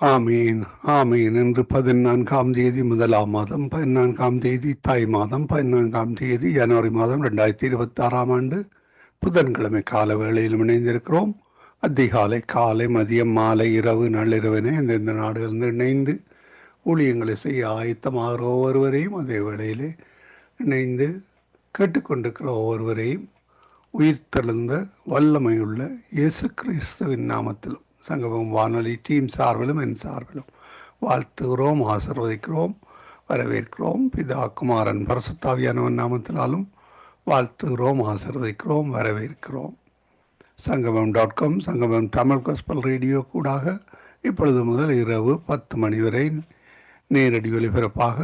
ஆமீன் ஆமீன். இன்று 14ஆம் தேதி முதலாம் மாதம், 14ஆம் தேதி தாய் மாதம், 14ஆம் தேதி ஜனவரி மாதம் 2026ஆம் ஆண்டு புதன்கிழமை கால வேளையில் இணைந்திருக்கிறோம். அதிகாலை, காலை, மதியம், மாலை, இரவு, நள்ளிரவினை இந்தந்த நாடுகளிலிருந்து இணைந்து ஊழியங்களை செய்ய ஆயத்தமாகிற ஒவ்வொருவரையும், அதே வேளையிலே இணைந்து கேட்டுக்கொண்டிருக்கிற ஒவ்வொருவரையும் உயிர்த்தெழுந்த வல்லமையுள்ள இயேசு கிறிஸ்துவின் நாமத்திலும் சங்கமம் வானொலி டீம் சார்பிலும் என் சார்பிலும் வாழ்த்துகிறோம், ஆசீர்வதிக்கிறோம், வரவேற்கிறோம். பிதா, குமாரன், பரிசுத்தாவியானவன் நாமத்தினாலும் வாழ்த்துகிறோம், ஆசீர்வதிக்கிறோம், வரவேற்கிறோம். சங்கமம்.com, சங்கமம் தமிழ் காஸ்பல் ரேடியோ கூடாக இப்பொழுது முதல் இரவு 10 மணி வரை நேரடி ஒலிபரப்பாக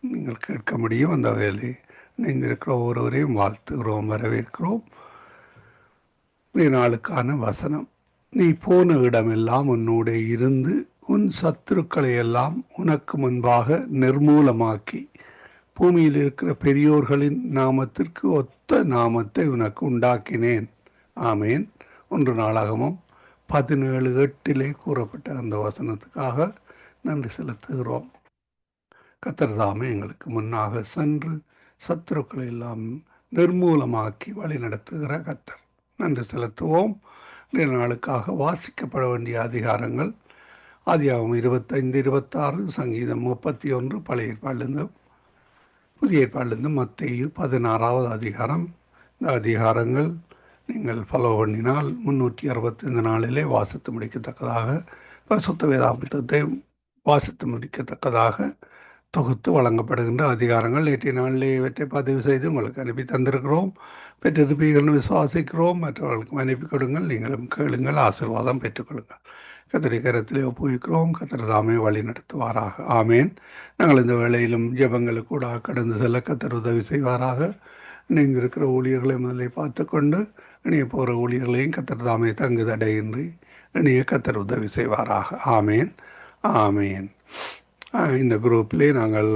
நீங்கள் கேட்க முடியும். அந்த வேலை இணைந்திருக்கிற ஒவ்வொருவரையும் வாழ்த்துகிறோம், வரவேற்கிறோம். நாளுக்கான வசனம்: நீ போன இடமெல்லாம் உன்னோட இருந்து உன் சத்துருக்களை எல்லாம் உனக்கு முன்பாக நிர்மூலமாக்கி பூமியில் இருக்கிற பெரியோர்களின் நாமத்திற்கு ஒத்த நாமத்தை உனக்கு உண்டாக்கினேன். ஆமேன். 1 நாளாகமும் 17:8 கூறப்பட்ட அந்த வசனத்துக்காக நன்றி செலுத்துகிறோம். கர்த்தர் தாமே எங்களுக்கு முன்னாக சென்று சத்துருக்களை எல்லாம் நிர்மூலமாக்கி வழி நடத்துகிற கர்த்தர். நன்றி செலுத்துவோம். நாளுக்காக வாசிக்கப்பட வேண்டிய அதிகாரங்கள்: ஆதியாகமம் 25, 26, சங்கீதம் 31, பழைய ஏற்பாடிலிருந்து புதிய ஏற்பாடிலிருந்து மத்தேயு 16வது அதிகாரம். இந்த அதிகாரங்கள் நீங்கள் ஃபாலோ பண்ணினால் 365 நாளிலே வாசித்து முடிக்கத்தக்கதாக, பரிசுத்த வேதாகமத்தை வாசித்து முடிக்கத்தக்கதாக தொகுத்து வழங்கப்படுகின்ற அதிகாரங்கள். நேற்றைய நாளிலே இவற்றை பதிவு செய்து உங்களுக்கு அனுப்பி தந்திருக்கிறோம். பெற்றிருப்பீர்கள் விசுவாசிக்கிறோம். மற்றவர்களுக்கும் அனுப்பி கொடுங்கள். நீங்களும் கேளுங்கள், ஆசீர்வாதம் பெற்றுக்கொள்ளுங்கள். கர்த்தருடைய கரத்திலே ஒப்புவிக்கிறோம். கர்த்தர் தாமே வழி நடத்துவாராக. ஆமேன். நாங்கள் இந்த வேளையிலும் ஜெபங்களுக்கு கூட கடந்து செல்ல கர்த்தர் உதவி செய்வாராக. இணைந்திருக்கிற ஊழியர்களை முதலை பார்த்து கொண்டு இணைய போகிற ஊழியர்களையும் கர்த்தர் தாமே தங்கு தடையின்றி இணைய கர்த்தர் உதவி செய்வாராக. ஆமேன் ஆமேன். இந்த குரூப்பிலே நாங்கள்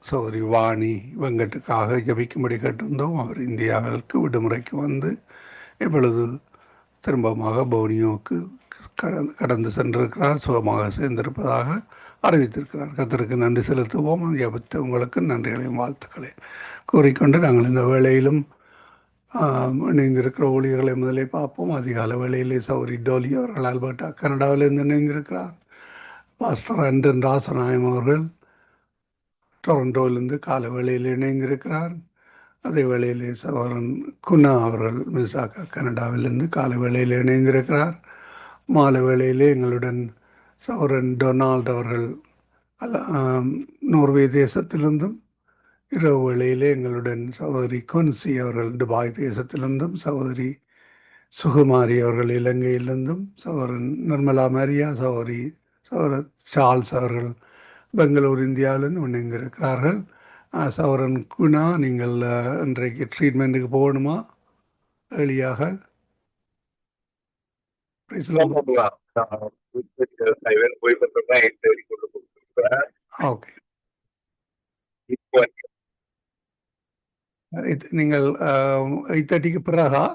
சௌரி வாணி வெங்கட்டுக்காக ஜபிக்கும்படி கேட்டிருந்தோம். அவர் இந்தியாவிற்கு விடுமுறைக்கு வந்து இப்பொழுது திரும்பமாக பவுனியோவுக்கு கடந்து சென்றிருக்கிறார். சுகமாக சேர்ந்திருப்பதாக அறிவித்திருக்கிறார். கர்த்தருக்கு நன்றி செலுத்துவோம். ஜபித்த உங்களுக்கு நன்றிகளையும் வாழ்த்துக்களையும் கூறிக்கொண்டு நாங்கள் இந்த வேளையிலும் இணைந்திருக்கிற ஊழியர்களை முதலே பார்ப்போம். அதிகால வேளையிலே சௌரி டோலி அவர்கள் ஆல்பர்ட்டா கனடாவிலிருந்து இணைந்திருக்கிறார். பாஸ்டர் அண்டன் ராசநாயம் அவர்கள் டொரண்டோவிலிருந்து கால வேளையில் இணைந்திருக்கிறார். அதே வேளையிலே சகோதரன் குணா அவர்கள் மிசாக்கா கனடாவிலிருந்து கால வேளையில் இணைந்திருக்கிறார். மாலை வேளையிலே எங்களுடன் சகோதரன் டொனால்ட் அவர்கள் நோர்வே தேசத்திலிருந்தும், இரவு வேளையிலே எங்களுடன் சகோதரி கொன்சி அவர்கள் துபாய் தேசத்திலிருந்தும், சகோதரி சுகுமாரி அவர்கள் இலங்கையிலிருந்தும், சகோதரன் நிர்மலா மரியா, சகோதரி சகோதரர் சார்ல்ஸ் அவர்கள் பெங்களூர் இந்தியாவிலிருந்து இணைந்திருக்கிறார்கள். சகோதரன் குணா, நீங்கள் இன்றைக்கு ட்ரீட்மெண்ட்டுக்கு போகணுமா? எளியாக ஓகே. நீங்கள் 8:30க்கு பிறகா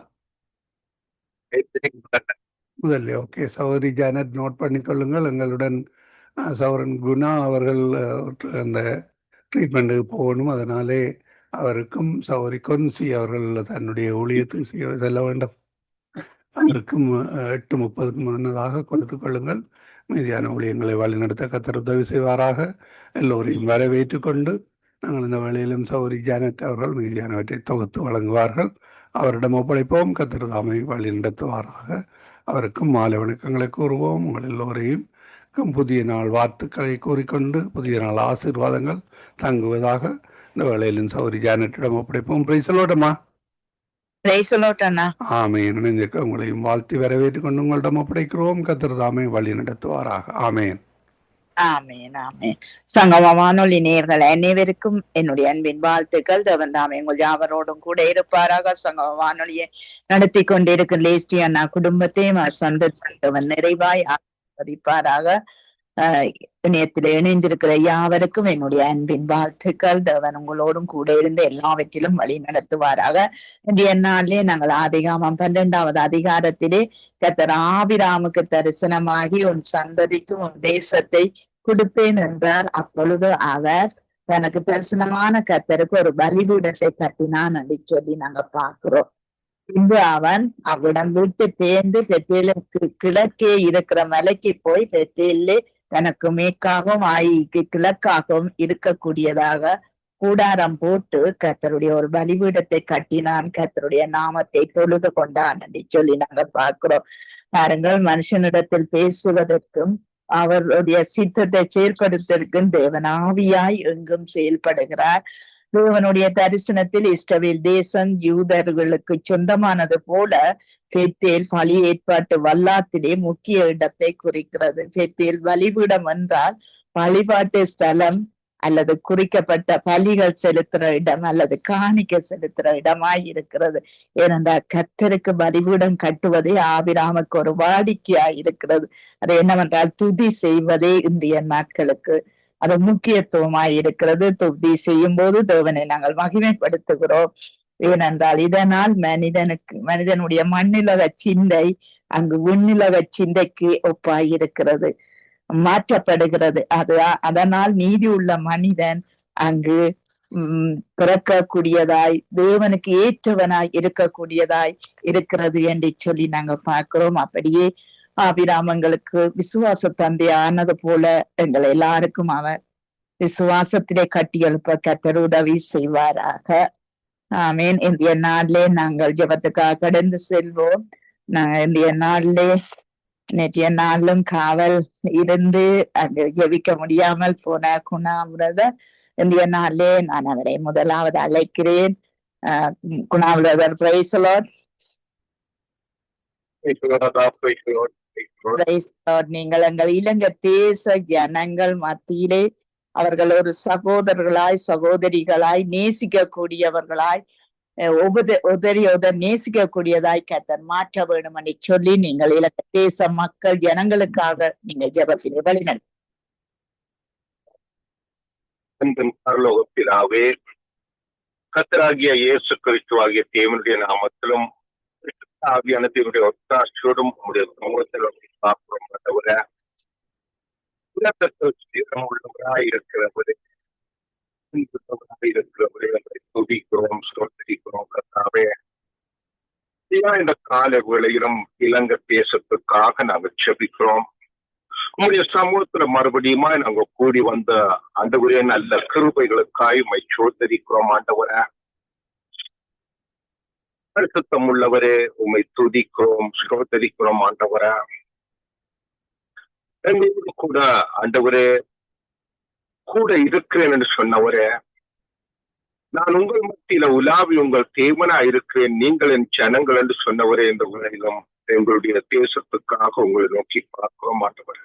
முதல்ல? ஓகே. சகோதரி ஜானட் நோட் பண்ணிக்கொள்ளுங்கள். எங்களுடன் சகோதரன் குணா அவர்கள் அந்த ட்ரீட்மெண்ட்டுக்கு போகணும். அதனாலே அவருக்கும் சகோதரி கொன்சி அவர்கள் தன்னுடைய ஊழியத்துக்கு செல்ல வேண்டும். அவருக்கும் 8:30க்கு முன்னதாக கொடுத்து கொள்ளுங்கள். மீதியான ஊழியங்களை வழிநடத்த கர்த்தர் உதவி செய்வாராக. எல்லோரையும் வரவேற்று கொண்டு நாங்கள் இந்த வேளையிலும் சகோதரி ஜானட் அவர்கள் மீதியானவற்றை தொகுத்து வழங்குவார்கள். அவரிடம் ஒப்படைப்போம். கர்த்தர் தாமே வழி நடத்துவாராக. அவருக்கும் மாலை வணக்கங்களை கூறுவோம். உங்கள் எல்லோரையும் புதிய நாள் வாழ்த்துக்களை கூறிக்கொண்டு புதிய நாள் ஆசீர்வாதங்கள் தங்குவதாக இந்த வேளையிலும் சௌரி ஜானட்டிடம் ஒப்படைப்போம். பிரைசலோட்டமா. ஆமேன். இணைந்திருக்க உங்களையும் வாழ்த்தி வரவேற்று கொண்டு உங்களிடம் ஒப்படைக்கிறோம். கர்த்தர் தாமே வழி நடத்துவாராக. ஆமேன் ஆமேன் ஆமேன். சங்கம வானொலி நேயர்கள் அனைவருக்கும் என்னுடைய அன்பின் வாழ்த்துக்கள். தேவன் தாமே உங்கள் யாவரோடும் கூட இருப்பாராக. சங்கம வானொலியை நடத்தி கொண்டிருக்கும் லேஸ்டி அண்ணா குடும்பத்தையும் சந்தவன் நிறைவாய் ஆசீர்வதிப்பாராக. இணையத்தில் இணைந்திருக்கிற யாவருக்கும் என்னுடைய அன்பின் வாழ்த்துக்கள். தேவன் உங்களோடும் கூட இருந்து எல்லாவற்றிலும் வழி நடத்துவாராக. இன்றைய நாளிலே நாங்கள் ஆதிகாமம் 12வது அதிகாரத்திலே கர்த்தர் ஆபிராமுக்கு தரிசனமாகி உன் சந்ததிக்கு உன் தேசத்தை கொடுப்பேன் என்றார். அப்பொழுது அவர் தனக்கு தரிசனமான கர்த்தருக்கு ஒரு பலிபீடத்தை கட்டினான் என்று சொல்லி நாங்க பார்க்கிறோம். பின்பு அவன் அவ்விடம் விட்டு பேர்ந்து பெத்தேலுக்கு கிழக்கே இருக்கிற மலைக்கு போய் பெத்தேலே தனக்கு மேற்காகவும் ஆயிக்கு கிழக்காகவும் இருக்கக்கூடியதாக கூடாரம் போட்டு கர்த்தருடைய ஒரு பலிபீடத்தை கட்டினான். கர்த்தருடைய நாமத்தை தொழுது கொண்டான் என்று சொல்லி நாங்க பார்க்கிறோம். பாருங்கள், மனுஷனிடத்தில் பேசுவதற்கும் அவருடைய சித்தத்தை செயல்படுத்துவதற்கும் தேவன் ஆவியாய் எங்கும் செயல்படுகிறார். தேவனுடைய தரிசனத்தில் இஸ்ரவேல் தேசம் யூதர்களுக்கு சொந்தமானது போல பெத்தேல் பலி ஏற்பாட்டு வல்லாத்திலே முக்கிய இடத்தை குறிக்கிறது. பெத்தேல் பலிபீடம் என்றால் வழிபாட்டு ஸ்தலம் அல்லது குறிக்கப்பட்ட பலிகள் செலுத்துற இடம் அல்லது காணிக்க செலுத்துற இடமாய் இருக்கிறது. ஏனென்றால் கர்த்தருக்கு பலிபீடம் கட்டுவதே ஆபிராமுக்கு ஒரு வாடிக்கையாய் இருக்கிறது. அது என்னவென்றால் துதி செய்வதே இன்றைய நாட்களுக்கு அது முக்கியத்துவமாய் இருக்கிறது. துதி செய்யும் போது தேவனை நாங்கள் மகிமைப்படுத்துகிறோம். ஏனென்றால் இதனால் மனிதனுடைய மண்ணுலக சிந்தை அங்கு விண்ணுலக சிந்தைக்கு ஒப்பாய் இருக்கிறது, மாற்றப்படுகிறது. அதனால் நீதி உள்ள மனிதன் அங்கு பிறக்கக்கூடியதாய் தேவனுக்கு ஏற்றவனாய் இருக்கக்கூடியதாய் இருக்கிறது என்று சொல்லி நாங்க பார்க்கிறோம். அப்படியே ஆபிராமங்களுக்கு விசுவாச தந்தை ஆனது போல எங்கள் எல்லாருக்கும் அவர் விசுவாசத்திலே கட்டி எழுப்ப கர்த்தர் உதவி செய்வாராக. ஆமீன். இந்திய நாளிலே நாங்கள் ஜெபத்துக்காக கடந்து செல்வோம். இந்திய நாளிலே நேற்றைய நாளும் காவல் இருந்து அங்கு ஜெபிக்க முடியாமல் போன குணா பிரதர், இந்திய நாளிலே நான் அவரை முதலாவது அழைக்கிறேன். Guna brother, praise the Lord. நீங்கள் எங்கள் இலங்கை தேச ஜனங்கள் மத்தியிலே அவர்கள் ஒரு சகோதரர்களாய் சகோதரிகளாய் நேசிக்கக்கூடியவர்களாய் உதறியோதர் நேசிக்கக்கூடியதாய் கர்த்தர் மாற்ற வேண்டும் என்று சொல்லி நீங்கள் இலங்கை தேச மக்கள் ஜனங்களுக்காக நீங்கள் ஜெபத்திலே வழிநடத்துவீராகவே. கர்த்தராகிய இயேசு கிறிஸ்துவாகிய தேவனுடைய நாமத்திலும் ஆவியான தேவனுடைய ஒத்தாசையோடும் உங்களுடைய சமூகத்தில் பார்க்கிறோம். உள்ளவராய் இருக்கிறவரே துதிக்கிறோம், சோதரிக்கிறோம். கர்த்தாவே, இந்த கால வேளையிலும் இலங்கை தேசத்துக்காக நாங்கள் செபிக்கிறோம். உங்களுடைய சமூகத்துல மறுபடியுமா நாங்க கூடி வந்த ஆண்டவரே நல்ல கிருபைகளுக்காய் உம்மை சோதரிக்கிறோம். ஆண்டவரே, பரிசுத்தம் உள்ளவரே உம்மை துதிக்கிறோம், சோதரிக்கிறோம். ஆண்டவரே, எங்களோடு கூட ஆண்டவரே கூட இருக்கிறேன் என்று சொன்னவரே, நான் உங்கள் மத்தியில உலாவி உங்கள் தேவனா இருக்கிறேன், நீங்கள் என் ஜனங்கள் என்று சொன்னவரே, இந்த உலகிலும் எங்களுடைய தேசத்துக்காக உங்களை நோக்கி பார்க்கிறோம். ஆண்டவரே,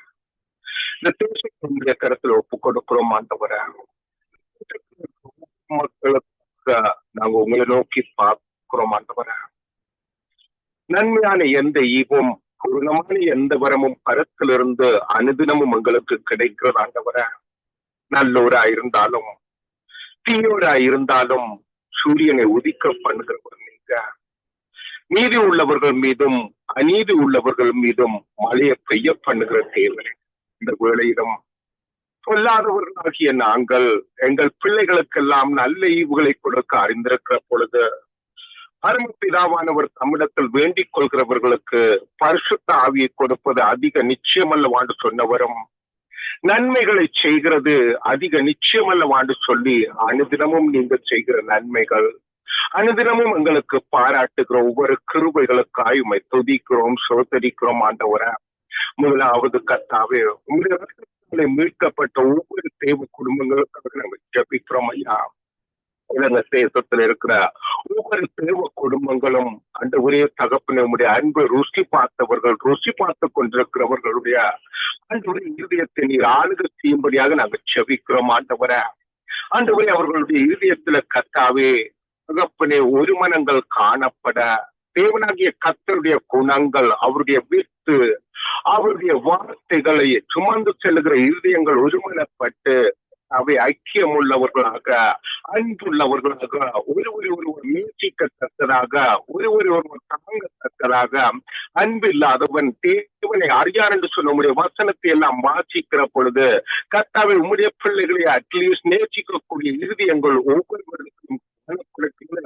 இந்த தேசத்தினுடைய கருத்துல ஒப்பு கொடுக்கிறோம். ஆண்டவரே, மக்களுக்கு நாங்க உங்களை நோக்கி பார்க்கிறோம். ஆண்டவரே, நன்மையான எந்த ஈவும் பூர்ணமான எந்த வரமும் கருத்திலிருந்து அனுதினமும் எங்களுக்கு கிடைக்கிறது. ஆண்டவரே, நல்லோரா இருந்தாலும் தீயோரா இருந்தாலும் சூரியனை உதிக்க பண்ணுகிறவர் நீங்க. நீதி உள்ளவர்கள் மீதும் அநீதி உள்ளவர்கள் மீதும் மழையை பெய்ய பண்ணுகிற தேவனே, இந்த வேளையிலும் சொல்லாதவர்களாகிய நாங்கள் எங்கள் பிள்ளைகளுக்கெல்லாம் நல்ல ஈவுகளை கொடுக்க அறிந்திருக்கிற பொழுது பரமபிதாவானவர் தமிழத்தில் வேண்டிக் கொள்கிறவர்களுக்கு பரிசுத்த ஆவியை கொடுப்பது அதிக நிச்சயமல்லவாண்டு சொன்னவரும் நன்மைகளை செய்கிறது அதிக நிச்சயமல்லவாண்டு சொல்லி அனுதினமும் நீங்கள் செய்கிற நன்மைகள் அனுதினமும் எங்களுக்கு பாராட்டுகிற ஒவ்வொரு கிருபைகளுக்காய் உம்மை துதிக்கிறோம், சோதரிக்கிறோம். ஆண்டவரே, முதலாவது கர்த்தாவே, உங்களுடைய மீட்கப்பட்ட ஒவ்வொரு தேவ குடும்பங்களுக்காக நாங்கள் ஜெபிக்கிறோம். ஐயா, இலங்கை தேசத்துல இருக்கிற ஒவ்வொரு தேவ குடும்பங்களும் அந்த ஒரே தகப்பனை உடைய அன்பு ருசி பார்த்தவர்கள், ருசி பார்த்து கொண்டிருக்கிறவர்களுடைய அன்றைய இருதயத்தை நீர் ஆளுகை செய்யும்படியாக நாங்கள் செபிக்கிறோம். ஆண்டவரே, அவர்களுடைய இருதயத்துல கர்த்தாவே தகப்பனே ஒரு மனங்கள் காணப்பட தேவனாகிய கர்த்தருடைய குணங்கள், அவருடைய வித்து, அவருடைய வார்த்தைகளை சுமந்து செல்லுகிற இருதயங்கள் ஒருமனப்பட்டு அவை ஐக்கியம் உள்ளவர்களாக, அன்புள்ளவர்களாக, ஒருவரை ஒருவர் நேசிக்கத்தக்கதாக, ஒருவரை ஒருவர் தாங்கத்தக்கதாக, அன்பில்லாதவன் தேவனை அறியார் என்று சொல்ல உங்களுடைய வசனத்தை எல்லாம் வாசிக்கிற பொழுது கர்த்தாவே உம்முடைய பிள்ளைகளை அட்லீஸ்ட் நேசிக்கக்கூடிய இருதயங்கள் ஒவ்வொருவருக்கும்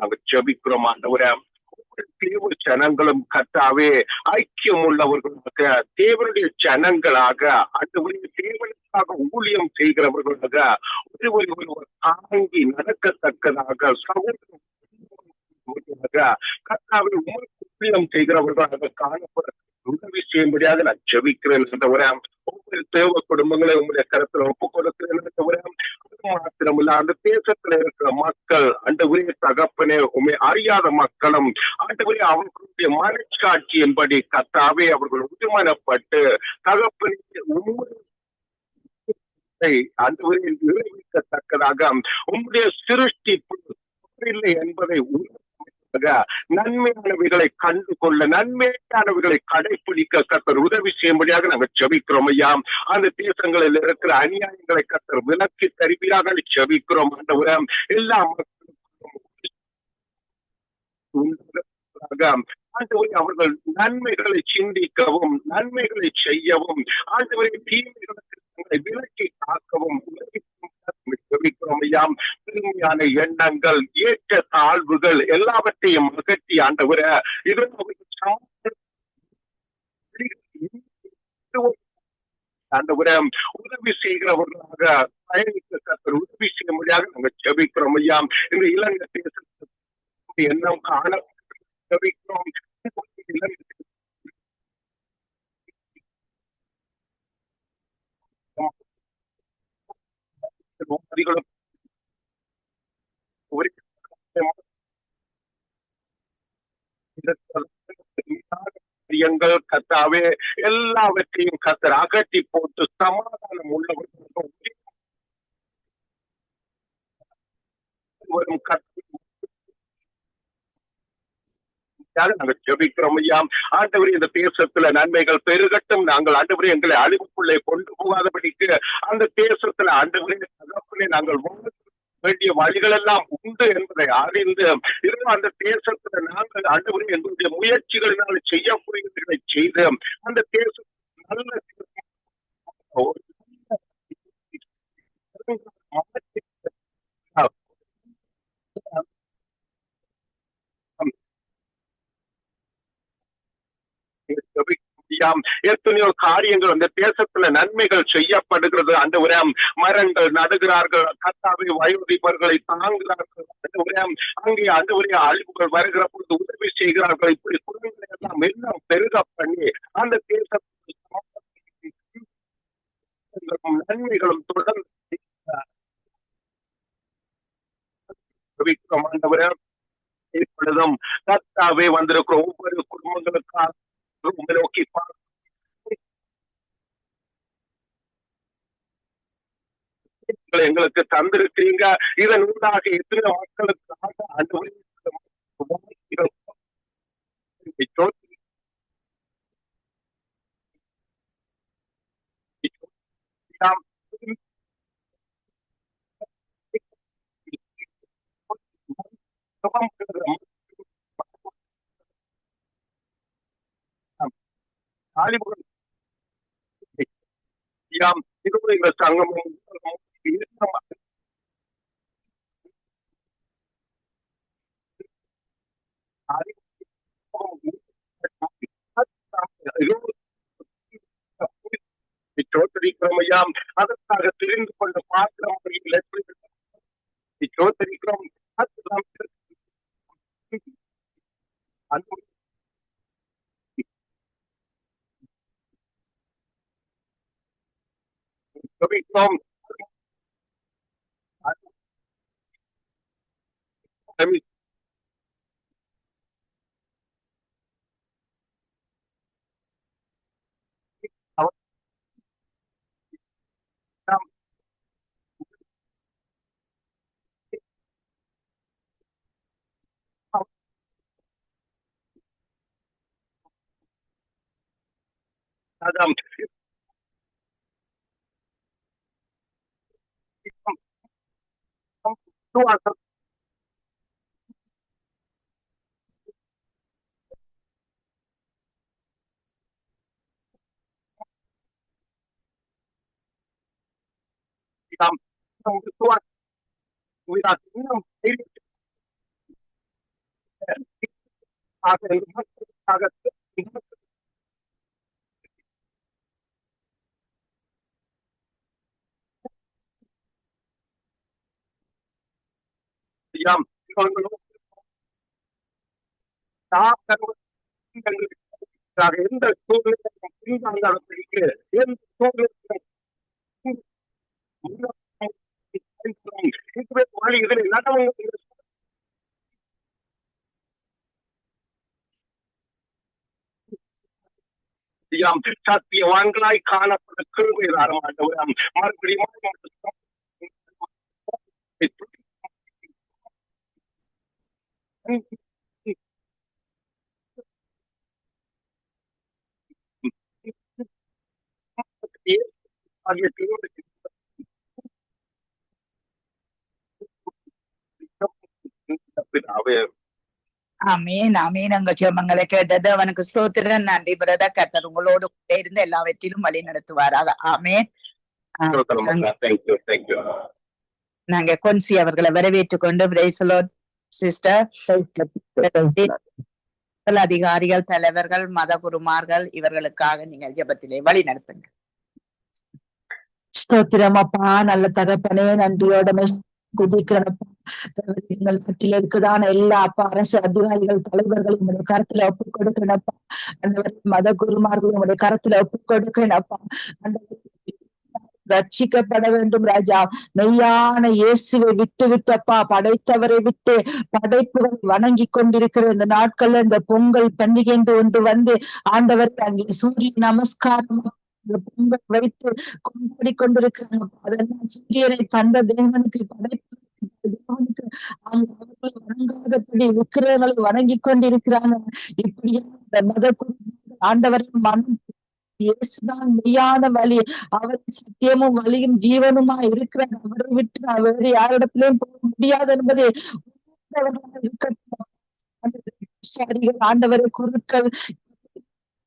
நாங்கள் ஜெபிக்கிறோம் ஆண்டவரே. தேவ ஜனங்களும் கர்த்தாவே ஐக்கியம் உள்ளவர்களாக, தேவனுடைய ஜனங்களாக, ஆண்டவரே தேவனுக்காக ஊழியம் செய்கிறவர்களாக, ஒருவர் ஒருவர் தாங்கி நடக்கத்தக்கதாக, சகோதரர்களாக கர்த்தாவே உமக்கு ஊழியம் செய்கிறவர்களாக காணப்பட உதவி செய்யும்படியாக நான் ஜெபிக்கிறேன் ஆண்டவரே. ஒவ்வொரு தேவ குடும்பங்களை உங்களுடைய கருத்துல ஒப்புக் கொடுக்கிறேன் ஆண்டவரே. மாத்திரமில்ல அந்த தேசத்துல இருக்கிற மக்கள் ஆண்டவரே தகப்பனே உண்மை அறியாத மக்களும் ஆண்டவரே அவர்களுடைய மனச்சாட்சியின்படி கர்த்தாவே அவர்கள் உருமனப்பட்டு தகப்பனே ஆண்டவரே நிறைவேற்றத்தக்கதாக உங்களுடைய சிருஷ்டிப்பு இல்லை என்பதை நன்மையானவைகளை கண்டு கொள்ள, நன்மையானவைகளை கடைபிடிக்க கர்த்தர் உதவி செய்யும்படியாக நாங்கள் ஜெபிக்கிறோம் ஐயா. அந்த தேசங்களில் இருக்கிற அநியாயங்களை கர்த்தர் விலக்கி தருவீராக ஜெபிக்கிறோம் ஆண்டவரே. எல்லா மக்களும் ஆண்டவரே அவர்கள் நன்மைகளை சிந்திக்கவும், நன்மைகளை செய்யவும், ஆண்டவரை தீமைகளுக்கு விலக்கி காக்கவும் பெருமையான எண்ணங்கள், ஏற்ற தாழ்வுகள் எல்லாவற்றையும் அகற்றி ஆண்டவர ஆண்டவர உதவி செய்கிறவர்களாக பயணிக்க கர்த்தர் உதவி செய்யும்படியாக நாங்கள் ஜெபிக்கிறோம் ஐயா. இந்த இலங்கை தேசத்துக்கு எண்ணம் காண ஜெபிக்கிறோம். கர்த்தாவே எல்லாவற்றையும் கர்த்தர் அகற்றி போட்டு சமாதானம் உள்ளவர்கள் வரும் நாங்கள் ஜெபிக்கிறோம் ஐயா. ஆண்டவரே இந்த தேசத்துல நன்மைகள் பெருகட்டும். நாங்கள் ஆண்டவரே எங்களை அழிவுக்குள்ளே கொண்டு போகாதபடிக்கு அந்த தேசத்துல ஆண்டவரே தகப்பனே நாங்கள் வேண்டிய வழிகள் எல்லாம் உண்டு என்பதை அறிந்து இன்னும் அந்த தேசத்துல நாங்கள் ஆண்டவரே எங்களுடைய முயற்சிகளினால் செய்யக்கூடியவர்களை செய்து அந்த தேசத்தில் நல்ல எத்தனையோ காரியங்கள் அந்த தேசத்துல நன்மைகள் செய்யப்படுகிறது ஆண்டவரே. மரங்கள் நடுகிறார்கள் கர்த்தாவே, வயோதிபர்களை தாங்குகிறார்கள் ஆண்டவரே. அங்கே ஆண்டவரே அழிவுகள் வருகிற பொழுது உதவி செய்கிறார்கள். இப்படி குடும்பங்களை எல்லாம் எல்லாம் பெருக பண்ணி அந்த தேசத்தின் நன்மைகளும் தொடர்ந்து ஆண்டவரே. இப்பொழுதும் கர்த்தாவே வந்திருக்கிற ஒவ்வொரு குடும்பங்களுக்காக நோக்கி எங்களுக்கு தந்திருக்கிறீங்க. இதன் ஊடாக எத்தனை மக்களுக்காக சங்கமும் சோதரிக்கிறோம். அதற்காக தெரிந்து கொண்ட பாத்திரம் சோதரிக்கிறோம். அதாம் எந்த சத்தியவான்களாய் காணப்பட கிருபை தாரும் ஆண்டவரே. மறுபடியும் ஆமீன் ஆமீன். அங்க ஜெபங்களை கேட்டது அவனுக்கு ஸ்தோத்திரம். நன்றி பிரதர். கர்த்தர் உங்களோடு கூட இருந்து எல்லாவற்றிலும் வழி நடத்துவாராக. ஆமீன். நாங்க கொன்சி அவர்களை வரவேற்றுக் கொண்டு சிஸ்டர் அதிகாரிகள், தலைவர்கள், மத குருமார்கள் இவர்களுக்காக நீங்கள் ஜெபத்திலே வழி நடத்துங்க. ஸ்தோத்திரம் அப்பா, நல்ல தகப்பனே, நன்றியோட குதிக்கிறப்பா. எங்கள் நாட்டில் இருக்குதான எல்லா அப்பா அரசு அதிகாரிகள், தலைவர்கள் உங்களுடைய கருத்துல ஒப்புக் கொடுக்கணப்பா. அந்த மத குருமார்கள் உங்களுடைய கருத்துல ஒப்புக் கொடுக்கணப்பா. அந்த ரட்சிக்கப்பட வேண்டும் ராஜா. மெய்யான இயேசுவை விட்டு விட்டப்பா, படைத்தவரை விட்டு படைப்புகள் வணங்கி கொண்டிருக்கிற இந்த நாட்கள்ல இந்த பொங்கல் பண்டிகை என்று ஒன்று வந்து ஆண்டவருக்கு அங்கே சூரிய நமஸ்காரம் பொங்கல் வைத்து கொண்டாடி கொண்டிருக்கிறாங்க. அதெல்லாம் சூரியனை தந்த தேவனுக்கு படைப்பு தேவனுக்கு அவர்களை வணங்காதபடி விக்கிரகங்களை வணங்கி கொண்டிருக்கிறாங்க. இப்படியா மத ஆண்டவரின் மனம் இயேசுதான் மெய்யான வழி, அவர் சத்தியமும் வழியும் ஜீவனுமா இருக்கிறார். அவரை விட்டு வேறு யாரிடத்திலையும் போக முடியாது என்பது இருக்கட்டும். ஆண்டவரை குருக்கள்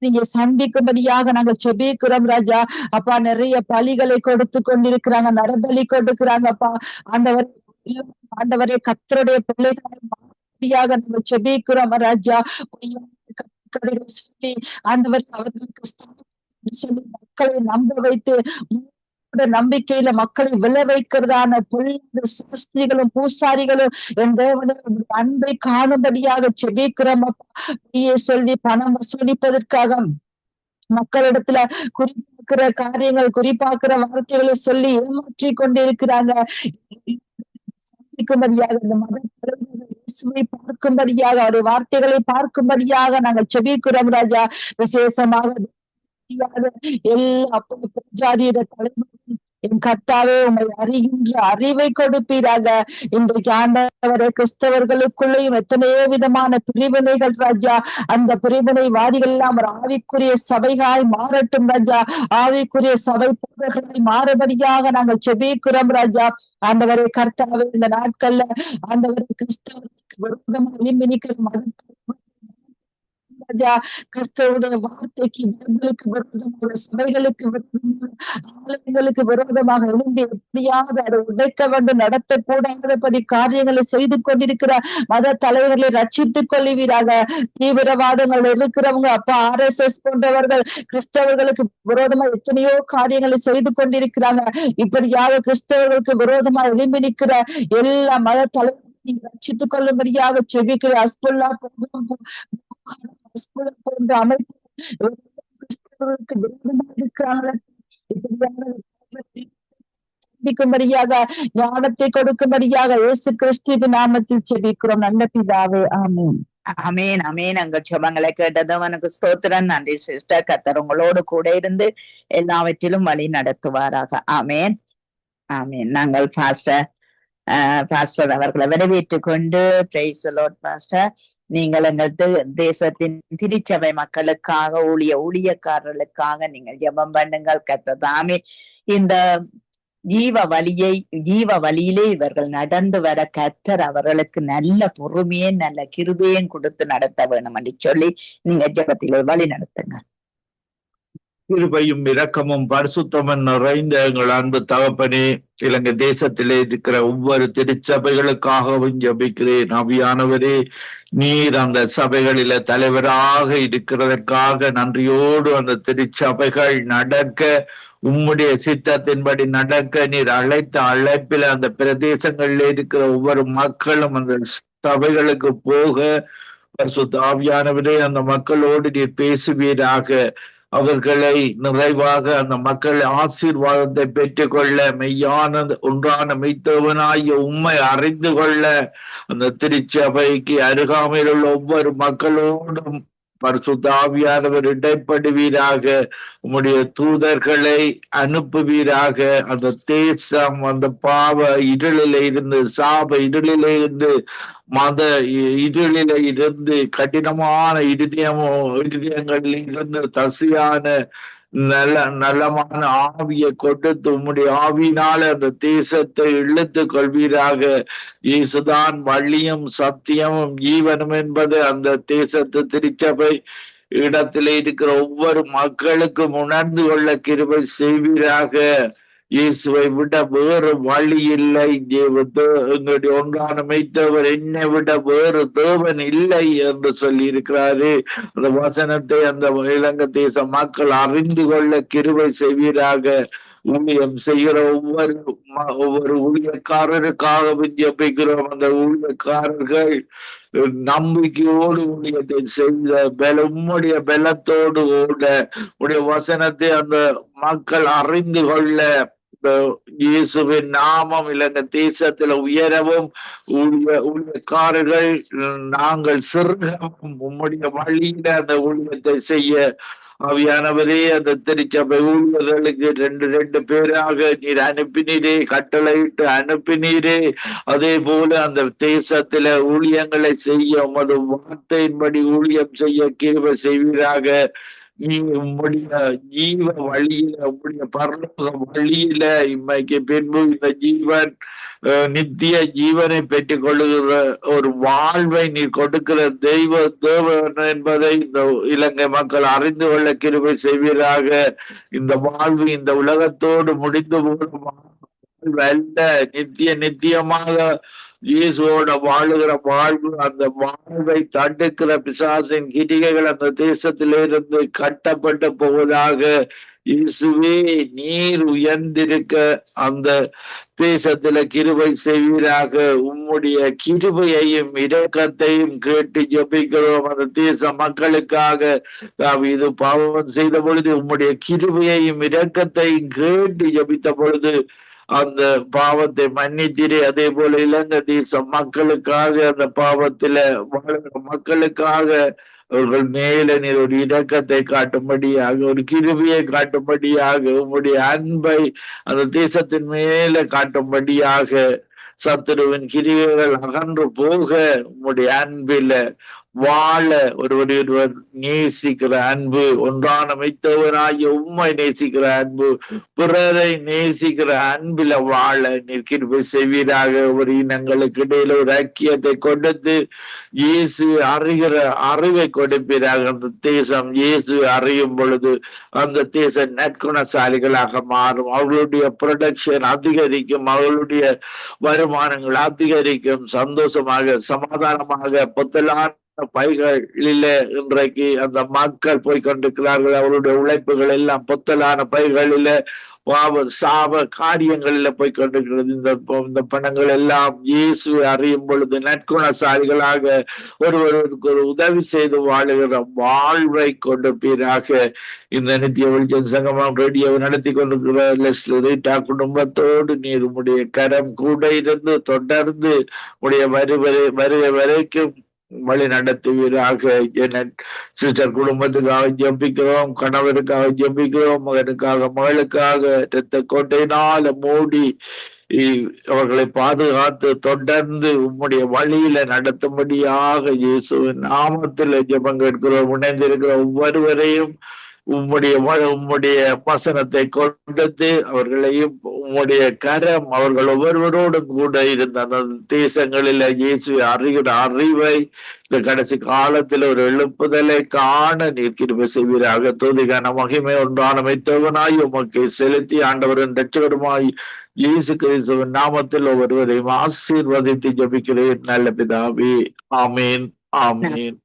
நீங்க சந்திக்கும்படியாக நாங்கள் செபிக்கிறோம் ராஜா. அப்பா, நிறைய பலிகளை கொடுத்து கொண்டிருக்கிறாங்க, நரபலி கொடுக்கிறாங்க அப்பா. ஆண்டவரே கர்த்தருடைய பிள்ளைகளாக நாங்கள் செபிக்கிறோம் ராஜா. கதைகளை சொல்லி ஆண்டவர் அவர்களுக்கு சொல்லி மக்களை நம்ப வைத்து நம்பிக்கையில மக்களை விழ வைக்கிறதான பொல்லாத சாஸ்திரிகளும் பூசாரிகளும் என் தேவனுடைய அன்பை காணும்படியாக செபிக்கிறோம் சொல்லி பணம் வசூலிப்பதற்காக மக்களிடத்துல குறிப்பாக்குற காரியங்கள், குறிப்பாக்குற வார்த்தைகளை சொல்லி ஏமாற்றி கொண்டிருக்கிறாங்க. சந்திக்கும்படியாக இந்த மத இயேசுவை பார்க்கும்படியாக அவருடைய வார்த்தைகளை பார்க்கும்படியாக நாங்கள் செபிக்கிறோம் ராஜா. விசேஷமாக எல்லா ஜாதியிட தலைவர்களும் என் கர்த்தாவே உங்களை அறிகின்ற அறிவை கொடுப்பீராக. இன்றைக்கு ஆண்டவரை கிறிஸ்தவர்களுக்குள்ளேயும் எத்தனையோ விதமான பிரிவினைகள் ராஜா. அந்த பிரிவினை வாதிகள் எல்லாம் ஒரு ஆவிக்குரிய சபைகாய் மாறட்டும் ராஜா. ஆவிக்குரிய சபை போதகர்களாய் மாறுபடியாக நாங்கள் செபிக்கிறோம் ராஜா. ஆண்டவரை கர்த்தாவே இந்த நாட்கள்ல ஆண்டவரை கிறிஸ்தவர்களுக்கு விரோதமாக எலும்பி மதத்தை ராஜா, கிறிஸ்தவருடைய வார்த்தைக்கு பைபிளுக்கு விரோதமாக, சபைகளுக்கு விரோதமாக, ஆலயங்களுக்கு விரோதமாக எழும்பி எப்படியாவது அதை உடைக்க வேண்டும், நடத்தக்கூடாதபடி காரியங்களை செய்து கொண்டிருக்கிற மத தலைவர்களை ரட்சித்துக் கொள்ளுவீராக. தீவிரவாதங்கள் இருக்கிறவங்க அப்பா, RSS போன்றவர்கள் கிறிஸ்தவர்களுக்கு விரோதமா எத்தனையோ காரியங்களை செய்து கொண்டிருக்கிறாங்க. இப்படியாக கிறிஸ்தவர்களுக்கு விரோதமா எழும்பி நிற்கிற எல்லா மத தலைவர்களையும் ரட்சித்துக் கொள்ளும்படியாக செபிக்கிற ஹஸ்புல்லா போன்ற அமைப்பு கிறிஸ்தவர்களுக்கு விரோதமாக இருக்கிறாங்க. இப்படியாக ஞானத்தை கொடுக்கும்படியாக இயேசு கிறிஸ்துவின் நாமத்தில் செபிக்கிறோம் நல்ல பிதாவே. ஆமென். அமேன் அமேன். அங்க ஜெபங்களை கேட்டது அவனுக்கு ஸ்தோத்திரம். நன்றி சிஸ்டர். கர்த்தர் உங்களோடு கூட இருந்து எல்லாவற்றிலும் வழி நடத்துவாராக. ஆமேன் ஆமேன். நாங்கள் பாஸ்டர் அவர்களை வரவேற்றுக் கொண்டு பிரைஸ் தி லார்ட் பாஸ்டர். நீங்கள் எங்கள் தேசத்தின் திருச்சபை மக்களுக்காக ஊழியக்காரர்களுக்காக நீங்கள் ஜெபம் பண்ணுங்கள். கர்த்தர் தாமே இந்த ஜீவ வழியிலே இவர்கள் நடந்து வர கர்த்தர் அவர்களுக்கு நல்ல பொறுமையும் நல்ல கிருபையும் கொடுத்து நடத்த வேணும் என்று சொல்லி நீங்க ஜெபத்திலே வழி நடத்துங்க. கிருபையும் இரக்கமும் பரிசுத்தமும் நிறைந்த எங்கள் அன்பு தகப்பனே, இலங்கை தேசத்திலே இருக்கிற ஒவ்வொரு திருச்சபைகளுக்காகவும் ஜெபிக்கிறேன். ஆவியானவரே, நீர் அந்த சபைகளில தலைவராக இருக்கிறதற்காக நன்றியோடு அந்த திருச்சபைகள் நடக்க, உம்முடைய சித்தத்தின்படி நடக்க நீர் அழைத்த அழைப்பில அந்த பிரதேசங்களில் இருக்கிற ஒவ்வொரு மக்களும் அந்த சபைகளுக்கு போக பரிசுத்த ஆவியானவரே அந்த மக்களோடு நீர் பேசுவீராக. அவர்களை நிறைவாக அந்த மக்கள் ஆசீர்வாதத்தை பெற்றுக்கொள்ள, மெய்யான ஒன்றான மெய்த்தவனாகிய உம்மை அறிந்து கொள்ள அந்த திருச்சபைக்கு அருகாமையில் உள்ள ஒவ்வொரு மக்களோடும் பரிசுத்த ஆவியானவர் இடைப்படுவீராக. உம்முடைய தூதர்களை அனுப்புவீராக. அந்த தேசம் அந்த பாவ இருளில இருந்து, சாப இருளில இருந்து, மத இருளில இருந்து, கடினமான இருதயங்களில் இருந்து தசியான நலமான ஆவியை கொடுத்து உம்முடைய ஆவியினால அந்த தேசத்தை இழுத்து கொள்வீராக. இயேசுதான் வழியும் சத்தியமும் ஜீவனும் என்பது அந்த தேசத்து திருச்சபை இடத்திலே இருக்கிற ஒவ்வொரு மக்களுக்கும் உணர்ந்து கொள்ள கிருபை செய்வீராக. இயேசுவை விட வேறு வழி இல்லை. எங்களுடைய ஒன்றான மெய்த்தவர் என்னை விட வேறு தேவன் இல்லை என்று சொல்லி இருக்கிறாரு. அந்த வசனத்தை அந்த இலங்கை தேச மக்கள் அறிந்து கொள்ள கிருபை செய்வீராக. ஊழியம் செய்கிற ஒவ்வொரு ஊழியக்காரருக்காகவும் ஜெபிக்கிறோம். அந்த ஊழியக்காரர்கள் நம்பிக்கையோடு ஊழியத்தை செய்த உம்முடைய பலத்தோடு ஓட, உடைய வசனத்தை அந்த மக்கள் அறிந்து கொள்ள, இயேசுவின் நாமம் இலங்கை தேசத்துல உயரவும், ஊழியக்காரர்கள் நாங்கள் சிறுகவும் உம்முடைய வழியில அந்த ஊழியத்தை செய்ய ஆவியானவரே அந்த திருச்சபை ஊழியர்களுக்கு ரெண்டு பேராக நீர் அனுப்பினீரே, கட்டளையிட்டு அனுப்பினீரே. அதே போல அந்த தேசத்துல ஊழியங்களை செய்ய, உமது வார்த்தையின்படி ஊழியம் செய்ய கிருபை செய்வீராக. நீ உம்முடைய ஜீவ வழியில, உம்முடைய பரலோக வழியில இம்மைக்கு பின்பு இந்த ஜீவன் நித்திய ஜீவனை பெற்றுக் கொள்ளுகிற ஒரு வாழ்வை நீ கொடுக்கிற தேவன் என்பதை இந்த இலங்கை மக்கள் அறிந்து கொள்ள கிருபை செய்வீராக. இந்த வாழ்வு இந்த உலகத்தோடு முடிந்து போடும் வாழ்வு அல்ல, நித்தியமாக இயேசுவோட வாழுகிற வாழ்வு. அந்த வாழ்வை தடுக்கிற பிசாசின் கிரிகைகள் அந்த தேசத்திலிருந்து கட்டப்பட்டு போவதாக. இயேசுவே, நீர் உயர்ந்திருக்க அந்த தேசத்துல கிருபை செய்வீராக. உம்முடைய கிருபையையும் இரக்கத்தையும் கேட்டு ஜெபிக்கிறோம் அந்த தேச மக்களுக்காக. இது பாவம் செய்த பொழுது உம்முடைய கிருபையையும் இரக்கத்தையும் கேட்டு ஜெபித்த பொழுது அந்த பாவத்தை மன்னித்தீரே. அதே போல இலங்கை தேச மக்களுக்காக, அந்த பாவத்தில வாழ்கிற மக்களுக்காக அவர்கள் மேல நீர் ஒரு இரக்கத்தை காட்டும்படியாக, ஒரு கிருபையை காட்டும்படியாக, உங்களுடைய அன்பை அந்த தேசத்தின் மேல காட்டும்படியாக, சத்துருவின் கிரிகைகள் அகன்று போக உங்களுடைய அன்பில வாழ, ஒருவர் நேசிக்கிற அன்பு, ஒன்றான மெய்த்தவனாகிய உம்மை நேசிக்கிற அன்பு, பிறரை நேசிக்கிற அன்பில வாழ நீர் கிருபை செய்வீராக. ஒரு இனங்களுக்கு இடையில ஒரு ஐக்கியத்தை கொடுத்து இயேசு அறிகிற அறிவை கொடுப்பீராக. அந்த தேசம் இயேசு அறியும் பொழுது அந்த தேசம் நற்குணசாலிகளாக மாறும். அவர்களுடைய ப்ரொடக்ஷன் அதிகரிக்கும், அவர்களுடைய வருமானங்கள் அதிகரிக்கும். சந்தோஷமாக சமாதானமாக புத்தலான பைகளில இன்றைக்கு அந்த மக்கள் போய்கொண்டிருக்கிறார்கள். அவருடைய உழைப்புகள் எல்லாம் புத்தலான பைகளில சாப காரியங்களில போய்கொண்டிருக்கிறது. இந்த பணங்கள் எல்லாம் இயேசு அறியும் பொழுது நற்குணசாலிகளாக ஒருவருக்கு ஒரு உதவி செய்து வாழுகிற வாழ்வை கொண்டிருப்பீராக. இந்த நித்திய வெளிச்சம் சங்கமம் ரேடியோவை நடத்தி கொண்டிருக்கிற லெஸ்லி ரீட்டா குடும்பத்தோடு நீர் உடைய கரம் கூட இருந்து தொடர்ந்து உடைய வருகை வரைக்கும் வழி நடத்துவீராக. சிஸ்டர் குடும்பத்துக்காக ஜெபிக்கிறோம், கணவருக்காக ஜெபிக்கிறோம், மகனுக்காக மகளுக்காக இரத்த கோட்டையினால மூடி அவர்களை பாதுகாத்து தொடர்ந்து உம்முடைய வழியில நடத்தும்படியாக இயேசுவின் நாமத்தில் ஜெபம் கேட்கிறோம். இணைந்திருக்கிற ஒவ்வொருவரையும் உம்முடைய வசனத்தை கொடுத்து அவர்களையும் உம்முடைய கரம் அவர்கள் ஒவ்வொருவரோடும் கூட இருந்த அந்த தேசங்களில் இயேசு அறிகிற அறிவை இந்த கடைசி காலத்தில் ஒரு எழுப்புதலை காண நீர் கிருபை செய்வீராக. துதிக்கான மகிமை ஒன்றான மெத்தவனாய் உமக்கு செலுத்தி ஆண்டவரின் ரட்சகருமாய் இயேசு கிறிஸ்துவின் நாமத்தில் ஒவ்வொருவரையும் ஆசீர்வதித்து ஜெபிக்கிறேன் நல்ல பிதாவே. ஆமீன் ஆமீன்.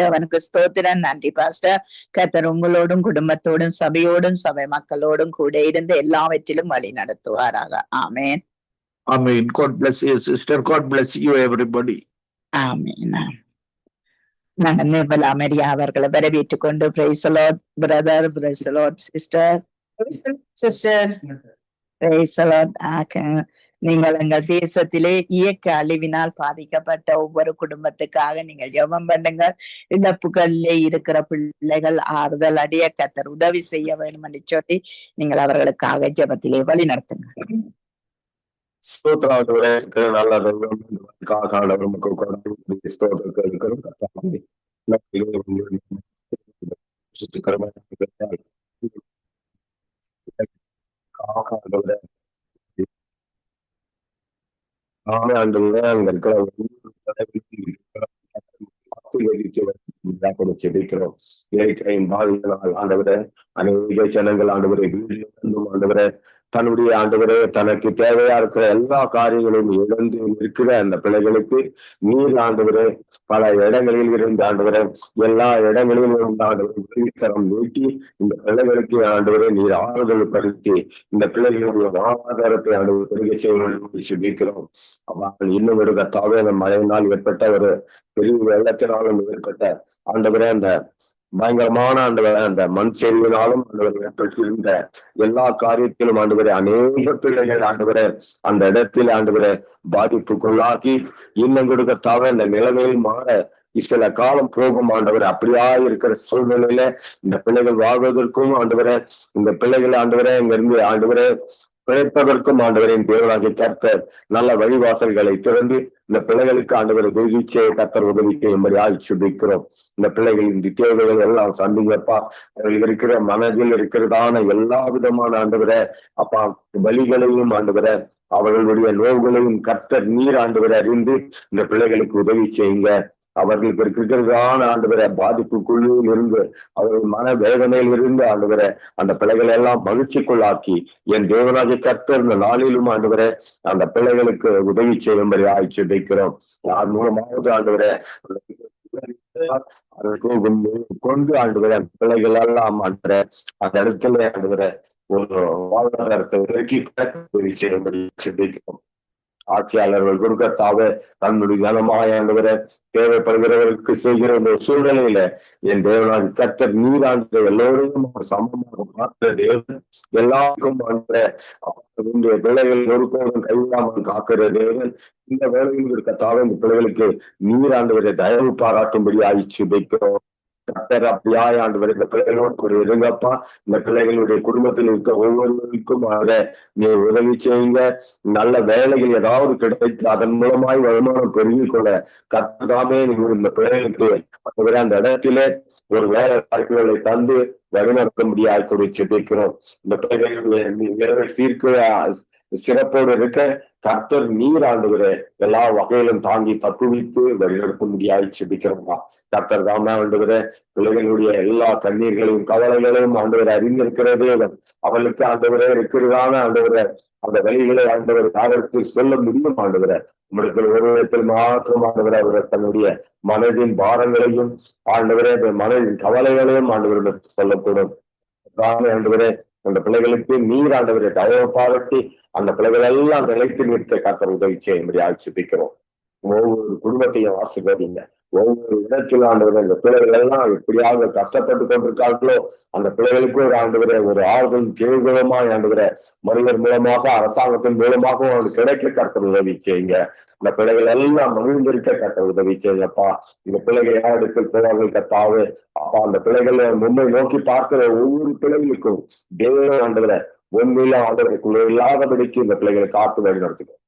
அவனுக்கு ஸ்தோத்திரம். நன்றி பாஸ்டர். கர்த்தர் உங்களோடும் குடும்பத்தோடும் சபையோடும் சபை மக்களோடும் கூட இருந்து எல்லாவற்றிலும் வழி நடத்துவாராக. ஆமேன் ஆமீன். God bless you sister. God bless you everybody. ஆமீன். நாங்க நிர்மலா மரியா அவர்களை வரவேற்றுக் கொண்டு praise the Lord brother, praise the Lord sister, sister praise the Lord. நீங்கள் எங்கள் தேசத்திலே இயக்க அழிவினால் பாதிக்கப்பட்ட ஒவ்வொரு குடும்பத்துக்காக நீங்கள் ஜெபம் பண்ணுங்க. இழப்புகளிலே இருக்கிற பிள்ளைகள் ஆறுதல் அடைய கர்த்தர் உதவி செய்ய வேண்டும் என்று சொல்லி நீங்கள் அவர்களுக்காக ஜெபத்திலே வழி நடத்துங்க. அநேக ஜனங்கள் ஆண்டவரை ஆண்டவரை தன்னுடைய ஆண்டவரே தனக்கு தேவையா இருக்கிற எல்லா காரியங்களையும் இழந்து இருக்கிற அந்த பிள்ளைகளுக்கு நீர் ஆண்டவரே பல இடங்களில் இருந்து ஆண்டவரே எல்லா இடங்களிலும் இருந்து ஆண்டவரை உதவிக்கரம் நீட்டி இந்த பிள்ளைகளுக்கு ஆண்டவரை நீர் ஆறுதல் படுத்தி இந்த பிள்ளைகளுடைய வாழ்வாதாரத்தை ஆண்டவர் பெருக செய்ய சொல்லிக்கிறோம். அவர்கள் இன்னும் ஒரு கத்தாவே அந்த மழையினால் ஏற்பட்ட ஒரு பெரிய வெள்ளத்தினாலும் ஏற்பட்ட ஆண்டவரே அந்த பயங்கரமான அந்த மண் சரிவினாலும் ஆண்டவர் ஏற்பட்டிருந்த எல்லா காரியத்திலும் ஆண்டவரே அநேக பிள்ளைகள் ஆண்டவரே அந்த இடத்தில் ஆண்டவரே பாதிப்புக்குள்ளாக்கி இன்னும் கொடுக்கத்தாவே அந்த நிலைமையில் மாற சில காலம் போகும் ஆண்டவரே. அப்படியா இருக்கிற சூழ்நிலையில இந்த பிள்ளைகள் வாழ்வதற்கும் ஆண்டவரே இந்த பிள்ளைகள் ஆண்டவரே இங்க இருந்து ஆண்டவரே பிழைப்பதற்கும் ஆண்டவரின் தேவனாகிய கர்த்தர் நல்ல வழிவாசல்களை திறந்து இந்த பிள்ளைகளுக்கு ஆண்டவரை உதவிச்சையை கர்த்தர் உதவி செய்யும்படி சுபிக்கிறோம். இந்த பிள்ளைகளின் தேவைகள் எல்லாம் சந்திங்கப்பா. அவர்கள் இருக்கிற மனதில் இருக்கிறதான எல்லா விதமான ஆண்டவரை அப்பா வழிகளையும் ஆண்டவரை அவர்களுடைய நோய்களையும் கர்த்தர் நீர் ஆண்டவரை அறிந்து இந்த பிள்ளைகளுக்கு உதவி செய்யுங்க. அவர்களுக்கு இருக்கிறதான ஆண்டவரை பாதிப்புக்குள்ளில் இருந்து அவர்கள் மன வேதனையில் இருந்து ஆண்டவரை அந்த பிள்ளைகளை எல்லாம் மகிழ்ச்சிக்குள்ளாக்கி என் தேவனாகிய கர்த்தர் இந்த நாளிலும் ஆண்டவரை அந்த பிள்ளைகளுக்கு உதவி செய்யும்படி வைக்கிறோம். யார் மூலமாவது ஆண்டவரை கொண்டு ஆண்டவரை அந்த பிள்ளைகள் எல்லாம் ஆண்டவரை அந்த இடத்துல ஆண்டவரை ஒரு வாழ்வாதாரத்தை உதவி செய்யும்படி வைக்கிறோம். ஆட்சியாளர்கள் கொடுக்கத்தாவே தன்னுடைய கனமாய் ஆண்டவரை தேவைப்படுகிறவர்களுக்கு செய்கிற இந்த சூழ்நிலையில என் தேவனாக கர்த்தர் நீராண்டு எல்லோரையும் சமமாக பார்க்கிற தேவன் எல்லாருக்கும் ஆண்ட பிள்ளைகள் ஒருக்கோடும் கைவிடாமல் காக்கிற தேவன் இந்த வேலையில் இருக்கத்தாவே இந்த பிள்ளைகளுக்கு நீராண்டவரை தயவு பாராட்டும்படி ஆயிடுச்சு வைக்கிறோம். கர்த்தர் அப்படியாய் ஆண்டவர் இந்த பிள்ளைகளோடு கூட இருங்கப்பா. இந்த பிள்ளைகளுடைய குடும்பத்தில் இருக்க ஒவ்வொருவருக்கும் நீ உதவி செய்யுங்க. நல்ல வேலைகள் ஏதாவது கிடைத்து அதன் மூலமாய் வருமானம் பெருகிக் கொள்ள கர்த்ததாமே நீங்க இந்த பிள்ளைகளுக்கு அந்த இடத்திலே ஒரு வேலை வாய்ப்புகளை தந்து வழிநடத்த முடியாது கூட செபிக்கிறோம். இந்த பிள்ளைகளுடைய சீர்க்க சிறப்போடு இருக்க கர்த்தர் நீர் ஆண்டவரை எல்லா வகையிலும் தாங்கி தப்புவித்து வழிநடத்த முடியாது செபிக்கிறோம்ப்பா. கர்த்தர் தாமே ஆண்டவரை பிள்ளைகளுடைய எல்லா கண்ணீர்களையும் கவலைகளையும் ஆண்டவரை அறிந்திருக்கிறதே அவளுக்கு ஆண்டவரே இருக்கிறதான ஆண்டவரை அந்த வழிகளை ஆண்டவர் யாருக்கு சொல்ல முடியும் ஆண்டவரை உங்களுக்கு ஒரு விதத்தில் மாற்றம் ஆண்டவரை அவர்கள் தன்னுடைய மனதின் பாரங்களையும் ஆண்டவரே மனதின் கவலைகளையும் ஆண்டவரிடம் சொல்லக்கூடும். ஆண்டவரே அந்த பிள்ளைகளுக்கு நீர் ஆண்டவரை தயவு பாராட்டி அந்த பிள்ளைகள் எல்லாம் நிலைத்து நிற்க கர்த்தர் உதவி செய்யும்படி ஆட்சிப்பிக்கிறோம். ஒவ்வொரு குடும்பத்தையும் ஆசீர்வதிங்க. ஒவ்வொரு இடத்தில் ஆண்டவரை இந்த பிள்ளைகள் எல்லாம் எப்படியாக கஷ்டப்பட்டு கொண்டிருக்காங்களோ அந்த பிள்ளைகளுக்கும் ஒரு ஆண்டவரை ஒரு ஆறுதல் கேள்விகரமாய் ஆண்டவரை மனிதர் மூலமாக அரசாங்கத்தின் மூலமாக அவங்களுக்கு கிடைக்க கர்த்தர் உதவி செய்யுங்க. இந்த பிள்ளைகள் எல்லாம் மகிழ்ந்திருக்க கர்த்தர் உதவி செய்யுங்கப்பா. இந்த பிள்ளைகள் யாரிடத்தில் போவார்கள் கர்த்தாவே அப்பா அந்த பிள்ளைகளை முன்பை நோக்கி பார்க்கிற ஒவ்வொரு பிள்ளைகளுக்கும் தேவ ஆண்டவரை ஒன்றிலும் ஆண்டவருக்குள்ள இல்லாதபடிக்கு இந்த பிள்ளைகளை காத்து வழி நடத்துகிறோம்.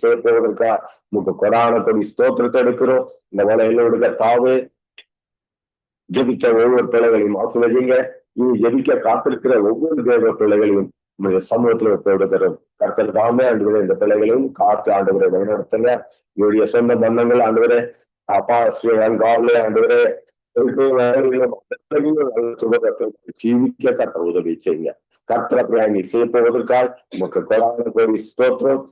சேர்ப்பதற்கா உங்க கொடான கொடி ஸ்தோத்திரத்தை எடுக்கிறோம். இந்த வேலையில தாவே ஜெபிக்க ஒவ்வொரு பிள்ளைகளையும் ஆசிர்வதிங்க. இனி ஜெபிக்க காத்திருக்கிற ஒவ்வொரு தேவ பிள்ளைகளையும் சமூகத்துல கொடுக்கிறோம். கர்த்தர் தாமே ஆண்டுகிற இந்த பிள்ளைகளையும் காத்து ஆண்டுகிற வழிநடத்துங்க. இவருடைய சொந்த பந்தங்கள் ஆண்டுகிற அப்பா ஸ்ரீகாலே ஆண்டுகிற ஜீவிக்க கர்த்தர் உதவி செய்யுங்க. கர்த்தரை பிரயாணி சேர்ப்பதற்காக உமக்கு கொடான கோடி ஸ்தோத்திரம்.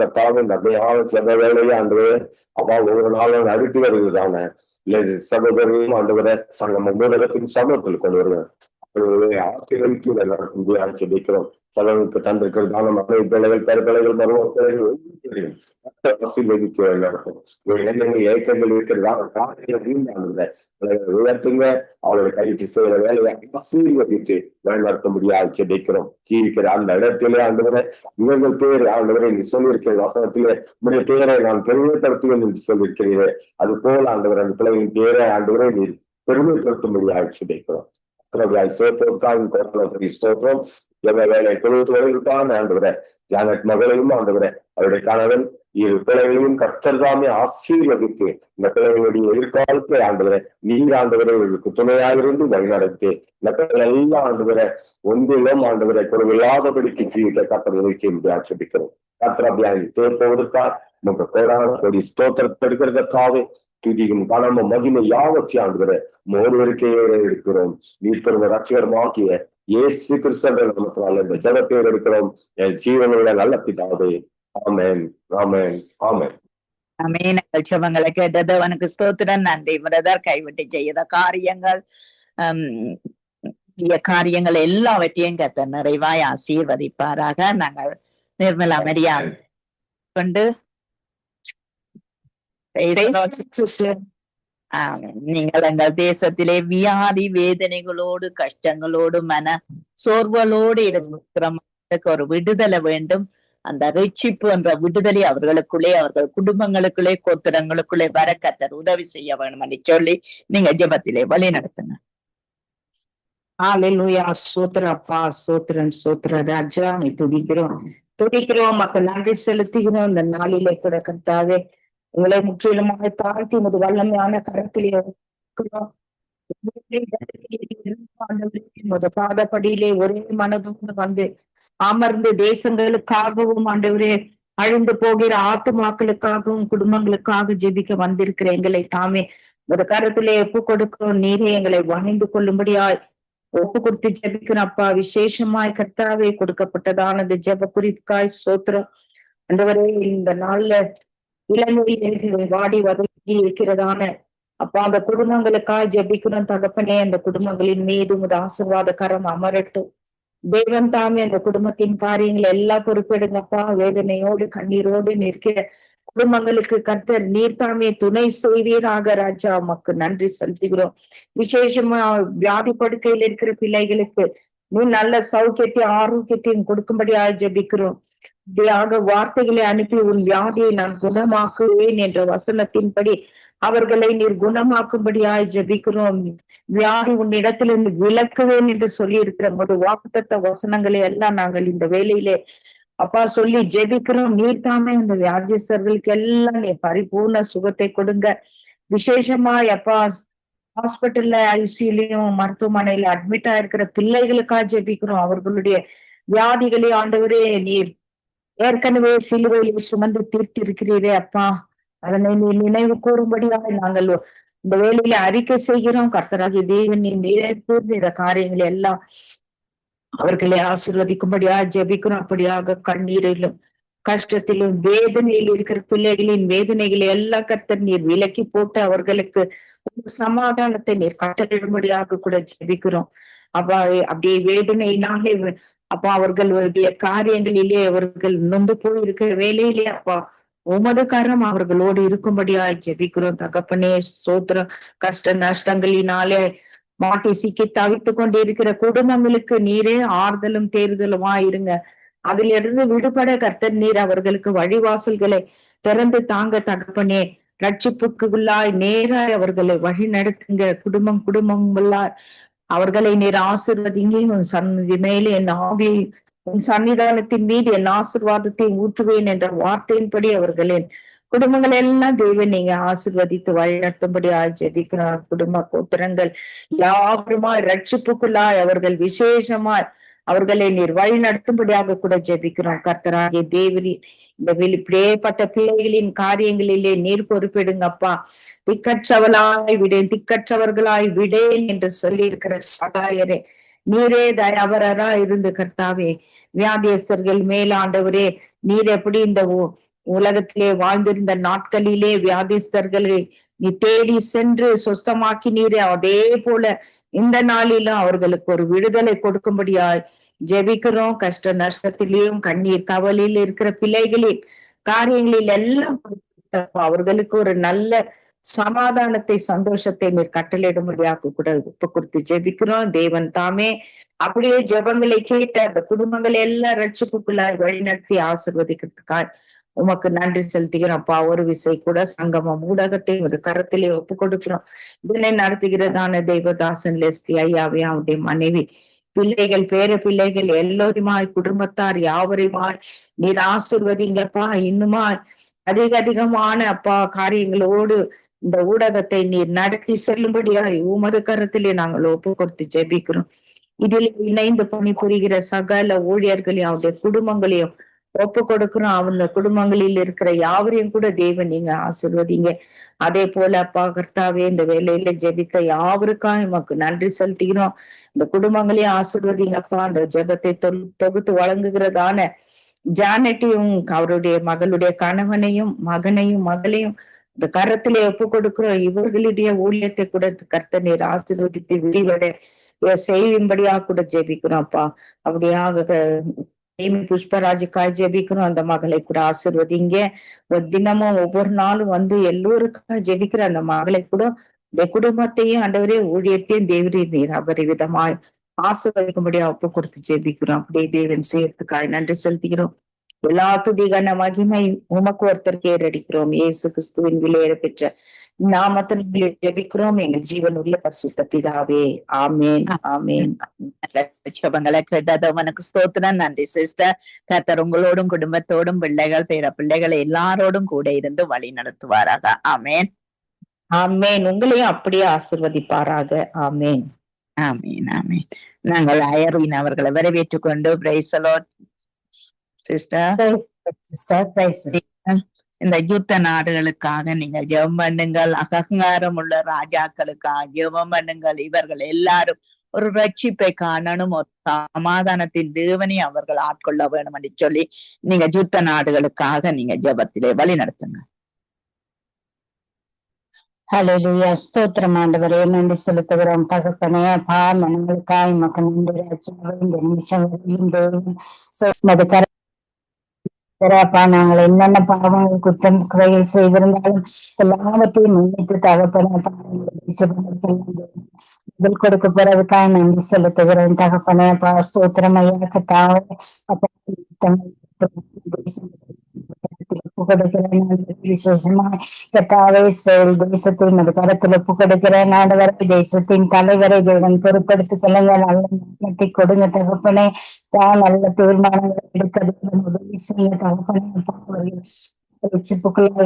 கர்த்தாவே நன்மையாக சென்ற வேலையை ஆண்டுகிற அப்பா ஒவ்வொரு நாளும் அழுத்தி வருகிறதான சகோதரரையும் ஆண்டவரை நம்ம மூலகத்தின் சமூகத்தில் கொண்டு வருவேன். ஆசிரியருக்கு நடக்கும் ஜெபிக்கிறோம். சகோதரருக்கு தந்திருக்கிறதான மகளை பிள்ளைகள் பெருப்பிள்ளைகள் மருமக்கள் ஏக்கங்கள் இருக்கிறதான உயர்த்துங்க. அவர்களை கைவிட்டு செய்யற வேலையை ஆசீர்வதித்து வழிநடத்த முடியாது ஜெபிக்கிறோம். ஜீவிக்கிற அந்த இடத்திலே ஆண்டவரை இவர்கள் பேர் ஆண்டவரை நீ சொல்லியிருக்கிற வசனத்திலே உடைய பேரை நான் பெருமைப்படுத்துவேன் என்று சொல்லியிருக்கிறீர்கள். அது போல ஆண்டவர் அந்த பிள்ளைகளின் பேரை ஆண்டவரை நீர் பெருமைப்படுத்தும்படியாக ஜெபிக்கிறோம். ஸ்தோத்திரம். வேலை தொழுவதற்கான ஆண்டவரை ஜானட் மகளையும் ஆண்டவரை அவருடைய கணவன் இரு பிள்ளைகளையும் கர்த்தர் தாமே ஆசீர்வதித்து இந்த பிள்ளைகளுடைய எதிர்காலத்தை ஆண்டவரை நீர் ஆண்டவரை இவர்களுக்கு துணையாக இருந்து வழிநடத்தி இந்த பிள்ளைகள் எல்லாம் ஆண்டவரை ஒன்றிலும் ஆண்டவரை குறைவில்லாதபடிக்கு ஜீவிக்க கர்த்தர் உதவி என்று ஆட்சேபிக்கிறோம். கர்த்தர் அபியானி தேர்ப்பதற்காக நமக்கு கோடான கொடி ஸ்தோத்திரத்தை எடுக்கிறதற்காக துதியும் கனமும் மகிமை யாவற்றை ஆண்டுகிற ஒருவருக்கே இருக்கிறோம். நீர் பெறும் ரட்சகரமாக்கிய இயேசு கிறிஸ்துவின் நாமத்தினால இந்த ஜெபத்தை எடுக்கிறோம். என் ஜீவனுள்ள நல்ல பிதாவே. ஆமென், ஆமென், ஆமென். ஆமென். ஜெபங்களை கேட்டது அவனுக்கு ஸ்தோத்திரம். நன்றி பிரதர். கைவிட்டு செய்த காரியங்கள் எல்லாவற்றையும் கர்த்தர் நிறைவாய் ஆசீர்வதிப்பாராக. நாங்கள் நிர்மலா மரியா கொண்டு நீங்கள் எங்கள் தேசத்திலே வியாதி வேதனைகளோடு கஷ்டங்களோடு மன சோர்வுகளோடு இருக்கிற ஒரு விடுதலை வேண்டும். அந்த ரட்சிப்பு என்ற விடுதலை அவர்களுக்குள்ளே அவர்கள் குடும்பங்களுக்குள்ளே கோத்திரங்களுக்குள்ளே வர கர்த்தர் உதவி செய்ய வேண்டும் என்று சொல்லி நீங்க ஜெபத்திலே வழி நடத்துங்க. ஹல்லேலூயா. ஸ்தோத்திரம் அப்பா, ஸ்தோத்திரம், ஸ்தோத்திரம் ராஜா. நீ துதிக்கிறோம் மக்கள் நன்றி செலுத்துகிறோம். இந்த நாளிலே கூட கர்த்தாவே உங்களை முற்றிலுமாக தாழ்த்தி உமது வல்லமையான கரத்திலே பாதப்படியிலே ஒரே மனதோடு வந்து அமர்ந்து தேசங்களுக்காகவும் ஆண்டவரே அழிந்து போகிற ஆத்துமாக்களுக்காகவும் குடும்பங்களுக்காக ஜெபிக்க வந்திருக்கிற எங்களை தாமே ஒரு கரத்திலே ஒப்பு கொடுக்கிறோம். நீரே எங்களை வணிந்து கொள்ளும்படியாய் ஒப்பு கொடுத்து ஜெபிக்கிறோம் அப்பா. விசேஷமாய் கர்த்தாவே கொடுக்கப்பட்டதானது ஜெப குறிப்புக்காய் ஸ்தோத்திரம் ஆண்டவரே. இந்த நாள்ல இலங்கையில் வாடி வதங்கி இருக்கிறதான அப்பா அந்த குடும்பங்களுக்காக ஜெபிக்கிறோம் தகப்பனே. அந்த குடும்பங்களின் மீது உமது ஆசீர்வாத கரம் அமரட்டும். தேவன் தாமே அந்த குடும்பத்தின் காரியங்களை எல்லாம் பொறுப்பெடுங்கப்பா. வேதனையோடு கண்ணீரோடு நிற்கிற குடும்பங்களுக்கு கர்த்தர் நீர் தாமே துணை செய்வீராக ராஜா. உமக்கு நன்றி செலுத்துகிறோம். விசேஷமா வியாதி படுக்கையில் இருக்கிற பிள்ளைகளுக்கு நீ நல்ல சௌக்கியத்தையும் ஆரோக்கியத்தையும் கொடுக்கும்படியாக ஜெபிக்கிறோம். இப்படியாக வார்த்தைகளை அனுப்பி உன் வியாதியை நான் குணமாக்குவேன் என்ற வசனத்தின்படி அவர்களை நீர் குணமாக்கும்படியாய் ஜெபிக்கிறோம். வியாதி உன் இடத்திலிருந்து விலக்குவேன் என்று சொல்லி இருக்கிற ஒரு வாக்குத்தத்த வசனங்களை எல்லாம் நாங்கள் இந்த வேளையிலே அப்பா சொல்லி ஜெபிக்கிறோம். நீர் தாமே இந்த வியாதிஸ்தர்களுக்கு எல்லாம் நீ பரிபூர்ண சுகத்தை கொடுங்க. விசேஷமாய் அப்பா ஹாஸ்பிட்டல்ல ஐசியூலையும் மருத்துவமனையில அட்மிட் ஆயிருக்கிற பிள்ளைகளுக்காக ஜெபிக்கிறோம். அவர்களுடைய வியாதிகளை ஆண்டவரே நீர் ஏற்கனவே சிலுவையில் சுமந்து தீர்த்து இருக்கிறீரே அப்பா. அதனை நீ நினைவு கூறும்படியாக நாங்கள் இந்த வேலையில அறிக்கை செய்கிறோம். கர்த்தராகிய தேவன் நீ நிறைவேற்ற காரியங்களை எல்லாம் அவர்களை ஆசீர்வதிக்கும்படியாக ஜெபிக்கிறோம். அப்படியாக கண்ணீரிலும் கஷ்டத்திலும் வேதனையில் இருக்கிற பிள்ளைகளின் வேதனைகளை எல்லாம் கர்த்தர் நீர் விலக்கி போட்டு அவர்களுக்கு ஒரு சமாதானத்தை நீர் கட்டளிடும்படியாக கூட ஜெபிக்கிறோம். அப்பா அப்படியே வேதனையினாலே அப்பா அவர்களுடைய காரியங்களிலே அவர்கள் நொந்து போய் இருக்கிற வேலையிலே அப்பா உமது கரம் அவர்களோடு இருக்கும்படியா ஜெபிக்கிறோம் தகப்பனே. ஸ்தோத்திரம். கஷ்ட நஷ்டங்களினாலே மாட்டி சிக்கி தவித்து கொண்டு இருக்கிற குடும்பங்களுக்கு நீரே ஆறுதலும் தேர்தலுமா இருங்க. அதிலிருந்து விடுபட கர்த்தர் நீர் அவர்களுக்கு வழிவாசல்களை திறந்து தாங்க தகப்பனே. ரட்சிப்புக்குள்ளாய் நேராய் அவர்களை வழி நடத்துங்க. குடும்பங்களாய் அவர்களை நீர் ஆசீர்வதிங்க. உன் சந்நிதி மேலே என் ஆவி, உன் சன்னிதானத்தின் மீது என் ஆசீர்வாதத்தை ஊற்றுவேன் என்ற வார்த்தையின்படி அவர்களின் குடும்பங்கள் எல்லாம் தேவன் நீங்க ஆசீர்வதித்து வழிநடத்தும்படி ஜெபிக்கிறார். குடும்ப கோத்திரங்கள் யாவருமாய் ரட்சிப்புக்குள்ளாய் அவர்கள் விசேஷமாய் அவர்களை நீர் வழி நடத்தும்படியாக கூட ஜெபிக்கிறோம். கர்த்தராகிய தேவரி, இந்த இப்படியேப்பட்ட பிள்ளைகளின் காரியங்களிலே நீர் பொறுப்பெடுங்கப்பா. திக்கற்றவர்களாய் விடேன் என்று சொல்லி இருக்கிற சகாயரே, நீரே தயாவரா இருந்து கர்த்தாவே வியாதியஸ்தர்கள் மேலாண்டவரே, நீர் எப்படி இந்த உலகத்திலே வாழ்ந்திருந்த நாட்களிலே வியாதிஸ்தர்களை நீ தேடி சென்று சொஸ்தமாக்கி நீரே, அதே போல இந்த நாளிலும் அவர்களுக்கு ஒரு விடுதலை கொடுக்கும்படியாய் ஜெபிக்கிறோம். கஷ்ட நஷ்டத்திலேயும் கண்ணீர் கவலையில் இருக்கிற பிள்ளைகளின் காரியங்களில் எல்லாம் அவர்களுக்கு ஒரு நல்ல சமாதானத்தை சந்தோஷத்தை நீர் கட்டளையிடும்படியாக கூட ஒப்பு கொடுத்து ஜெபிக்கிறோம். தேவன் தாமே அப்படியே ஜெபங்களை கேட்ட அந்த குடும்பங்களை எல்லாம் ரட்சிப்புக்குள்ளாய் வழிநடத்தி ஆசீர்வதிக்கிறதுக்காய் உமக்கு நன்றி செலுத்துகிறோம். அப்பா, ஒரு விசை கூட சங்கமம் ஊடகத்தை ஒரு கரத்திலே ஒப்பு கொடுக்கிறோம். இதனை நடத்துகிறதான தெய்வதாசன் லெஸ்கி ஐயாவே, அவருடைய மனைவி, பிள்ளைகள், பேர பிள்ளைகள் எல்லோருமாய் குடும்பத்தார் யாவரையுமாய் நீர் ஆசீர்வதிங்கப்பா. இன்னுமா அதிகமான அப்பா காரியங்களோடு இந்த ஊடகத்தை நீர் நடத்தி செல்லும்படியாய் உமது கரத்திலே நாங்கள் ஒப்பு கொடுத்து ஜெபிக்கிறோம். இதில் இணைந்து பணிபுரிகிற சகல ஊழியர்களையும் அவருடைய குடும்பங்களையும் ஒப்பு கொடுக்கிறோம். அவங்க குடும்பங்களில் இருக்கிற யாவரையும் கூட தேவன் நீங்க ஆசீர்வதிங்க. அதே போல அப்பா கர்த்தாவே, இந்த வேலையில ஜெபிக்க யாவருக்காக நமக்கு நன்றி செலுத்துகிறோம். இந்த குடும்பங்களையும் ஆசீர்வதிங்கப்பா. அந்த ஜெபத்தை தொகுத்து வழங்குகிறதான ஜானட்டையும் அவருடைய மகளுடைய கணவனையும் மகனையும் மகளையும் இந்த கரத்திலே ஒப்பு கொடுக்கிறோம். இவர்களுடைய ஊழியத்தை கூட கர்த்தர் நீர் ஆசீர்வதித்து விரிவடை செய்யும்படியா கூட ஜெபிக்கிறோம் அப்பா. அப்படியாக புஷ்பராஜுக்காய் ஜெபிக்கிறோம். அந்த மகளை கூட ஆசீர்வதிங்க. தினமும் ஒவ்வொரு நாளும் வந்து எல்லோருக்காக ஜெபிக்கிற அந்த மகளை கூட குடும்பத்தையும் ஆண்டவரே ஊழியத்தையும் தேவரே நீர் அபரிவிதமாய் ஆசீர்வதிக்கும்படியா ஒப்பு கொடுத்து ஜெபிக்கிறோம். அப்படியே தேவன் சேர்த்துக்காய் நன்றி செலுத்துகிறோம். எல்லா துதிகான மகிமை உமக்கு ஒருத்தருக்கு ஏறடிக்கிறோம். இயேசு கிறிஸ்துவின் விலையேற பெற்ற நாமத்தின் ஜெபிக்கிறோம் எங்கள் ஜீவன் உள்ள பரிசுத்த பிதாவே, ஆமேன் ஆமேன். ஜெபங்களை கேட்டதவனுக்கு ஸ்தோத்திரம். நன்றி சிஸ்டர். கர்த்தர் உங்களோடும் குடும்பத்தோடும் பிள்ளைகள் பேர பிள்ளைகளை எல்லாரோடும் கூட இருந்து வழி நடத்துவாராக. ஆமேன் ஆமேன். உங்களையும் அப்படியே ஆசீர்வதிப்பாராக. ஆமேன் ஆமேன் ஆமேன். நாங்கள் அயர்வின் அவர்களை வரவேற்றுக் கொண்டு பிரைஸ் தி லார்ட் சிஸ்டர். இந்த யுத்த நாடுகளுக்காக நீங்கள் ஜெபம் பண்ணுங்கள். அகங்காரம் உள்ள ராஜாக்களுக்காக ஜெபம் பண்ணுங்கள். இவர்கள் எல்லாரும் ஒரு ரட்சிப்பை காணணும், ஒரு சமாதானத்தின் தேவனை அவர்கள் ஆட்கொள்ள வேணும் என்று சொல்லி நீங்க யுத்த நாடுகளுக்காக நீங்க ஜெபத்திலே வழி நடத்துங்க. ஹல்லேலூயா. ஸ்தோத்திரம் ஆண்டவரே, நன்றி செலுத்துகிறோம் தகப்பனே. அப்பா, மனங்களுக்காய் மக்க நன்றி ராஜாவே. இந்த நிமிஷம் வரையும் அப்பா, நாங்கள் என்னென்ன பாவங்கள் குற்றம் குறைகள் செய்திருந்தாலும் எல்லாவற்றையும் முன்னிட்டு தகப்பனே பதில் கொடுக்க போறதுக்காக நன்றி செலுத்துகிறோம் தகப்பனே. அப்பா, ஸ்தோத்திரம் ஐயா கத்தாவே. அப்பா, விசேஷமா கத்தாவே இஸ்ரேல் தேசத்தை மது கரத்தில் ஒப்பு கொடுக்கிறேன். ஆண்டவரை தேசத்தின் தலைவரை தேவன் பொறுப்படுத்திக் கொள்ளுங்க. நல்ல ஞானத்தை கொடுங்க தகப்பனே. தான் நல்ல தீர்மானங்களை எடுக்க உதவி செய்ய தகப்பனே.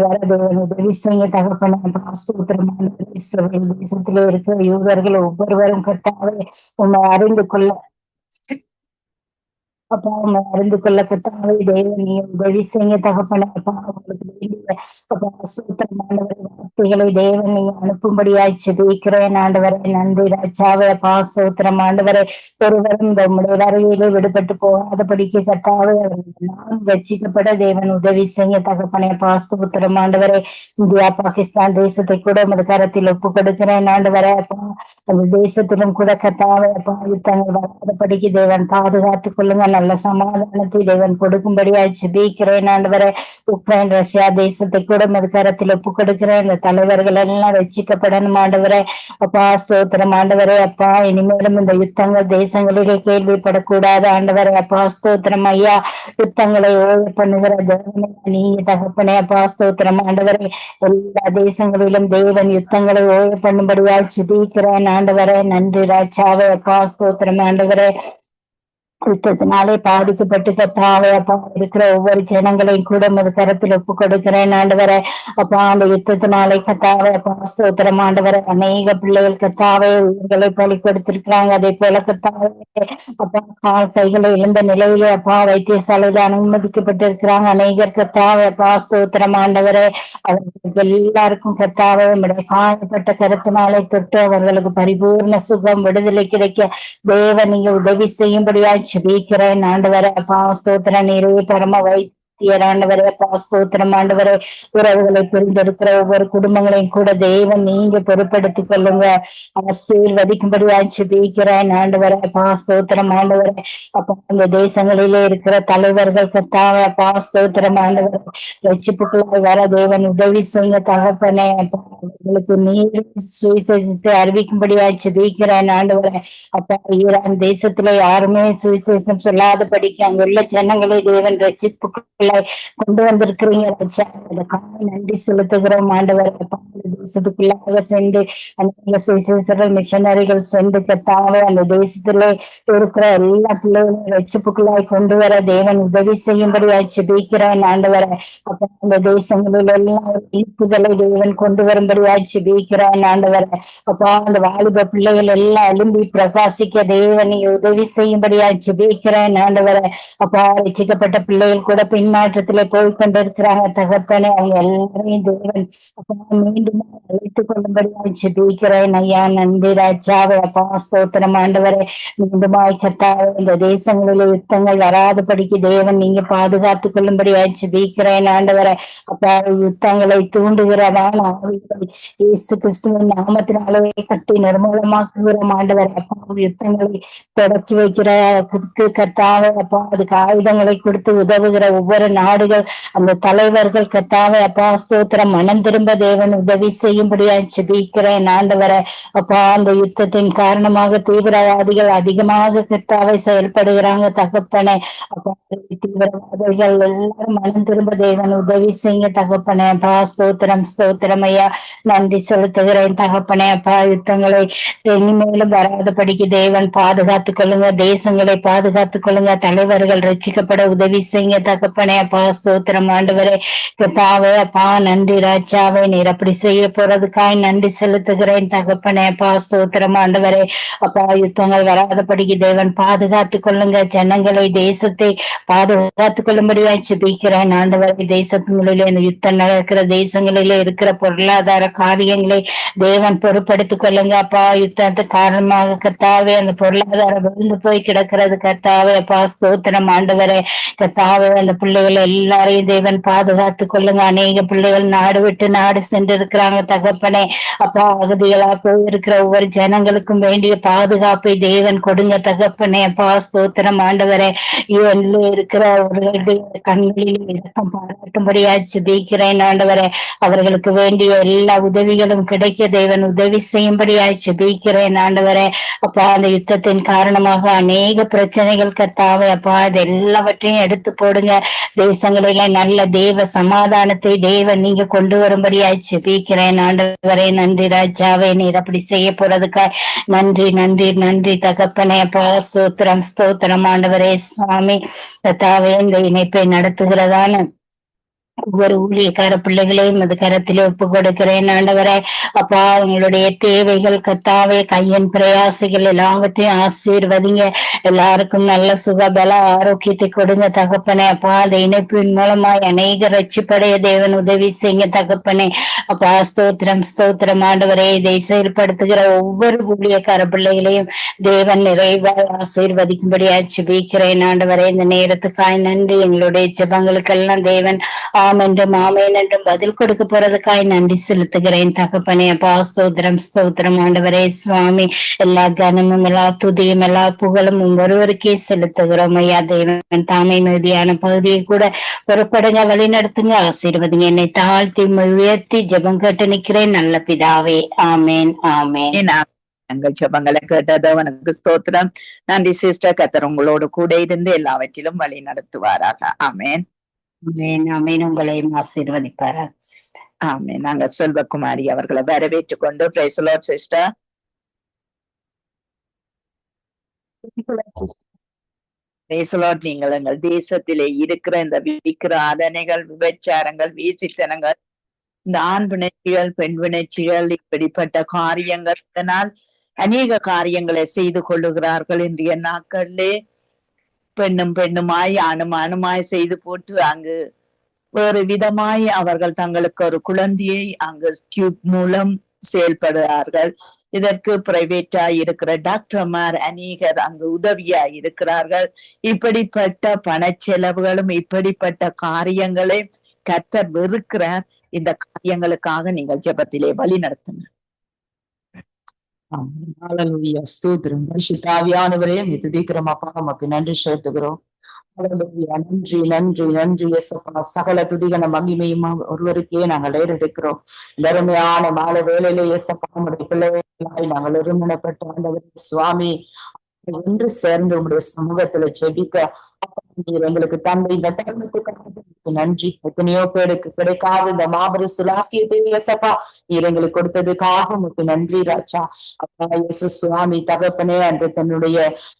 வர தேவன் உதவி செய்ய தகப்பனே. ஸ்தோத்திரமான இஸ்ரவேல் தேசத்திலே இருக்கிற யூதர்கள் ஒவ்வொருவரும் கத்தாவே உண்மை அறிந்து கொள்ள அப்பா, உண்மை அறிந்து கொள்ள கத்தாவே தேவன் நீ உதவி செய்ய தகப்பனே. அப்பா, உங்களுக்கு வேண்டிய அப்பா ஸ்தோத்திரமானவரை வார்த்தைகளை தேவன் நீங்க அனுப்பும்படியாய் ஜெபிக்கிறேன் ஆண்டவரே. நன்றி ராஜாவே. அப்பா, ஸ்தோத்திரம் ஆண்டவரே. ஒருவரும் உம்முடைய வருகையிலே விடுபட்டு போகாதபடிக்கு கத்தாவே நான் ரட்சிக்கப்பட தேவன் உதவி செய்ய தகப்பனே. அப்பா, ஸ்தோத்திரம் ஆண்டவரே. இந்தியா பாகிஸ்தான் தேசத்தை கூட உமது கரத்தில் ஒப்பு கொடுக்கிறேன் ஆண்டவரே. அப்பா, அந்த தேசத்திலும் கூட கத்தாவே அப்பா யுத்தங்கள் வராதபடிக்கு தேவன் பாதுகாத்துக் கொள்ளுங்க. நல்ல சமாதானத்தை தேவன் கொடுக்கும்படியாய் ஜெபிக்கிறேன் ஆண்டவரே. உக்ரைன் ரஷ்யா தேசத்தை கூட கரத்தில் ஒப்பு கொடுக்கிறேன். இந்த தலைவர்கள் எல்லாம் ரட்சிக்கப்படணும் ஆண்டவரே. அப்பா ஸ்தோத்திரம் ஆண்டவரே. அப்பா இனிமேலும் இந்த யுத்தங்கள் தேசங்களிலே கேள்விப்படக்கூடாது ஆண்டவரே. அப்பா ஸ்தோத்திரம் ஐயா. யுத்தங்களை ஓய பண்ணுகிற தேவனே நீங்க தகப்பனே. அப்பா ஸ்தோத்திரம் ஆண்டவரே. எல்லா தேசங்களிலும் தேவன் யுத்தங்களை ஓய பண்ணும்படியால் ஜெபிக்கிறேன் ஆண்டவரே. நன்றி ராஜாவே. அப்பா ஸ்தோத்திரம் ஆண்டவரே. யுத்தத்தினாலே பாதிக்கப்பட்டு கத்தாவே அப்பா இருக்கிற ஒவ்வொரு ஜனங்களையும் கூட கரத்தில் ஒப்பு கொடுக்கிறேன் ஆண்டவரே. அப்பா அந்த யுத்தத்தினாலே கத்தாவே அப்பா ஸ்தோத்திரம் ஆண்டவரே. அநேக பிள்ளைகள் கத்தாவே உயிர்களை பலி கொடுத்திருக்கிறாங்க. அதே போல கத்தாவே அப்பா கால் கைகளை இழந்த நிலையிலே அப்பா வைத்தியசாலையில அனுமதிக்கப்பட்டிருக்கிறாங்க அநேகர் கத்தாவே அப்பா ஸ்தோத்திரம் ஆண்டவரே. அவர்களுக்கு எல்லாருக்கும் கத்தாவே காயப்பட்ட கருத்தினாலே தொட்டு அவர்களுக்கு பரிபூர்ண சுகம் விடுதலை கிடைக்க தேவன் நீங்க உதவி செய்யும்படியா ஜெபிக்கிறேன் ஆண்டவரே. அப்பா ஸ்தோத்திர நீரே பரம ஆண்டவரே. அப்பா ஸ்தோத்திரம் ஆண்டவரே. உறவுகளை புரிந்திருக்கிற ஒவ்வொரு குடும்பங்களையும் கூட தேவன் நீங்க பொறுப்படுத்திக் கொள்ளுங்க. ஆசீர்வதிக்கும்படியா ஜெபிக்கிறேன் ஆண்டவரே. அப்பா ஸ்தோத்திரம் ஆண்டவரே. அப்பா அந்த தேசங்களிலே இருக்கிற தலைவர்கள் கத்தாவே அப்பா ஸ்தோத்திரம் ஆண்டவரே. ரட்சிப்புக்குள்ளாய் வர தேவன் உதவி செய்ய தகப்பனே. அப்பா அவர்களுக்கு நீர் சுவிசேஷத்தை அறிவிக்கும்படியா ஜெபிக்கிறேன் ஆண்டவரே. அப்பா ஈரான் தேசத்துல யாருமே சுவிசேஷம் சொல்லாதபடிக்கு அங்குள்ள ஜனங்களை தேவன் ரட்சிப்புக்குள்ள கொண்டு வந்திருக்கிறீங்க. அதுக்காக நன்றி செலுத்துகிறோம் ஆண்டவரே. தேசத்துக்குள்ளாக சென்று அநேக சுவிசேஷர்கள் மிஷனரிகள் சென்று கத்தாவே அந்த தேசத்திலே இருக்கிற எல்லா பிள்ளைகளையும் ரட்சிப்புக்குள்ளாய் கொண்டு வர தேவன் உதவி செய்யும்படியாய் ஜெபிக்கிறேன் ஆண்டவரே. அப்ப அந்த தேசங்களில் எல்லாம் இழுப்புதலை தேவன் கொண்டு வரும்படியாய் ஜெபிக்கிறேன் ஆண்டவரே. அப்பா அந்த வாலிப பிள்ளைகள் எல்லாம் எழும்பி பிரகாசிக்க தேவன் உதவி செய்யும்படியாய் ஜெபிக்கிறேன் ஆண்டவரே. அப்பா ரட்சிக்கப்பட்ட பிள்ளைகள் கூட பின்மாற்றத்திலே போய் கொண்டிருக்கிறாங்க தகப்பனே. அவங்க எல்லாரையும் தேவன் அப்பா மீண்டும் அழைத்துக் கொள்ளும்படியாய் ஜெபிக்கிறேன் ஐயா. நன்றி ராஜாவே. அப்பா ஸ்தோத்திரம் ஆண்டவரே. மீண்டுமாய் கத்தாவே இந்த தேசங்களிலே யுத்தங்கள் வராதபடிக்கு தேவன் நீங்க பாதுகாத்துக் கொள்ளும்படியாய் ஜெபிக்கிறேன் ஆண்டவரே. அப்பா யுத்தங்களை தூண்டுகிறதான ஆவிகளை இயேசு கிறிஸ்துவின் நாமத்தினாலே கட்டி நிர்மூலமாக்குகிறோம் ஆண்டவரே. அப்பா யுத்தங்களை தொடக்கி வைக்கிற கத்தாவே அப்பா அதுக்கு ஆயுதங்களை கொடுத்து உதவுகிற ஒவ்வொரு நாடுகள் அந்த தலைவர்கள் கத்தாவே அப்பா ஸ்தோத்திரம் மனம் திரும்ப தேவன் உதவி செய்யும்படியாய் ஜெபிக்கிறேன் ஆண்டவரே. அப்பா அந்த யுத்தத்தின் காரணமாக தீவிரவாதிகள் அதிகமாக கத்தாவை செயல்படுகிறாங்க தகப்பனே. அப்பா தீவிரவாதிகள் எல்லாரும் மனம் திரும்ப தேவன் உதவி செய்ய தகப்பனே. அப்பா ஸ்தோத்திரம் ஸ்தோத்திரம் ஐயா. நன்றி செலுத்துகிறேன் தகப்பனே. அப்பா யுத்தங்களை இனிமேலும் வராதபடிக்கு தேவன் பாதுகாத்துக் கொள்ளுங்க. தேசங்களை பாதுகாத்துக் கொள்ளுங்க. தலைவர்கள் ரட்சிக்கப்பட உதவி செய்ய தகப்பனே. அப்பா ஸ்தோத்திரம் ஆண்டவரே. கத்தாவே அப்பா நன்றி ராஜாவே. நீர் அப்படி செய்ய போறதுக்காய் நன்றி செலுத்துகிறேன் தகப்பனே. அப்பா ஸ்தோத்திரம் ஆண்டவரே. அப்பா யுத்தங்கள் வராதபடிக்கு தேவன் பாதுகாத்துக் கொள்ளுங்க. ஜனங்களை தேசத்தை பாதுகாத்துக் கொள்ளும்படியாய் ஜெபிக்கிறேன் ஆண்டவரே. தேசங்களிலே யுத்தம் நடக்கிற தேசங்களிலே இருக்கிற பொருளாதார காரியங்களை தேவன் பொறுப்படுத்திக் கொள்ளுங்க. அப்பா யுத்தத்து காரணமாக கத்தாவே அந்த பொருளாதாரம் விழுந்து போய் கிடக்கிறது கத்தாவே. அப்பா ஸ்தோத்திரம் ஆண்டவரே. கத்தாவே அந்த பிள்ளைகள் எல்லாரையும் தேவன் பாதுகாத்துக் கொள்ளுங்க. அநேக பிள்ளைகள் நாடு விட்டு நாடு சென்று இருக்கிறாங்க தகப்பனே. அப்பா அகதிகளா போயிருக்கிற ஒவ்வொரு ஜனங்களுக்கும் வேண்டிய பாதுகாப்பை தேவன் கொடுங்க தகப்பனே. அப்பா ஸ்தோத்திரம் ஆண்டவரே. இருக்கிறவர்களுடைய கண்களில் இறக்கம் பாராட்டும்படியா ஜெபிக்கிறேன் ஆண்டவரே. அவர்களுக்கு வேண்டிய எல்லா உதவிகளும் கிடைக்க தேவன் உதவி செய்யும்படியா ஜெபிக்கிறேன் ஆண்டவரே. அப்பா அந்த யுத்தத்தின் காரணமாக அநேக பிரச்சனைகள் கத்தாவே அப்பா இது எல்லாவற்றையும் எடுத்து போடுங்க. தேசங்களில நல்ல தேவ சமாதானத்தை தேவன் நீங்க கொண்டு வரும்படியாய் ஜெபிக்கிறேன் ஆண்டவரே. நன்றி ராஜாவே. நீர் அப்படி செய்ய போறதுக்கா நன்றி நன்றி நன்றி தகப்பனே. அப்பா ஸ்தோத்திரம் ஸ்தோத்திரம் ஆண்டவரே. சுவாமி கத்தாவே இந்த இணைப்பை நடத்துகிறதான ஒவ்வொரு ஊழியக்கார பிள்ளைகளையும் அது கரத்திலே ஒப்பு கொடுக்கிறேன் ஆண்டவரே. அப்பா உங்களுடைய தேவைகள் கத்தாவே கையின் பிரயாசைகள் எல்லாவற்றையும் ஆசீர்வதிங்க. எல்லாருக்கும் நல்ல சுகபல ஆரோக்கியத்தை கொடுங்க தகப்பனே. அப்பா அந்த இணைப்பின் மூலமாய் அநேக ரட்சிப்படைய தேவன் உதவி செய்ய தகப்பனே. அப்பா ஸ்தோத்திரம் ஸ்தோத்திரம் ஆண்டவரே. இதை செயல்படுத்துகிற ஒவ்வொரு ஊழியக்கார பிள்ளைகளையும் தேவன் நிறைவாய் ஆசீர்வதிக்கும்படியா ஜெபிக்கிறேன் ஆண்டவரே. இந்த நேரத்துக்காய் நன்றி. எங்களுடைய ஜெபங்களுக்கெல்லாம் தேவன் ஆம் என்றும் ஆமேன் என்றும் பதில் கொடுக்க போறதுக்காய் நன்றி செலுத்துகிறேன் தகப்பனே. அப்பா ஸ்தோத்திரம் ஸ்தோத்திரம் ஆண்டவரே சுவாமி. எல்லா கனமும் எல்லா துதியும் எல்லா புகழும் ஒருவருக்கே செலுத்துகிறோம் ஐயா. தேவன் தாமே மீதியான பகுதியை கூட பொறுப்படுங்க, வழி நடத்துங்க, ஆசீர்வதிங்க. என்னை தாழ்த்தி உயர்த்தி ஜெபம் கேட்டு நிற்கிறேன் நல்ல பிதாவே. ஆமேன் ஆமேன். எங்கள் ஜெபங்களை கேட்டது அவனுக்கு ஸ்தோத்திரம். நன்றி சிஸ்டர். கர்த்தர் உங்களோடு கூட இருந்து எல்லாவற்றிலும் வழி நடத்துவாராக. ஆமேன் ஆமேன் ஆமேன். உங்களையும் ஆசீர்வதிப்பாரா சிஸ்டர். ஆமேன். நாங்க செல்வகுமாரி அவர்களை வரவேற்றுக் கொண்டு praise the Lord sister. Praise the Lord. நீங்கள் எங்கள் தேசத்திலே இருக்கிற இந்த விக்கிரஆராதனைகள், விபச்சாரங்கள், வீசித்தனங்கள், இந்த ஆண் பிணைச்சிகள், பெண் பிணைச்சிகள், இப்படிப்பட்ட காரியங்கள், இதனால் அநேக காரியங்களை செய்து கொள்ளுகிறார்கள். இன்றைய நாட்களிலே பெண்ணும் பெண்ணுமாய் ஆணும் ஆணுமாய் செய்து போட்டு அங்கு வேறு விதமாய் அவர்கள் தங்களுக்கு ஒரு குழந்தையை அங்கு டியூப் மூலம் செயல்படுகிறார்கள். இதற்கு பிரைவேட்டாய் இருக்கிற டாக்டர்மார் அநேகர் அங்கு உதவியாய் இருக்கிறார்கள். இப்படிப்பட்ட பணச்செலவுகளும் இப்படிப்பட்ட காரியங்களை கர்த்தர் வெறுக்கிறார். இந்த காரியங்களுக்காக நீங்கள் ஜெபத்திலே வழி நடத்துங்க. ஹல்லேலூயா. ஸ்தோத்திரம். பரிசுத்தாவியானவரே துதிக்கிறோம் அப்பா, நமக்கு நன்றி செலுத்துகிறோம். ஹல்லேலூயா. நன்றி நன்றி நன்றி இயேசுப்பா. சகல துதிகன மகிமையும் ஒருவருக்கே நாங்கள் ஏறெடுக்கிறோம். அருமையான மாலை வேளையிலே இயேசுப்பா நம்முடைய பிள்ளைகளாய் நாங்கள் ஒருமனப்பட்ட ஆண்டவரே சுவாமி ஒன்று சேர்ந்து உங்களுடைய சமூகத்துல ஜெபிக்க நீர் எங்களுக்கு தந்தை இந்த தருணத்துக்கு நன்றி. எத்தனையோ பேருக்கு கிடைக்காத இந்த மாபெரும் சுலாக்கியத்தை இயேசப்பா நீர் எங்களுக்கு கொடுத்ததுக்காக உங்களுக்கு நன்றி ராஜா. அப்பா இயேசு சுவாமி தகப்பனே, அன்று தன்னுடைய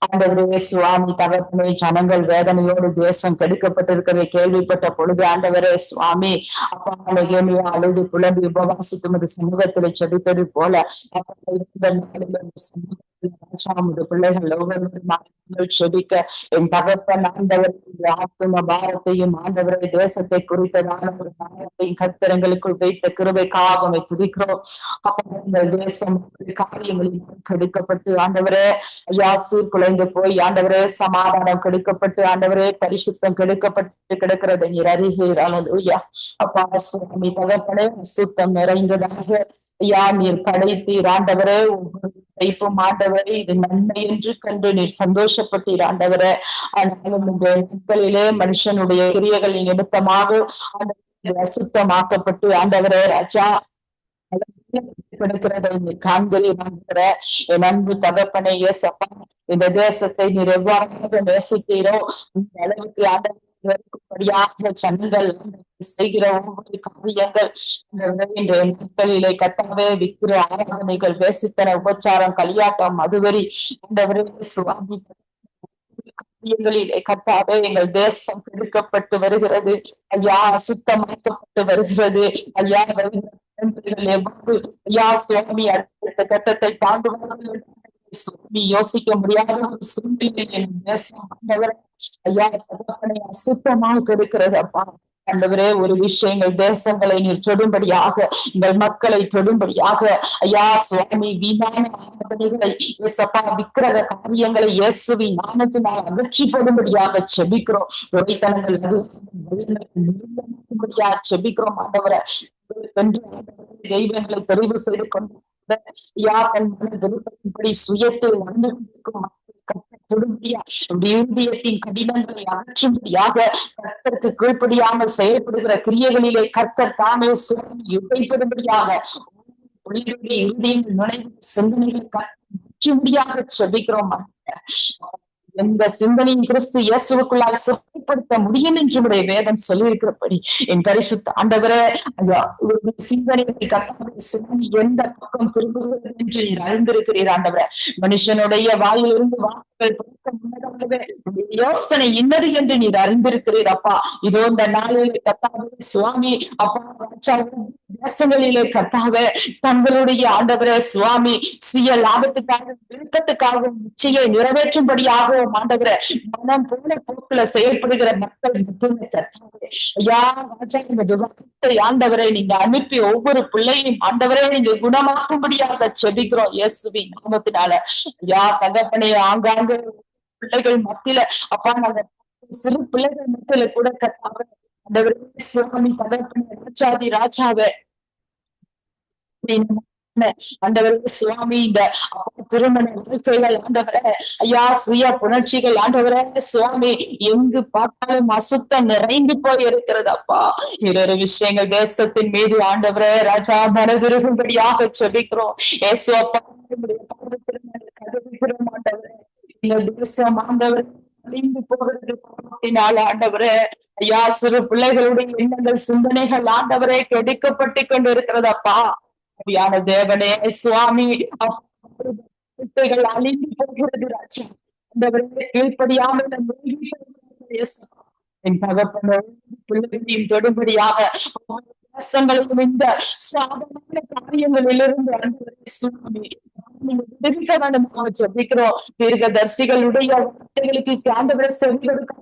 ஆண்டவரே சுவாமி தகப்பனே ஜனங்கள் வேதனையோடு தேசம் கெடுக்கப்பட்டிருக்கிறதை கேள்விப்பட்ட பொழுது ஆண்டவரே சுவாமி அப்பா நெகேமியா அழுது புலம்பி உபவாசித்து சமூகத்துல செபித்தது போல பிள்ளைகள் ஒவ்வொரு செபிக்க என் தகப்பன் ஆண்டவர் ஆத்தும பாரத்தையும் ஆண்டவரை தேசத்தை குறித்ததான ஒரு பாரத்தையும் கர்த்தரங்களுக்குள் வைத்த கிருபைக்காக துதிக்கிறோம். அப்ப தேசம் காரியங்களில் கெடுக்கப்பட்டு ஆண்டவரே ஐயா சீர்குலைந்து போய் ஆண்டவரே சமாதானம் கெடுக்கப்பட்டு ஆண்டவரே பரிசுத்தம் கெடுக்கப்பட்டு கிடக்கிறது நீர் அறிகிறீர். அப்பா சுவாமி தகப்பனே சுத்தம் நிறைந்ததாக ஐயா நீர் படைத்தீர் ஆண்டவரே. ஒவ்வொரு தைப்பும் ஆண்டவரே இது நன்மை என்று கண்டு நீர் சந்தோஷப்பட்டீர் ஆண்டவரே. ஆனாலும் இந்த நாட்களிலே மனுஷனுடைய கிரியைகளின் நிமித்தமாக அசுத்தமாக்கப்பட்டு ஆண்டவரே ராஜா என் அன்பு தகப்பனே இயேசப்பா இந்த தேசத்தை நீர் எவ்வாறாக நேசித்தீரோ இந்த அளவுக்கு ஆண்டவருக்கும்படியாக சன்னிகள் செய்கிற ஒவ்வொரு காரியங்கள் நாட்களிலே கட்டாவே விக்கிர ஆராதனைகள், வேசித்தன, உபச்சாரம், களியாட்டம், மதுவரி ஆண்டவரே சுவாமி காரியங்களிலே கட்டாவே எங்கள் தேசம் கெடுக்கப்பட்டு வருகிறது ஐயா, அசுத்தமாக்கப்பட்டு வருகிறது ஐயா. ஐயா சுவாமி அடுத்த கட்டத்தை தாண்டுவார்கள் சுவாமி யோசிக்க முடியாத ஒரு சூழ்நிலை என் தேசம் ஐயா தகப்பனை அசுத்தமாக கெடுக்கிறது அப்பா. ஆண்டவரே ஒரு விஷயங்கள் தேசங்களை நீர் தொடும்படியாக எங்கள் மக்களை தொடும்படியாக ஐயா சுவாமி வீணான ஆராதனைகளை இயேசப்பா விக்கிரக காரியங்களை இயேசுவின் நாமத்தினால் அகற்றிப்படும்படியாக செபிக்கிறோம். துறைத்தனங்கள் செபிக்கிறோம் ஆண்டவரை. தெய்வங்களை தெரிவு செய்து கொண்டு விருப்பத்தின்படி சுயத்தை வாழ்ந்திருக்கும் இருதயத்தின் கடினங்களை அகற்றும்படியாக கர்த்தருக்கு கீழ்ப்படியாமல் செயல்படுகிற கிரியைகளிலே கர்த்தர் தாமே சுவைப்படும்படியாக இருதயங்கள் நுழைவு சிந்தனைகளை அகற்றும்படியாக செபிக்கிறோம். எந்த சிந்தனையும் கிறிஸ்து இயேசுவுக்குள்ளால் சிறைப்படுத்த முடியும் என்று வேதம் சொல்லியிருக்கிறபடி என் பரிசுத்த ஆண்டவரே சிந்தனைகளை கட்டாமல் எந்த பக்கம் திரும்புகிறது என்று நீர் அறிந்திருக்கிறீர் ஆண்டவரே. மனுஷனுடைய வாயிலிருந்து வார்த்தைகள் பிறக்க முன்னதாகவே யோசனை இன்னது என்று நீர் அறிந்திருக்கிறீர் அப்பா. இதோ இந்த நாளிலே கர்த்தாவே சுவாமி அப்பா தேசங்களிலே கர்த்தாவே தங்களுடைய ஆண்டவரே சுவாமி சுய லாபத்துக்காக விருப்பத்துக்காக நிச்சயை நிறைவேற்றும்படியாக ஆண்டவரே மனம் போல போக்குல செயல்படுகிற மக்கள் மட்டுமே கர்த்தாவே ஐயா ராஜா இந்த விவாதத்தை ஆண்டவரை நீங்க அனுப்பி ஒவ்வொரு பிள்ளையும் ஆண்டவரே நீங்க குணமாக்கும்படியாக செபிக்கிறோம் இயேசுவின் நாமத்தினால. ஐயா தகப்பனே ஆங்காங்கே பிள்ளைகள் மத்தியில அப்பா நாங்க சிறு பிள்ளைகள் மத்தியில கூட கர்த்தாவே சுவாமி தகப்பனே ராஜாதி ராஜாவே ஆண்டவரே சுவாமி இந்த திருமண வாழ்க்கைகள் ஆண்டவரே ஐயா சுய புணர்ச்சிகள் ஆண்டவரே சுவாமி எங்கு பார்த்தாலும் அசுத்தம் நிறைந்து போய் இருக்கிறது அப்பா. இன்னொரு விஷயங்கள் தேசத்தின் மீது ஆண்டவரே ராஜா மனதிருகும்படியாக செபிக்கிறோம். ஏசுவப்பா ஆண்டவரே இந்த தேசம் ஆண்டவரே அழிந்து போகிறது பாவத்தினால் ஆண்டவரே ஐயா சிறு பிள்ளைகளுடைய எண்ணங்கள் சிந்தனைகள் ஆண்டவரே கெடுக்கப்பட்டு கொண்டு இருக்கிறதப்பா. தேவனே சுவாமி அழிந்து போகிறது ராஜா. ஆண்டவரே கீழ்ப்படியாமல் என் தகப்பனையும் தொடும்படியாக இந்த சாதமான காரியங்களிலிருந்து ஆண்டவரே சுவாமி ஜபிக்கிறோம். தீர்க்கதரிசிகளுடைய வார்த்தைகளுக்கு ஆண்டவரை செவிகளுக்கு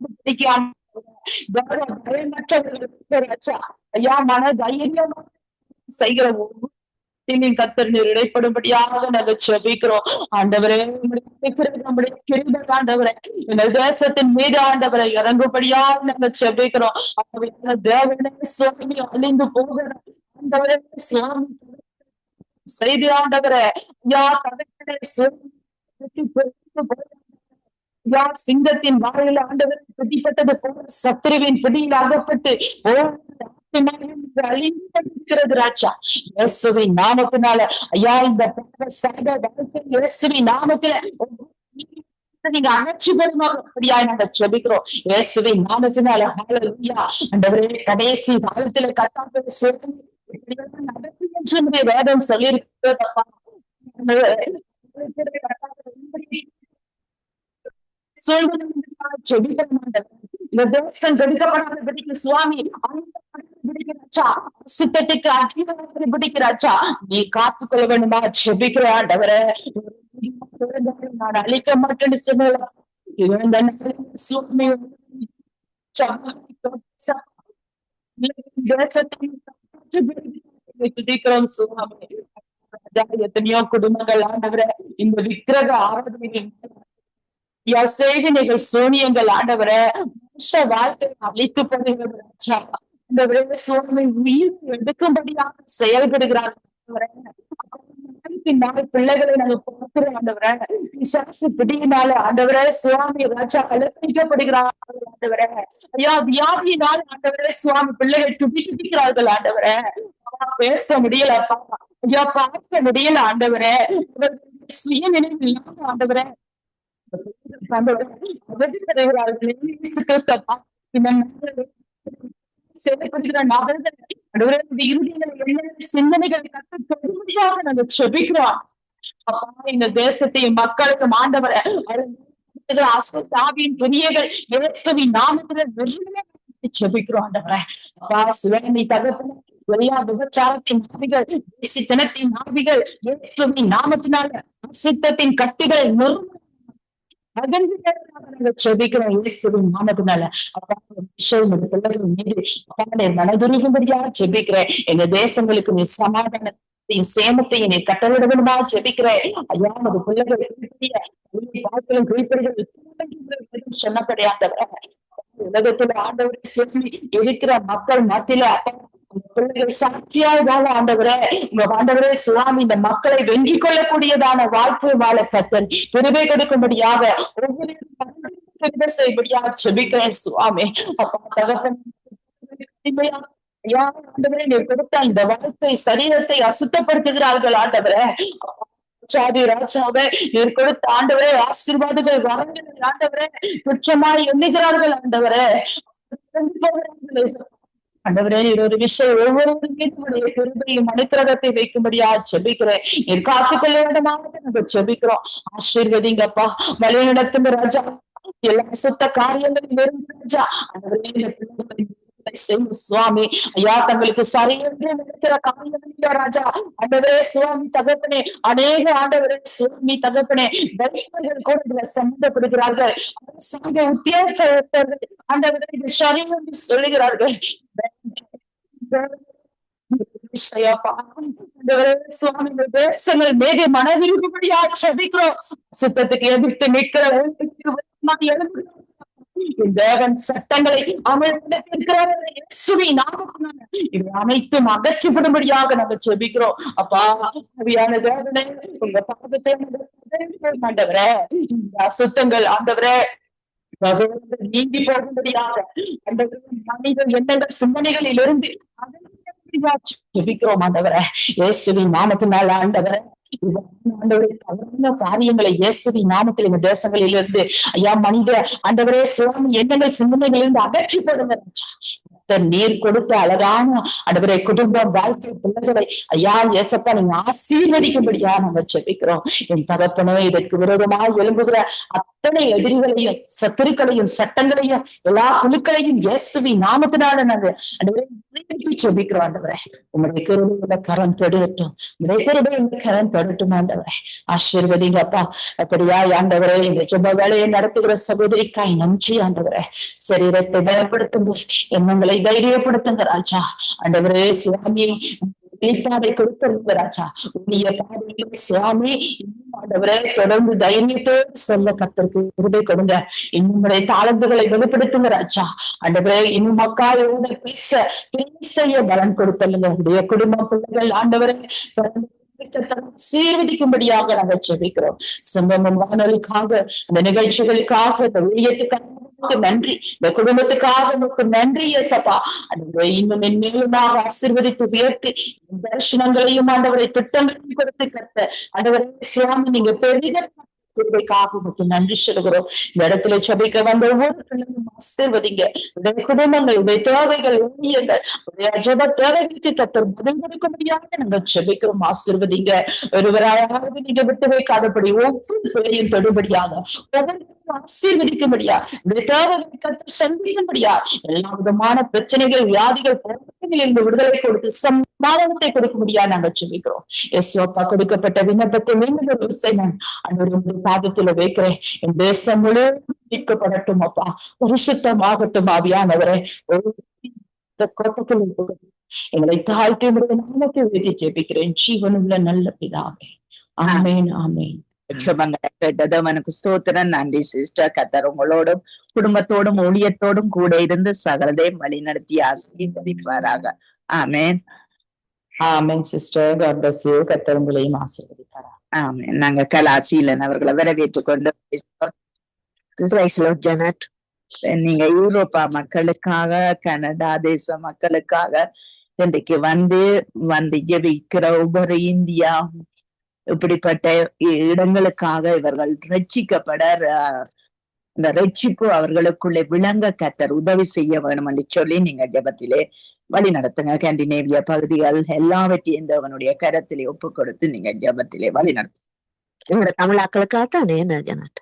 ஐயா மன தைரியம் செய்கிற கர்த்தர் நீர் இடைப்படும்படியாக நாங்கள் செபிக்கிறோம். ஆண்டவரே நம்முடைய கிருபை ஆண்டவரே இந்த தேசத்தின் மீது ஆண்டவரை இறங்கும்படியாக நாங்கள் செபிக்கிறோம். தேவனே சுவாமி அழிந்து போகிற ஆண்டவரே சுவாமி செய்தி ஆண்டவரே சிங்கத்தின் வாயில ஆண்டவர் பிடிப்பட்டது போல சத்துருவின் பிடியில் அகப்பட்டு அழிந்திருக்கிறது ராஜா. இயேசுவின் நாமத்தினால ஐயா இந்த இயேசுவின் நாமத்தில நீங்க அகற்றி பெறுமாறியா நாங்க ஜெபிக்கிறோம். இயேசுவின் நாமத்தினால ஹல்லேலூயா. ஆண்டவரே கடைசி காலத்துல கர்த்தர் நடக்கும் என்று வேதம் சொல்லியிருக்கிறதப்பா. இந்த தேசம் கெடுக்கப்படாத சுவாமி சித்தத்துக்கு அதிகாரத்தை பிடிக்கிறாச்சா நீ காத்துக்கொள்ள வேண்டுமா ஜெபிக்கிற ஆண்டவரே. நான் அழிக்க மாட்டேன்னு சொன்ன சுவாமி எத்தனையோ குடும்பங்கள் ஆண்டவரை இந்த விக்கிரக ஆராதனைகள் செய்திகள் சூனியங்கள் ஆண்டவரை மனுஷ வாழ்க்கை அழித்து போடுகிறது. இந்த சுவாமி உயிர் எடுக்கும்படியாக செயல்படுகிறார்கள். பிள்ளைகளை நாங்க பார்க்கிறோம் ஆண்டவரை பிசாசு பிடியினால ஆண்டவரே சுவாமி ராஜா அலங்கரிக்கப்படுகிறார்கள் ஆண்டவரே. ஐயா வியாதியினால் ஆண்டவரே சுவாமி பிள்ளைகள் துடிக்கிறார்கள் ஆண்டவரே. பேச முடியலப்பா ஐயா பார்க்க முடியல ஆண்டவரே. சுய நினைவு இல்லாம ஆண்டவரே செயல்படுகிற நபர்கள் சிந்தனைகளை கற்றுக்கொள்ளும்படியாக நாங்கள் செபிக்கிறோம். அப்பா இந்த தேசத்தையும் மக்களுக்கும் ஆண்டவரை அசுத்தாவின் பிரியர்கள் இயேசுவின் நாமத்துல செபிக்கிறோம் ஆண்டவரை. அப்பா சுலமி தகப்பன எல்லா விபச்சாரத்தின் நாவிகள் தேசித்தனத்தின் நாவிகள் இயேசுவின் நாமத்தினால அசுத்தத்தின் கட்டுகளை செபிக்கிறோம் இயேசுவின் நாமத்தினால. மனதுருகும்படியா ஜெபிக்கிறேன். எங்க தேசங்களுக்கு நீ சமாதானத்தையும் சேமத்தையும் நீ கட்டளையிட வேண்டுமா ஜெபிக்கிறேன். ஐயா அது பிள்ளைகள் சொன்ன கிடையாதவர உலகத்துல ஆண்டவரை சொல்லி இருக்கிற மக்கள் மத்தியில பிள்ளைகள் சாட்சியாய் வாழ ஆண்டவரே உங்க ஆண்டவரே சுவாமி இந்த மக்களை வெங்கிக் கொள்ளக்கூடியதான வாழ்க்கை வாழ கர்த்தர் கிருபை கொடுக்கும்படியாக ஒவ்வொரு செய்யும்படியாக ஜெபிக்கிறேன் சுவாமி. அப்பா தகப்பன் ஆண்டவரே நீர் கொடுத்த இந்த வாழ்க்கை சரீரத்தை அசுத்தப்படுத்துகிறார்கள் ஆண்டவரே. சாதி ராஜாவே நீர் கொடுத்த ஆண்டவரே ஆசீர்வாதங்கள் வரங்கள் ஆண்டவரே துச்சமாய் எண்ணுகிறார்கள் ஆண்டவரே. ஆண்டவரே நீர் ஒரு விஷயம் ஒவ்வொரு மீதுடைய கிருபையும் அனுக்கிரகத்தை வைக்கும்படியா ஜெபிக்கிறேன். நீர் காத்துக்கொள்ள வேண்டுமாக நாங்கள் ஜெபிக்கிறோம். ஆசீர்வதிங்கப்பா வழி நடத்துங்க ராஜா. எல்லா சுத்த காரியங்களில் இருந்து ராஜா சுவாமி ஐயா தங்களுக்கு சரியென்று நினைக்கிற காரியங்கள் ராஜா ஆண்டவரே சுவாமி தகப்பனே அநேக ஆண்டவரே சுவாமி தகப்பனே வைப்பர்கள் கூட சம்மந்தப்படுகிறார்கள். அரசாங்க உத்தியோகத்தர்கள் ஆண்டவரே இது சரி என்று சொல்லுகிறார்கள். சுவாமி தேசங்கள் மேக மனதிருக்கும்படியா செபிக்கிறோம். சுத்தத்துக்கு எதிர்த்து நிற்கிற என் தேவன் சட்டங்களை இயேசுவின் நாமத்தினால இவை அனைத்தும் அகற்றப்படும்படியாக நாங்கள் ஜெபிக்கிறோம். அப்பா ஆவியான தேவனே, உங்க பாதத்தை ஆண்டவரே, இந்த அசுத்தங்கள் ஆண்டவரே நீங்கி போகும்படியாக அந்த மனித எண்ணங்கள் சிந்தனைகளில் இருந்து ஜெபிக்கிறோம் ஆண்டவரே, இயேசுவின் நாமத்தினால ஆண்டவரே. ஆண்டவரே, தவறான காரியங்களை இயேசுவின் நாமத்தில் இந்த தேசங்களில் இருந்து ஐயா மனித ஆண்டவரே சுவாமி எண்ணங்கள் சிந்தனைகளில் இருந்து அகற்றி போடுங்க. நீர் கொடுத்த அழகான ஆண்டவரே குடும்பம், வாழ்க்கை, பிள்ளைகளை ஐயா ஏசப்பா நீங்க ஆசீர்வதிக்கும்படியா நாங்க ஜெபிக்கிறோம். என் தகப்பனே, இதற்கு விரோதமாக எழும்புகிற அத்தனை எதிரிகளையும் சத்துருக்களையும் சட்டங்களையும் எல்லா குழுக்களையும் இயேசுவின் நாமத்தினால நாங்க ஜெபிக்கிறோம் ஆண்டவரே. உங்களுடைய கிருபையுள்ள கரம் தொடுகட்டும், உங்களுடைய கிருபையுள்ள கரம் தொடட்டும் ஆண்டவரே. ஆசீர்வதிங்க அப்பா. அப்படியா ஆண்டவரே, இந்த ஜெப வேலையை நடத்துகிற சகோதரிக்காய் நன்றி ஆண்டவரே. சரீரத்தை பலப்படுத்துங்க, எண்ணங்களை தைரியப்படுத்துங்க ராஜா. ஆண்டவரே சுவாமி வெளிப்பாடை கொடுத்திருந்த ராஜா, உடைய பாதையிலே சுவாமி ஆண்டவரே தொடர்ந்து தைரியத்தோடு சொல்ல கர்த்தருக்கு கிருபை கொடுங்க. இன்னும் தாளந்துகளை வெளிப்படுத்துங்க ராஜா. ஆண்டவரே இன்னும் மக்களோட பேச பலன் கொடுத்தல்லுங்க. உடைய குடும்ப பிள்ளைகள் ஆண்டவரே சீர்வதிக்கும்படியாக நாங்கள் ஜெபிக்கிறோம். சங்கமம் வானொலிக்காக, அந்த நிகழ்ச்சிகளுக்காக, இந்த ஊழியத்துக்காக நன்றி, இந்த குடும்பத்துக்காக நமக்கு நன்றி ஏசப்பா. இன்னும் மேலுமாக ஆசீர்வதித்து உயர்த்தி தரிசனங்களையும் ஆண்டவரை திட்டங்களையும் கொடுத்து கத்த ஆண்டவரை சுவாமி நீங்க பெரிய நன்றி சொல்கிறோம். இந்த இடத்துல சபைக்கு வந்த ஒவ்வொரு பிள்ளையும் ஆசீர்வதிங்க. உடைய குடும்பங்கள், உடைய தேவைகள், ஊழியங்கள், உடைய ஜெப தேவைகளுக்கு கத்தர் பதில் கொடுக்க முடியாத நாங்கள் ஜெபிக்கிறோம். ஆசீர்வதிங்க. ஒருவராயாவது நீங்க விட்டு வைக்காதபடி ஒவ்வொரு பிள்ளையும் தொடுபடியாக, ஒவ்வொரு ஆசீர்வதிக்கும்படியா, உடைய தேவைகளை கத்தர் சந்திக்கும்படியா, எல்லா விதமான பிரச்சனைகள், வியாதிகள், போராட்டங்களில் விடுதலை கொடுத்து சமாதானத்தை கொடுக்கும்படியா நாங்கள் ஜெபிக்கிறோம். யேசுவப்பா கொடுக்கப்பட்ட விண்ணப்பத்தை மீண்டும் பாதத்துல வைக்கிறேன். என் தேசம் மீட்கப்படட்டும் அப்பா, பரிசுத்தமாகட்டும் ஆவியானவரே. எங்களை தாழ்த்தி நாமத்தை உயர்த்தி ஜெபிக்கிறேன் ஜீவனுள்ள நல்ல பிதாவே. ஆமேன், ஆமேன். ஜெபங்களை கேட்டதவனுக்கு ஸ்தோத்திரம். நன்றி சிஸ்டர். கர்த்தர் உங்களோடும் குடும்பத்தோடும் ஊழியத்தோடும் கூட இருந்து சகலதையும் வழி நடத்தி ஆசீர்வதிப்பாராக. ஆமேன், ஆமேன் சிஸ்டர். God bless you. கர்த்தர் உங்களையும் ஆசீர்வதிப்பாராக. ஆமேன். நாங்க கலாசீலன் அவர்களை வரவேற்றுக் கொண்டு ஜனட், நீங்க யூரோப்பா மக்களுக்காக, கனடா தேச மக்களுக்காக இன்றைக்கு வந்து ஜெபிக்கிற ஒவ்வொரு இந்தியா இப்படிப்பட்ட இடங்களுக்காக இவர்கள் ரட்சிக்கப்பட இந்த ரட்சிப்பு அவர்களுக்குள்ளே விளங்க கர்த்தர் உதவி செய்ய வேணும் என்று சொல்லி நீங்க ஜெபத்திலே வழி நடத்துங்க. ஸ்காண்டினேவியா பகுதிகள் எல்லாவற்றையும் அவனுடைய கரத்திலே ஒப்பு கொடுத்து நீங்க ஜெபத்திலே வழி நடத்துங்க. தமிழாக்களுக்காகத்தான் என்ன ஜனட்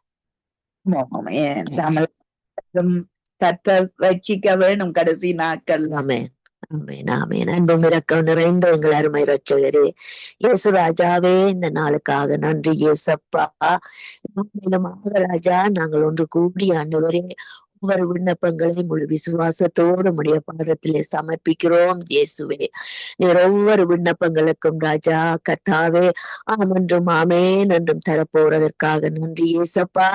தமிழ் கர்த்தர் ரட்சிக்க வேணும் கடைசி நாட்கள். ஆமென், ஆமென், ஆமென். அன்பும் இரக்கம் நிறைந்த எங்கள் அருமை ரட்சகரே இயேசு ராஜாவே, இந்த நாளுக்காக நன்றி இயேசப்பா. ராஜா, நாங்கள் ஒன்று கூடி ஆண்டவரே ஒவ்வொரு விண்ணப்பங்களை முழு விசுவாசத்தோடு உடைய பாதத்திலே சமர்ப்பிக்கிறோம் இயேசுவே. நீர் ஒவ்வொரு விண்ணப்பங்களுக்கும் ராஜா கர்த்தாவே ஆமென்றும் ஆமேன் என்றும் தரப்போறதற்காக நன்றி இயேசப்பா.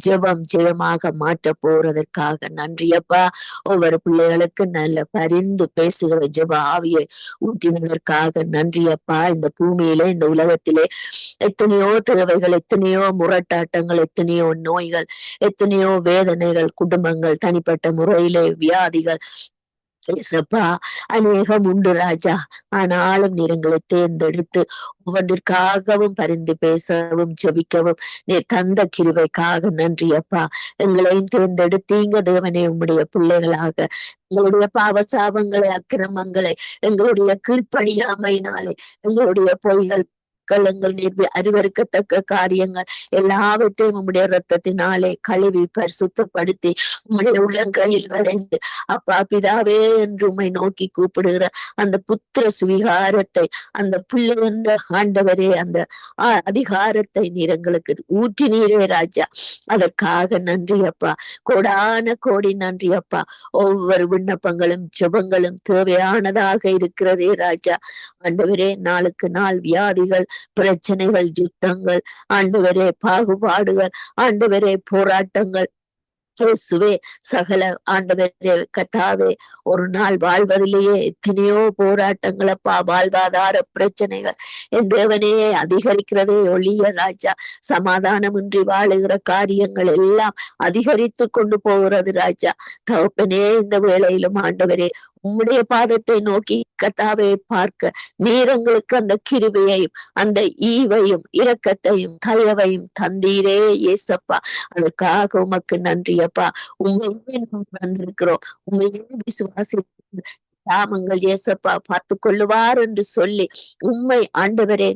ஜெபம் ஜெயமாக மாற்ற போறதற்காக நன்றி அப்பா. ஒவ்வொரு பிள்ளைகளுக்கு நல்ல பரிந்து பேசுகிற ஜெப ஆவியை ஊட்டினதற்காக நன்றி அப்பா. இந்த பூமியிலே, இந்த உலகத்திலே எத்தனையோ தேவைகள், எத்தனையோ முரட்டாட்டங்கள், எத்தனையோ நோய்கள், எத்தனையோ வேதனைகள், குடும்பங்கள், தனிப்பட்ட முறையிலே வியாதிகள் அநேகம் உண்டு ராஜா. ஆனாலும் நீர் எங்களை தேர்ந்தெடுத்து ஒவ்வொன்றிற்காகவும் பரிந்து பேசவும் ஜெபிக்கவும் நீர் தந்த கிருபைக்காக நன்றி அப்பா. எங்களையும் தேர்ந்தெடுத்தீங்க தேவனே உம்முடைய பிள்ளைகளாக. எங்களுடைய பாவசாபங்களை, அக்கிரமங்களை, எங்களுடைய கீழ்ப்படியாமையினாலே, எங்களுடைய பொய்கள், எங்கள் நீர் அறிவறுக்கத்தக்க காரியங்கள் எல்லாவற்றையும் உம்முடைய ரத்தத்தினாலே கழுவி பரிசுத்தப்படுத்தி உம்முடைய உள்ளங்கையில் வரைந்து அப்பா பிதாவே என்று உம்மை நோக்கி கூப்பிடுகிற அந்த புத்திர சுவிகாரத்தை, அந்த பிள்ளை என்ற ஆண்டவரே அந்த அதிகாரத்தை நீர் எங்களுக்கு ஊற்றி நீரே ராஜா. அதற்காக நன்றி அப்பா, கோடான கோடி நன்றி அப்பா. ஒவ்வொரு விண்ணப்பங்களும் ஜெபங்களும் தேவையானதாக இருக்கிறதே ராஜா. ஆண்டவரே, நாளுக்கு நாள் வியாதிகள், பிரச்சனைகள், யுத்தங்கள், ஆண்டவரே பாகுபாடுகள், ஆண்டவரே போராட்டங்கள், இயேசுவே சகல ஆண்டவரே கத்தாவே ஒரு நாள் வாழ்வதிலேயே எத்தனையோ போராட்டங்களப்பா, வாழ்வாதார பிரச்சனைகள் என் தேவனே அதிகரிக்கிறதே ஒழிய ராஜா, சமாதானமின்றி வாழுகிற காரியங்கள் எல்லாம் அதிகரித்து கொண்டு போகிறது ராஜா. தகப்பனே இந்த வேளையிலும் ஆண்டவரே உம்முடைய பாதத்தை நோக்கி கத்தாவே பார்க்க நீர் எங்களுக்கு அந்த கிருபையையும் அந்த ஈவையும் இரக்கத்தையும் தயவையும் தந்தீரே ஏசப்பா. அதற்காக உமக்கு நன்றி அப்பா. உண்மையே வந்திருக்கிறோம், உண்மையே விசுவாசி நாமங்கள் ஏசப்பா பார்த்து கொள்ளுவார் என்று சொல்லி உண்மை ஆண்டவரே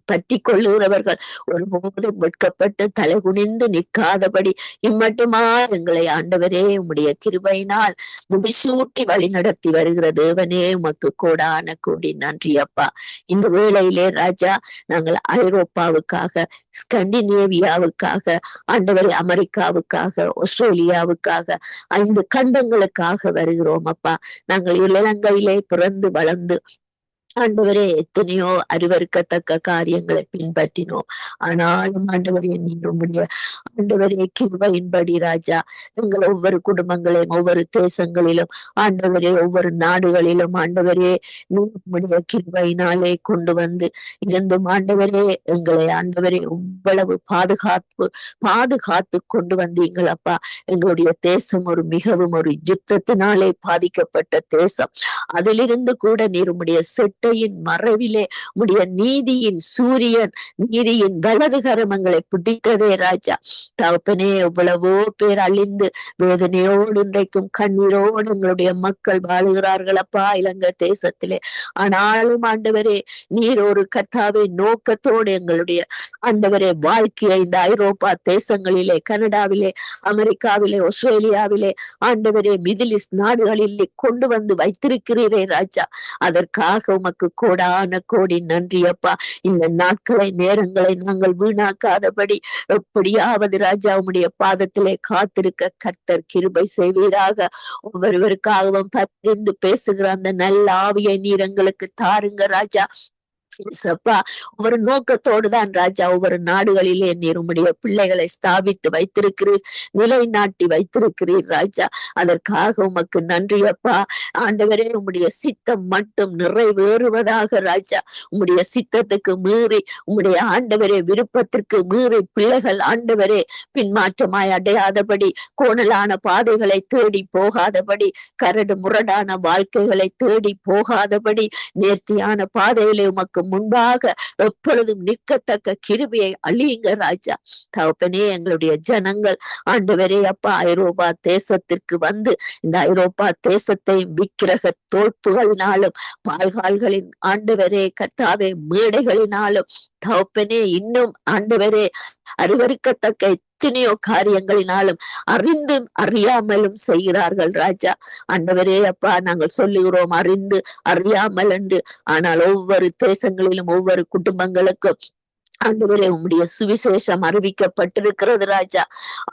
பற்றி கொள்ளுகிறவர்கள் ஒருபோதும் வெட்கப்பட்டு தலைகுனிந்து நிற்காதபடி இம்மட்டுமா எங்களை ஆண்டவரே உம்முடைய கிருபையினால் முடிசூட்டி வழி நடத்தி வருகிற தேவனே உமக்கு கோடான கோடி நன்றி அப்பா. இந்த வேளையிலே ராஜா நாங்கள் ஐரோப்பாவுக்காக, ஸ்கண்டினேவியாவுக்காக, ஆண்டவரே அமெரிக்காவுக்காக, ஆஸ்திரேலியாவுக்காக, 5 கண்டங்களுக்காக வருகிறோம் அப்பா. நாங்கள் இலங்கையிலே பிறந்து வளர்ந்து ஆண்டவரே எத்தனையோ அறிவறுக்கத்தக்க காரியங்களை பின்பற்றினோம். ஆனாலும் ஆண்டவரே நீர் உம்முடைய ஆண்டவரே கிருபையின்படி ராஜா எங்கள் ஒவ்வொரு குடும்பங்களையும் ஒவ்வொரு தேசங்களிலும் ஆண்டவரே ஒவ்வொரு நாடுகளிலும் ஆண்டவரே உம்முடைய கிருபையினாலே கொண்டு வந்து இருந்தும் ஆண்டவரே எங்களை ஆண்டவரே இவ்வளவு பாதுகாத்து கொண்டு வந்தீங்களப்பா. எங்களுடைய தேசம் மிகவும் ஒரு யுத்தத்தினாலே பாதிக்கப்பட்ட தேசம். அதிலிருந்து கூட நீர் உம்முடைய மறைவிலே உடைய நீதியின் சூரியன், நீதியின் வலது கரமங்களை பிடித்ததே ராஜா. தகப்பனே எவ்வளவோ பேர் அழிந்து வேதனையோடு இன்றைக்கும் கண்ணீரோடு எங்களுடைய மக்கள் வாழுகிறார்கள் அப்பா இலங்கை தேசத்திலே. ஆனாலும் ஆண்டவரே நீர் ஒரு கர்த்தாவே நோக்கத்தோடு எங்களுடைய ஆண்டவரே வாழ்க்கையை இந்த ஐரோப்பா தேசங்களிலே, கனடாவிலே, அமெரிக்காவிலே, ஆஸ்திரேலியாவிலே ஆண்டவரே மிடில் ஈஸ்ட் நாடுகளிலே கொண்டு வந்து வைத்திருக்கிறீரே ராஜா. அதற்காக உமக்கு கோடான கோடி நன்றி அப்பா. இந்த நாட்களை நேரங்களை நாங்கள் வீணாக்காதபடி எப்படியாவது ராஜா உம்முடைய பாதத்திலே காத்திருக்க கர்த்தர் கிருபை செய்வீராக. ஒவ்வொருவருக்காகவும் பரிந்து பேசுகிற அந்த நல்ல ஆவியை நீர் எங்களுக்கு தாருங்க ராஜா. ஒவ்வொரு நோக்கத்தோடுதான் ராஜா ஒவ்வொரு நாடுகளிலே நீர் உம்முடைய பிள்ளைகளை ஸ்தாபித்து வைத்திருக்கிறீர், நிலைநாட்டி வைத்திருக்கிறீர் ராஜா. அதற்காக உமக்கு நன்றி அப்பா. ஆண்டவரே உம்முடைய சித்தம் மட்டும் நிறைவேறுவதாக ராஜா. உம்முடைய சித்தத்துக்கு மீறி, உம்முடைய ஆண்டவரே விருப்பத்திற்கு மீறி பிள்ளைகள் ஆண்டவரே பின்மாற்றமாய் அடையாதபடி, கோணலான பாதைகளை தேடி போகாதபடி, கரடு முரடான வாழ்க்கைகளை தேடி போகாதபடி, நேர்த்தியான பாதையிலே உமக்கு முன்பாக எப்பொழுதும் நிற்கத்தக்க கிருபையை அழியுங்க ராஜா. தகப்பனே எங்களுடைய ஜனங்கள் ஆண்டவரே அப்பா ஐரோப்பா தேசத்திற்கு வந்து இந்த ஐரோப்பா தேசத்தை விக்கிரக தோப்புகளினாலும் பால்கால்களின் ஆண்டவரே கர்த்தாவே மேடைகளினாலும் தகப்பனே இன்னும் ஆண்டவரே அறிவறுக்கத்தக்க எத்தனையோ காரியங்களினாலும் அறிந்தும் அறியாமலும் செய்கிறார்கள் ராஜா. ஆண்டவரே அப்பா நாங்கள் சொல்லுகிறோம் அறிந்து அறியாமல் என்று. ஆனால் ஒவ்வொரு தேசங்களிலும் ஒவ்வொரு குடும்பங்களுக்கும் ஆண்டவரே உம்முடைய சுவிசேஷம் அறிவிக்கப்பட்டிருக்கிறது ராஜா.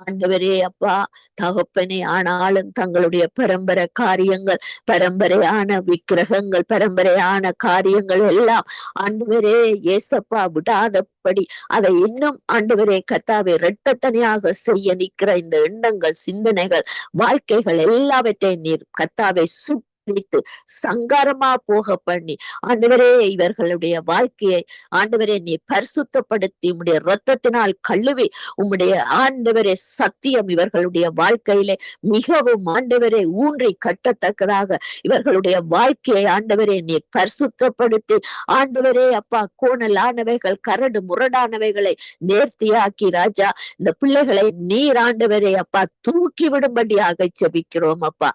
ஆண்டவரே அப்பா தகப்பனே ஆனாலும் தங்களுடைய பரம்பரை காரியங்கள், பரம்பரையான விக்கிரகங்கள், பரம்பரையான காரியங்கள் எல்லாம் ஆண்டவரே ஏசப்பா விடாதபடி அதை இன்னும் ஆண்டவரே கர்த்தாவே இரட்டத்தனையாக செய்ய நிற்கிற இந்த எண்ணங்கள், சிந்தனைகள், வாழ்க்கைகள் எல்லாவற்றையும் நீர் கர்த்தாவே சங்காரமா போக பண்ணி ஆண்டவரே இவர்களுடைய வாழ்க்கையை ஆண்டவரே நீ பரிசுத்தப்படுத்தி உம்முடைய இரத்தத்தினால் கழுவி உம்முடைய ஆண்டவரே சத்தியம் இவர்களுடைய வாழ்க்கையிலே மிகவும் ஆண்டவரே ஊன்றி கட்டத்தக்கதாக இவர்களுடைய வாழ்க்கையை ஆண்டவரே நீ பரிசுத்தப்படுத்தி ஆண்டவரே அப்பா கோணலானவைகள், கரடு முரடானவைகளை நேர்த்தியாக்கி ராஜா இந்த பிள்ளைகளை நீர் ஆண்டவரே அப்பா தூக்கி விடும்படியாக ஜெபிக்கிறோம் அப்பா.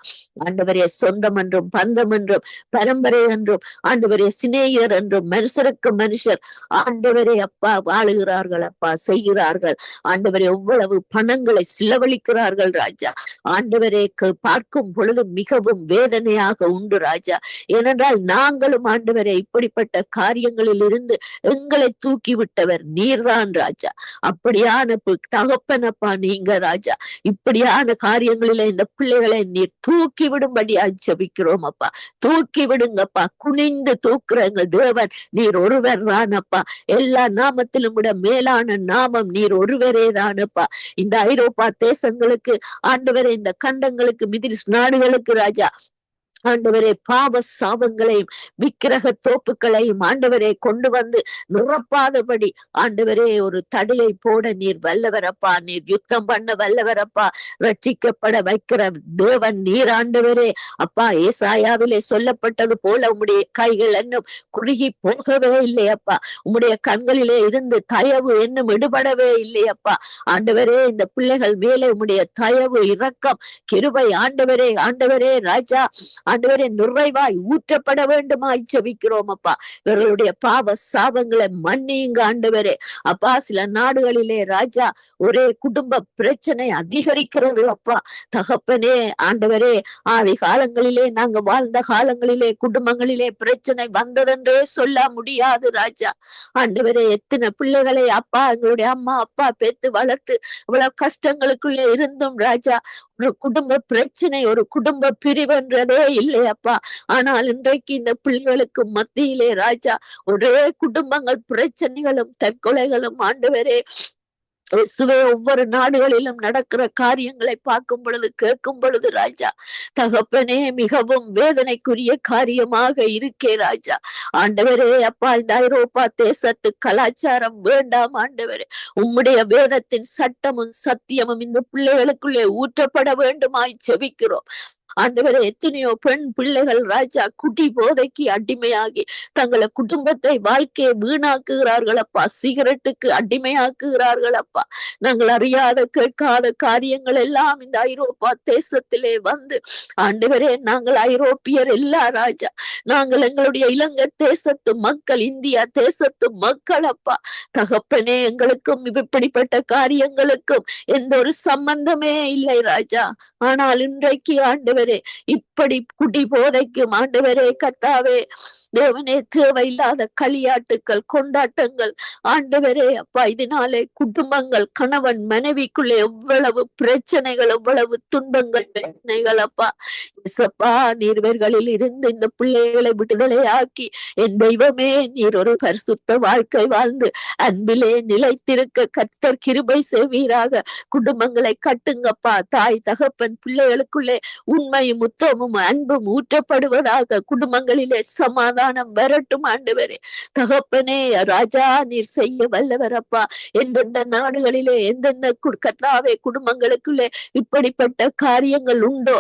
ஆண்டவரே சொந்தம் என்றும் பந்தம் என்றும் பரம்பரை என்றும் ஆண்டவரே சிநேகிதர் என்றும் மனுஷருக்கு மனுஷர் ஆண்டவரே அப்பா வாழுகிறார்கள் அப்பா, செய்கிறார்கள் ஆண்டவரே எவ்வளவு பணங்களை செலவழிக்கிறார்கள் ராஜா. ஆண்டவரே பார்க்கும் பொழுது மிகவும் வேதனையாக உண்டு ராஜா. ஏனென்றால் நாங்களும் ஆண்டவரே இப்படிப்பட்ட காரியங்களில் இருந்து எங்களை தூக்கி விட்டவர் நீர்தான் ராஜா. அப்படியான தகப்பனப்பா நீங்க ராஜா. இப்படியான காரியங்களில இந்த பிள்ளைகளை நீர் தூக்கி விடும்படியா ஜெபிக்கிறோம் ஜெபிக்கிறோம் அப்பா. தூக்கி விடுங்கப்பா. குனிந்து தூக்குற எங்கள் தேவன் நீர் ஒருவர் தானப்பா. எல்லா நாமத்திலும் விட மேலான நாமம் நீர் ஒருவரே தானப்பா. இந்த ஐரோப்பா தேசங்களுக்கு ஆண்டவரே, இந்த கண்டங்களுக்கு, மிதில் நாடுகளுக்கு ராஜா ஆண்டவரே, பாவ சாபங்களையும் விக்கிரக தோப்புகளையும் ஆண்டவரே கொண்டு வந்து நிரப்பாதபடி ஆண்டவரே ஒரு தடையை போட நீர் வல்லவரப்பா. நீர் யுத்தம் பண்ண வல்லவரப்பா. ரட்சிக்கப்பட வைக்கிற தேவன் நீர் ஆண்டவரே. அப்பா, ஏசாயாவிலே சொல்லப்பட்டது போல உம்முடைய கைகள் என்னும் குறுகி போகவே இல்லையப்பா. உம்முடைய கண்களிலே இருந்து தயவு என்னும் விடுபடவே இல்லையப்பா. ஆண்டவரே, இந்த பிள்ளைகள் மேலே உம்முடைய தயவு, இரக்கம், கிருபை ஆண்டவரே, ஆண்டவரே ராஜா, ஆண்டவரே நிறைவாய் ஊற்றப்பட வேண்டுமாய் ஜெபிக்கிறோம் அப்பா. இவர்களுடைய பாவ சாபங்களை மன்னியுங்க ஆண்டவரே. அப்பா, சில நாடுகளிலே ராஜா ஒரே குடும்ப பிரச்சனை அதிகரிக்கிறது அப்பா. தகப்பனே ஆண்டவரே, ஆதி காலங்களிலே நாங்க வாழ்ந்த காலங்களிலே குடும்பங்களிலே பிரச்சனை வந்ததென்றே சொல்ல முடியாது ராஜா. ஆண்டவரே, எத்தனை பிள்ளைகளை அப்பா எங்களுடைய அம்மா அப்பா பெத்து வளர்த்து இவ்வளவு கஷ்டங்களுக்குள்ளே இருந்தும் ராஜா ஒரு குடும்ப பிரச்சனை, ஒரு குடும்ப பிரிவுன்றதே இல்லையப்பா. ஆனால் இன்றைக்கு இந்த பிள்ளைகளுக்கு மத்தியிலே ராஜா ஒரே குடும்பங்கள் பிரச்சனைகளும் தற்கொலைகளும் ஆண்டவரே ஒவ்வொரு நாடுகளிலும் நடக்கிற காரியங்களை பார்க்கும் பொழுது, கேட்கும் பொழுது ராஜா தகப்பனே மிகவும் வேதனைக்குரிய காரியமாக இருக்கே ராஜா. ஆண்டவரே அப்பா, இந்த ஐரோப்பா தேசத்து கலாச்சாரம் வேண்டாம் ஆண்டவரே. உம்முடைய வேதத்தின் சட்டமும் சத்தியமும் இந்த பிள்ளைகளுக்குள்ளே ஊற்றப்பட வேண்டுமாய் ஜெபிக்கிறோம் ஆண்டவரே. எத்தனையோ பெண் பிள்ளைகள் ராஜா குடி போதைக்கு அடிமையாகி தங்களை குடும்பத்தை, வாழ்க்கையை வீணாக்குகிறார்கள் அப்பா. சிகரெட்டுக்கு அடிமையாக்குகிறார்கள் அப்பா. நாங்கள் அறியாத கேட்காத காரியங்கள் எல்லாம் இந்த ஐரோப்பா தேசத்திலே வந்து ஆண்டவரே, நாங்கள் ஐரோப்பியர் இல்ல ராஜா. நாங்கள் எங்களுடைய இலங்கை தேசத்து மக்கள், இந்தியா தேசத்து மக்கள் அப்பா. தகப்பனே, எங்களுக்கும் இப்படிப்பட்ட காரியங்களுக்கும் எந்த ஒரு சம்பந்தமே இல்லை ராஜா. ஆனால் இன்றைக்கு ஆண்டவரே இப்படி குடி போதைக்கும் ஆண்டவரே கர்த்தாவே தேவனே தேவையில்லாத களியாட்டுக்கள், கொண்டாட்டங்கள் ஆண்டவரே அப்பா, இதனாலே குடும்பங்கள், கணவன் மனைவிக்குள்ளே எவ்வளவு பிரச்சனைகள், எவ்வளவு துன்பங்கள், வேதனைகள் அப்பா. இயேசப்பா, நீர்வர்களில் இருந்து இந்த பிள்ளைகளை விடுதலையாக்கி என் தெய்வமே நீர் ஒரு பரிசுத்த வாழ்க்கை வாழ்ந்து அன்பிலே நிலைத்திருக்க கர்த்தர் கிருபை செய்வீராக. குடும்பங்களை கட்டுங்கப்பா. தாய் தகப்பன் பிள்ளைகளுக்குள்ளே உண்மையும் உத்தமும் அன்பும் ஊற்றப்படுவதாக. குடும்பங்களிலே சமாதானம் வரட்டும் ஆண்டவரே. தகப்பனே ராஜா, நீர் செய்ய வல்லவரப்பா. எந்தெந்த நாடுகளிலே எந்தெந்த கர்த்தாவே குடும்பங்களுக்குள்ளே இப்படிப்பட்ட காரியங்கள் உண்டோ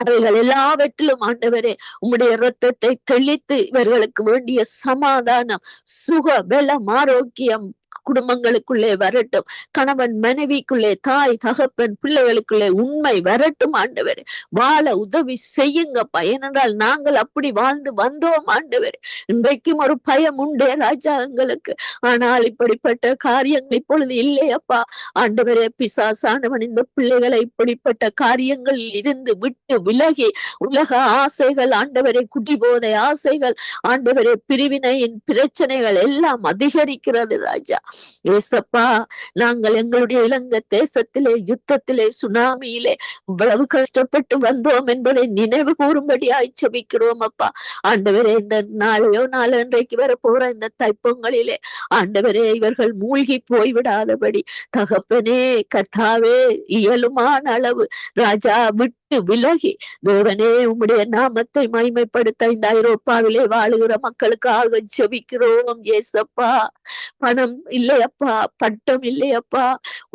அவைகள் எல்லாவற்றிலும் ஆண்டவரே உம்முடைய இரத்தத்தை தெளித்து இவர்களுக்கு வேண்டிய சமாதானம், சுக பலம், ஆரோக்கியம் குடும்பங்களுக்குள்ளே வரட்டும். கணவன் மனைவிக்குள்ளே, தாய் தகப்பன் பிள்ளைகளுக்குள்ளே உண்மை வரட்டும் ஆண்டவரே. வாழ உதவி செய்யுங்கப்பா. ஏனென்றால் நாங்கள் அப்படி வாழ்ந்து வந்தோம் ஆண்டவரே. இன்றைக்கும் ஒரு பயம் உண்டே ராஜா எங்களுக்கு. ஆனால் இப்படிப்பட்ட காரியங்கள் இப்பொழுது இல்லையப்பா ஆண்டவரே. பிசாசானவன் இந்த பிள்ளைகளை இப்படிப்பட்ட காரியங்கள் இருந்து விட்டு விலகி உலக ஆசைகள் ஆண்டவரே, குடிபோதை ஆசைகள் ஆண்டவரே, பிரிவினையின் பிரச்சனைகள் எல்லாம் அதிகரிக்கிறது ராஜா. ஏசப்பா, நாங்கள் எங்களுடைய இலங்கை தேசத்திலே யுத்தத்திலே சுனாமியிலே இவ்வளவு கஷ்டப்பட்டு வந்தோம் என்பதை நினைவு கூறும்படியாய் ஜெபிக்கிறோம் அப்பா. ஆண்டவரே, இந்த நாளையோ நாளன்றைக்கு வர போற இந்த தைப்பொங்கலிலே ஆண்டவரே இவர்கள் மூழ்கி போய்விடாதபடி தகப்பனே கர்த்தாவே இயலுமான அளவு ராஜா விட்டு விலகி தேவனே உம்முடைய நாமத்தை மகிமைப்படுத்த இந்த ஐரோப்பாவிலே வாழுகிற மக்களுக்காக ஜெபிக்கிறோம் ஏசப்பா. பணம் இல்லையப்பா, பட்டம் இல்லையப்பா,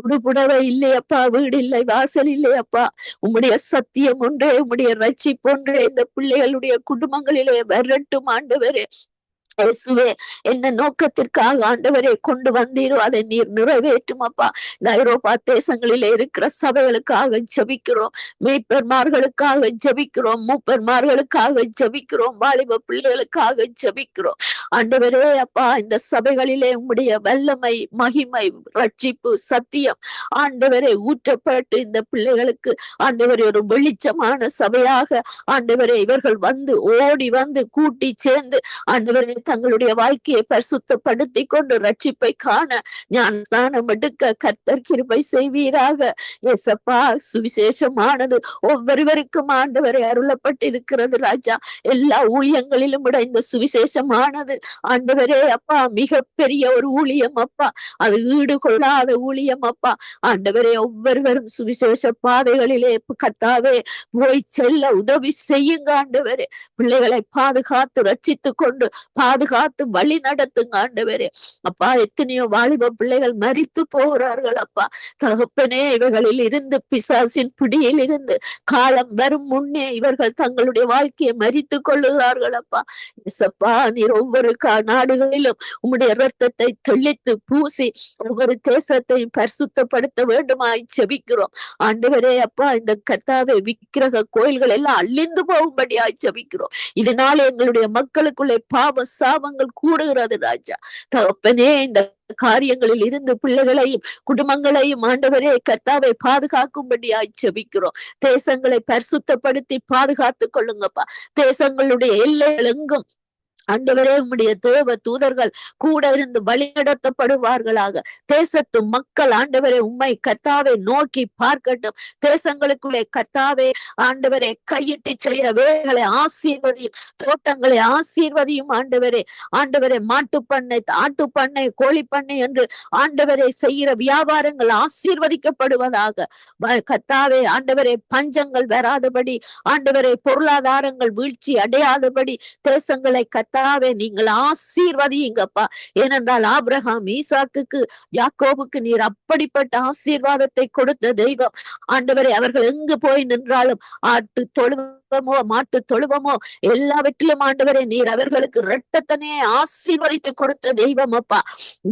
உடுப்புடவை இல்லையப்பா, வீடு இல்லை, வாசல் இல்லையப்பா. உம்முடைய சத்தியம் ஒன்றே, உம்முடைய ரட்சிப்பு ஒன்றே இந்த பிள்ளைகளுடைய குடும்பங்களிலே வரட்டும் ஆண்டவரே. இயேசுவே, என்ன நோக்கத்திற்காக ஆண்டவரே கொண்டு வந்தீரோ அதை நீர் நிறைவேற்றும் அப்பா. இந்த ஐரோப்பா தேசங்களிலே இருக்கிற சபைகளுக்காக ஜெபிக்கிறோம், மேய்ப்பர்மார்களுக்காக ஜெபிக்கிறோம், மூப்பர்மார்களுக்காக ஜெபிக்கிறோம், வாலிப பிள்ளைகளுக்காக ஜெபிக்கிறோம் ஆண்டவரே அப்பா. இந்த சபைகளிலே உம்முடைய வல்லமை, மகிமை, ரட்சிப்பு, சத்தியம் ஆண்டவரே ஊற்றப்பட்டு இந்த பிள்ளைகளுக்கு ஆண்டவரே ஒரு வெளிச்சமான சபையாக ஆண்டவரே இவர்கள் வந்து ஓடி வந்து கூட்டி சேர்ந்து ஆண்டவரே தங்களுடைய வாழ்க்கையை பரிசுத்தப்படுத்தி கொண்டு ரட்சிப்பை காண ஞான ஸ்நானம் எடுக்க கர்த்தர் கிருபை செய்வீராக. ஏசப்பா, சுவிசேஷமானது ஒவ்வொருவருக்கும் ஆண்டவரை அருளப்பட்டிருக்கிறது ராஜா. எல்லா ஊழியங்களிலும் விட இந்த சுவிசேஷமானது ஆண்டவரே அப்பா மிகப்பெரிய ஒரு ஊழியம் அப்பா. அது ஈடுகொள்ளாத ஊழியம் அப்பா. ஆண்டவரே, ஒவ்வொருவரும் சுவிசேஷ பாதைகளிலே கர்த்தாவே போய் செல்ல உதவி செய்யுங்க ஆண்டவரே. பிள்ளைகளை பாதுகாத்து ரட்சித்து கொண்டு பாதுகாத்து வழி நடத்துங்க ஆண்டவரே. அப்பா, எத்தனையோ வாலிப பிள்ளைகள் மரித்து போகிறார்கள் அப்பா. தகப்பனே, இவர்களில் இருந்து பிசாசின் பிடியில் இருந்து காலம் வரும் முன்னே இவர்கள் தங்களுடைய வாழ்க்கையை மரித்து கொள்ளுகிறார்கள் அப்பா. இயேசப்பா, நீர் ஒவ்வொரு நாடுகளிலும் உம்முடைய இரத்தத்தை தெளித்து பூசி ஒவ்வொரு தேசத்தையும் பரிசுத்தப்படுத்த வேண்டுமாய் செபிக்கிறோம் ஆண்டவரே. அப்பா, இந்த கர்த்தாவே விக்கிரக கோயில்கள் எல்லாம் அழிந்து போகும்படியாய் செபிக்கிறோம். இதனால எங்களுடைய மக்களுக்குள்ளே பாவ சாபங்கள் கூடுகிறது ராஜா. தகப்பனே, இந்த காரியங்களில் இருந்து பிள்ளைகளையும் குடும்பங்களையும் ஆண்டவரே கர்த்தாவை பாதுகாக்கும்படியாய் செபிக்கிறோம். தேசங்களை பரிசுத்தப்படுத்தி பாதுகாத்துக் கொள்ளுங்கப்பா. தேசங்களுடைய எல்லைகள் எங்கும் ஆண்டவரே உம்முடைய தேவ தூதர்கள் கூட இருந்து வழிநடத்தப்படுவார்களாக. தேசத்து மக்கள் ஆண்டவரே உம்மை கர்த்தாவை நோக்கி பார்க்கட்டும். தேசங்களுக்குள்ளே கர்த்தாவே ஆண்டவரே கையிட்டு செய்கிற வேலைகளை ஆசீர்வதியும், தோட்டங்களை ஆசீர்வதியும் ஆண்டவரே. ஆண்டவரே, மாட்டுப்பண்ணை, ஆட்டுப்பண்ணை, கோழிப்பண்ணை என்று ஆண்டவரே செய்கிற வியாபாரங்கள் ஆசீர்வதிக்கப்படுவதாக. கர்த்தாவே ஆண்டவரே, பஞ்சங்கள் வராதபடி ஆண்டவரே, பொருளாதாரங்கள் வீழ்ச்சி அடையாதபடி தேசங்களை கர்த்தாவே நீங்கள் ஆசீர்வதியுங்கப்பா. ஏனென்றால் ஆபிரகாம், ஈசாக்குக்கு, யாக்கோபுக்கு நீர் அப்படிப்பட்ட ஆசீர்வாதத்தை கொடுத்த தெய்வம் ஆண்டவரே. அவர்கள் எங்கு போய் நின்றாலும் ஆட்டு தொழுவமோ மாட்டு தொழுவமோ எல்லாவற்றிலும் ஆண்டவரே நீர் அவர்களுக்கு இரட்டத்தனே ஆசீர்வதித்து கொடுத்த தெய்வம் அப்பா.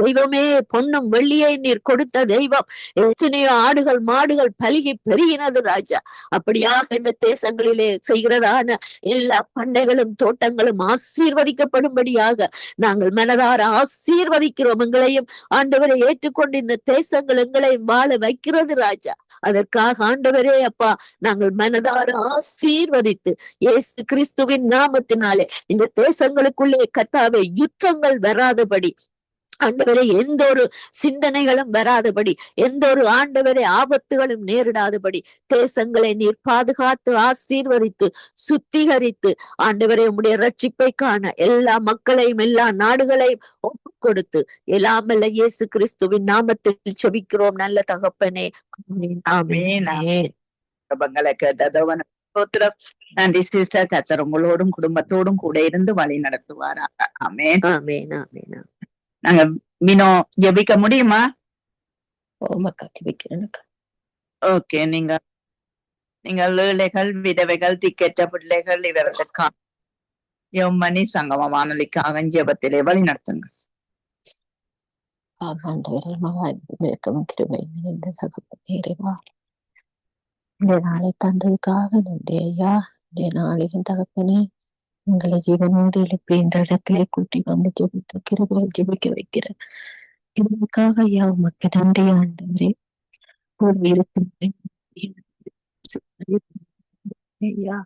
தெய்வமே, பொன்னும் வெள்ளியை நீர் கொடுத்த தெய்வம். எத்தனையோ ஆடுகள் மாடுகள் பல்கி பெருகினது ராஜா. அப்படியாக இந்த தேசங்களிலே செய்கிறதான எல்லா பண்டைகளும் தோட்டங்களும் ஆசீர்வதிக்கப்படும்படியாக நாங்கள் மனதார ஆசீர்வதிக்கிறோம். எங்களையும் ஆண்டவரை ஏற்றுக்கொண்டு இந்த தேசங்கள் எங்களையும் வாழ வைக்கிறது ராஜா. அதற்காக ஆண்டவரே அப்பா நாங்கள் மனதார ஆசீர்வதித்து இயேசு கிறிஸ்துவின் நாமத்தினாலே இந்த தேசங்களுக்குள்ளே கர்த்தாவே யுத்தங்கள் வராதபடி ஆண்டவரே, எந்த ஒரு சிந்தனைகளும் வராதபடி, எந்த ஒரு ஆண்டவரே ஆபத்துகளும் நேரிடாதபடி தேசங்களை நீர் பாதுகாத்து ஆசீர்வதித்து சுத்திகரித்து ஆண்டவரே உம்முடைய ரட்சிப்பை காண எல்லா மக்களையும் எல்லா நாடுகளையும் ஒப்பு கொடுத்து எல்லாமல்ல இயேசு கிறிஸ்துவின் நாமத்தில் செபிக்கிறோம் நல்ல தகப்பனே. ஆமென். நன்றி சிஸ்டர். கர்த்தர் உங்களோடும் குடும்பத்தோடும் கூட இருந்து வழி நடத்துவாராக. ஆமென். ஆமென். ஆமென். நாங்க மினோ ஜெபிக்க முடியுமா? ஓகே. நீங்கள் ஏழைகள், விதவைகள், திக்கற்ற பிள்ளைகள் இவர்களுக்காக ஜெபமணி சங்கம வானொலிக்காக ஜெபத்திலே வழி நடத்துங்க. இந்த நாளை தந்ததுக்காக நன்றி ஐயா. இந்த நாளையும் தகப்பனே எங்களை ஜீவனோடு எழுப்பி இந்த இடத்திலே கூட்டி வந்து ஜெபித்த கிருபையை ஜெபிக்க வைக்கிற இதற்காக ஐயா உமக்கு நன்றி ஆண்டவரே. கூட இருக்கின்ற ஐயா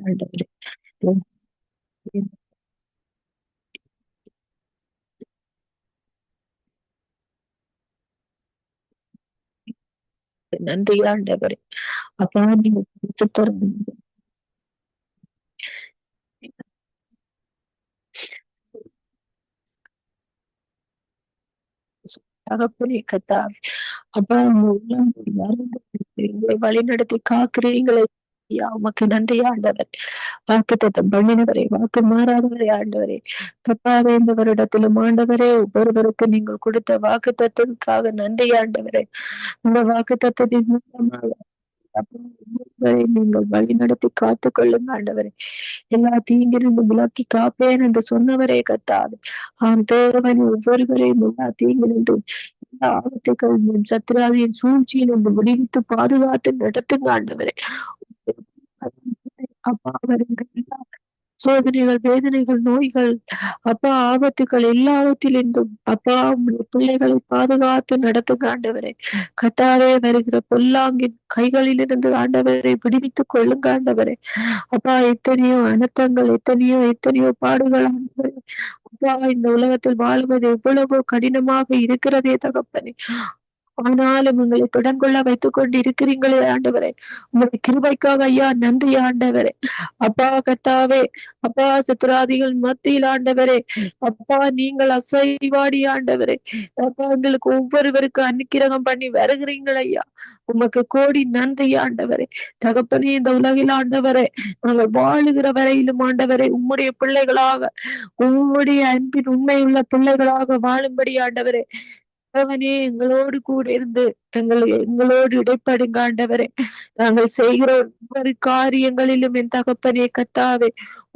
ஆண்டவரே நன்றி ஆண்டவரே. அப்பா நீங்க தகப்பனே கத்தாவே அப்பா உங்களை வழி நடத்தி காக்கிறீங்களே ஐயா உமக்கு நன்றி ஆண்டவர். வாக்கு தத்தம் பண்ணினவரே, வாக்கு மாறாதவரே ஆண்டவரே. கத்தாவே இந்த வருடத்திலும் ஆண்டவரே ஒவ்வொருவருக்கு நீங்கள் கொடுத்த வாக்கு தத்துவத்துக்காக நன்றி ஆண்டவரே. இந்த வாக்கு தத்துவத்தின் மூலமாக நீங்கள் வழி நடத்தி காத்து கொள்ளுங்க ஆண்டவரே. எல்லா தீங்கிலிருந்து விலக்கி காப்பேன் என்று சொன்னவரே கத்தாது தேவன் ஒவ்வொருவரையும் எல்லா தீங்கிலிருந்தும் எல்லா ஆபத்துக்களிலும் சத்ராவியின் சூழ்ச்சியிலிருந்து விடுவித்து பாதுகாத்து நடத்துங்க ஆண்டவரே. அப்பா அவர்கள் சோதனைகள், வேதனைகள், நோய்கள், அப்பா ஆபத்துகள் எல்லாவற்றிலிருந்தும் அப்பா உம்முடைய பிள்ளைகளை பாதுகாத்து நடத்துங்க ஆண்டவரே. கத்தாவே வருகிற பொல்லாங்கின் கைகளிலிருந்து ஆண்டவரை விடுவித்துக் கொள்ளுங்க ஆண்டவரே. அப்பா எத்தனையோ அனர்த்தங்கள், எத்தனையோ பாடுகள் ஆண்டவரே. அப்பா இந்த உலகத்தில் வாழ்வது எவ்வளவோ கடினமாக இருக்கிறதே தகப்பனே. ஆனாலும் உங்களை தொடர்கொள்ள வைத்துக் கொண்டு இருக்கிறீங்களே ஆண்டவரே. உங்களுடைய கிருபைக்காக ஐயா நன்றி ஆண்டவரே. அப்பா கத்தாவே, அப்பா சத்துராதிகள் மத்தியில் ஆண்டவரே, அப்பா நீங்கள் அசைவாடி ஆண்டவரே. அப்பா எங்களுக்கு ஒவ்வொருவருக்கும் அனுக்கிரகம் பண்ணி வருகிறீங்கள் ஐயா. உமக்கு கோடி நன்றி ஆண்டவரே. தகப்பனே இந்த உலகில் ஆண்டவரே, நாங்கள் வாழுகிற வரையிலும் ஆண்டவரே உம்முடைய பிள்ளைகளாக, உம்முடைய அன்பின் உண்மையுள்ள பிள்ளைகளாக வாழும்படி ஆண்டவரே அவனே எங்களோடு கூட இருந்து எங்களோடு இடைப்படுங்க ஆண்டவரே. நாங்கள் செய்கிற ஒவ்வொரு காரியங்களிலும் என் தகப்பனே கத்தாவே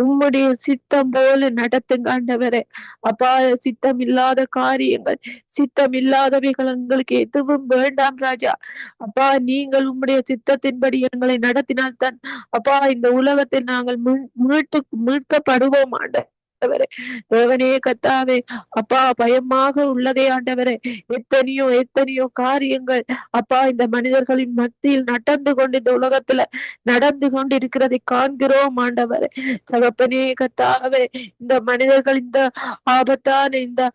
உம்முடைய சித்தம் போல நடத்துங்க ஆண்டவரே. அப்பா சித்தம் இல்லாத காரியங்கள், சித்தம் இல்லாதவைகள் எங்களுக்கு எதுவும் வேண்டாம் ராஜா. அப்பா நீங்கள் உம்முடைய சித்தத்தின்படி எங்களை நடத்தினால்தான் அப்பா இந்த உலகத்தில் நாங்கள் மீட்கப்படுவோம் ஆண்டவரே. தேவனே கத்தாவே, அப்பா பயமாக உள்ளதே ஆண்டவரே. எத்தனையோ காரியங்கள் அப்பா இந்த மனிதர்களின் மத்தியில் நடந்து கொண்டு இந்த உலகத்துல நடந்து கொண்டு இருக்கிறதை காண்கிறோம் ஆண்டவரே. தகப்பனே கத்தாவே, இந்த மனிதர்கள் இந்த ஆபத்தான இந்த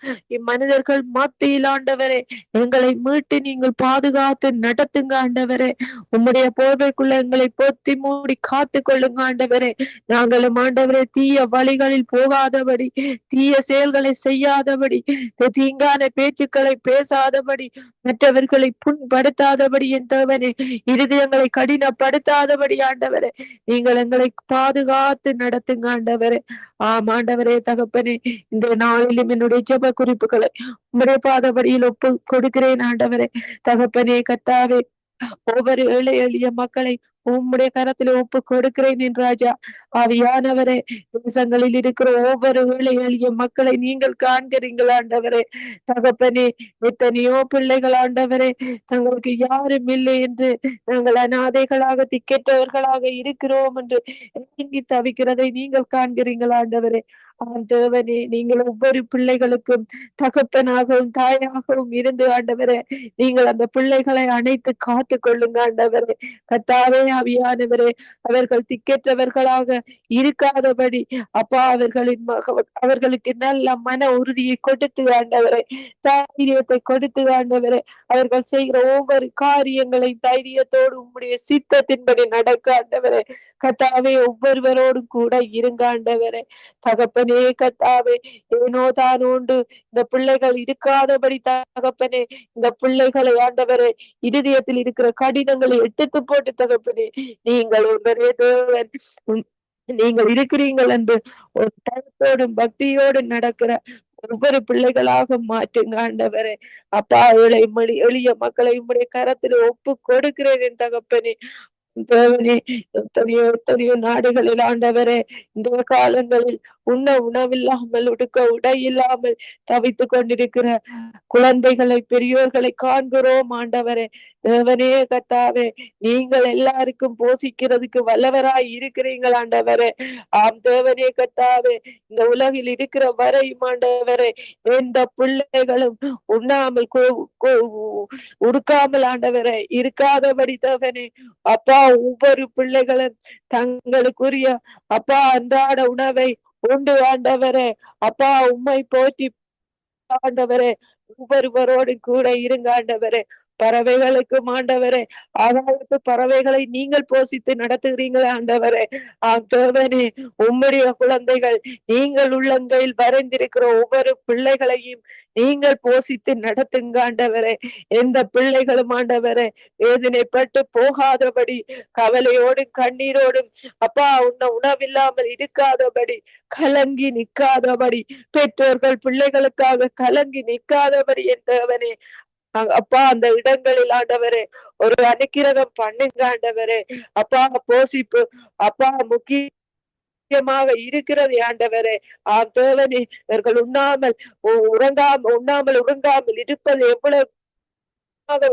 மனிதர்கள் மத்தியில் ஆண்டவரே எங்களை மீட்டு நீங்கள் பாதுகாத்து நடத்துங்க ஆண்டவரே. உம்முடைய போர்வைக்குள்ள எங்களை பொத்தி மூடி காத்து கொள்ளுங்க ஆண்டவரே. நாங்களும் ஆண்டவரே தீய வழிகளில் போகாதபடி, தீய செயல்களை செய்யாதபடி, தீங்கான பேச்சுக்களை பேசாதபடி, மற்றவர்களை புண்படுத்தாதபடி, என் தேவனே இருதயங்களை கடினப்படுத்தாதபடி ஆண்டவரே நீங்கள் எங்களை பாதுகாத்து நடத்துங்க ஆண்டவரே. ஆண்டவரே தகப்பனே, இந்த நாளிலும் என்னுடைய ஜெப குறிப்புகளை உம்முடைய பாதபடியில் ஒப்பு கொடுக்கிறேன் ஆண்டவரே. தகப்பனே கத்தாவே, ஒவ்வொரு ஏழை எளிய மக்களை உம்முடைய கரத்துல ஒப்பு கொடுக்கிறேன் என் ராஜா. ஆவியானவரே, தேசங்களில் இருக்கிற ஒவ்வொரு ஏழை எளிய மக்களை நீங்கள் காண்கிறீர்கள் ஆண்டவரே. தகப்பனே, எத்தனையோ பிள்ளைகள் ஆண்டவரே தங்களுக்கு யாரும் இல்லை என்று நாங்கள் அநாதைகளாக திக்கற்றவர்களாக இருக்கிறோம் என்று ஏங்கி தவிக்கிறதை நீங்கள் காண்கிறீர்கள் ஆண்டவரே. தேவனே, நீங்கள் ஒவ்வொரு பிள்ளைகளுக்கும் தகப்பனாகவும் தாயாகவும் இருந்து ஆண்டவரே நீங்கள் அந்த பிள்ளைகளை அணைத்து காத்து கொள்ளுங்க ஆண்டவரே. கத்தாவே ஆவியானவரே, அவர்கள் திக்கற்றவர்களாக இருக்காதபடி அப்பா அவர்களுக்கு நல்ல மன உறுதியை கொடுத்து ஆண்டவரே, தைரியத்தை கொடுத்து ஆண்டவரே, அவர்கள் செய்கிற ஒவ்வொரு காரியங்களை தைரியத்தோடு உம்முடைய சித்தத்தின்படி நடக்க ஆண்டவரே. கத்தாவே ஒவ்வொருவரோடும் கூட இருங்க ஆண்டவரே. தகப்பனே கத்தாவே, ஏனோ தானோண்டு இந்த பிள்ளைகள் இருக்காதபடி தகப்பனே இந்த பிள்ளைகளை ஆண்டவரே இருதயத்தில் இருக்கிற கடினங்களை எடுத்து போட்டு தகப்பனே நீங்கள் ஒருவரே தேவன், நீங்கள் இருக்கிறீங்கள் என்று ஒரு தயத்தோடும் பக்தியோடு நடக்கிற ஒவ்வொரு பிள்ளைகளாக மாற்றுங்க ஆண்டவரே. அப்பா எளிய மக்களை உம்முடைய கரத்தில் ஒப்பு கொடுக்கிறேன் என் தகப்பனே. தேவனே, எத்தனையோ நாடுகளில் ஆண்டவரே இந்த காலங்களில் உண்ண உணவில்லாமல், உடுக்க உடை இல்லாமல் தவித்துக் கொண்டிருக்கிற குழந்தைகளை, பெரியோர்களை காண்கிறோம் ஆண்டவரே. தேவனே கத்தாவே, நீங்கள் எல்லாருக்கும் போஷிக்கிறதுக்கு வல்லவராய் இருக்கிறீங்கள் ஆண்டவரே. ஆம் தேவனே கத்தாவே, இந்த உலகில் இருக்கிற வரையும் ஆண்டவரே எந்த பிள்ளைகளும் உண்ணாமல் உடுக்காமல் ஆண்டவரே இருக்காதபடி தேவனே அப்பா ஒவ்வொரு பிள்ளைகளும் தங்களுக்குரிய அப்பா அன்றாட உணவை உண்டு ஆண்டவரே. அப்பா உம்மை போற்றி ஆண்டவரே ஒவ்வொருவரோடு கூட இருங்க ஆண்டவரே. பறவைகளுக்கும் ஆண்டவரே, ஆகாயத்து பறவைகளை நீங்கள் போஷித்து நடத்துகிறீங்களே ஆண்டவரே. தேவனே, உம்முடைய குழந்தைகள் நீங்கள் உள்ளங்கையில் வரைந்திருக்கிற ஒவ்வொரு பிள்ளைகளையும் நீங்கள் போஷித்து நடத்துங்க ஆண்டவரே. எந்த பிள்ளைகளும் ஆண்டவரே வேதனைப்பட்டு போகாதபடி, கவலையோடும் கண்ணீரோடும் அப்பா உணவில்லாமல் இருக்காதபடி, கலங்கி நிற்காதபடி, பெற்றோர்கள் பிள்ளைகளுக்காக கலங்கி நிற்காதபடி என் தேவனே அப்பா அந்த இடங்களில் ஆண்டவரே ஒரு அனுக்கிரகம் பண்ணுங்க ஆண்டவரே. அப்பா போஷிப்பு அப்பா முக்கியமாக இருக்கிறது ஆண்டவரே. தேவனே, இவர்கள் உண்ணாமல் உறங்காமல் இருப்பது எவ்வளவு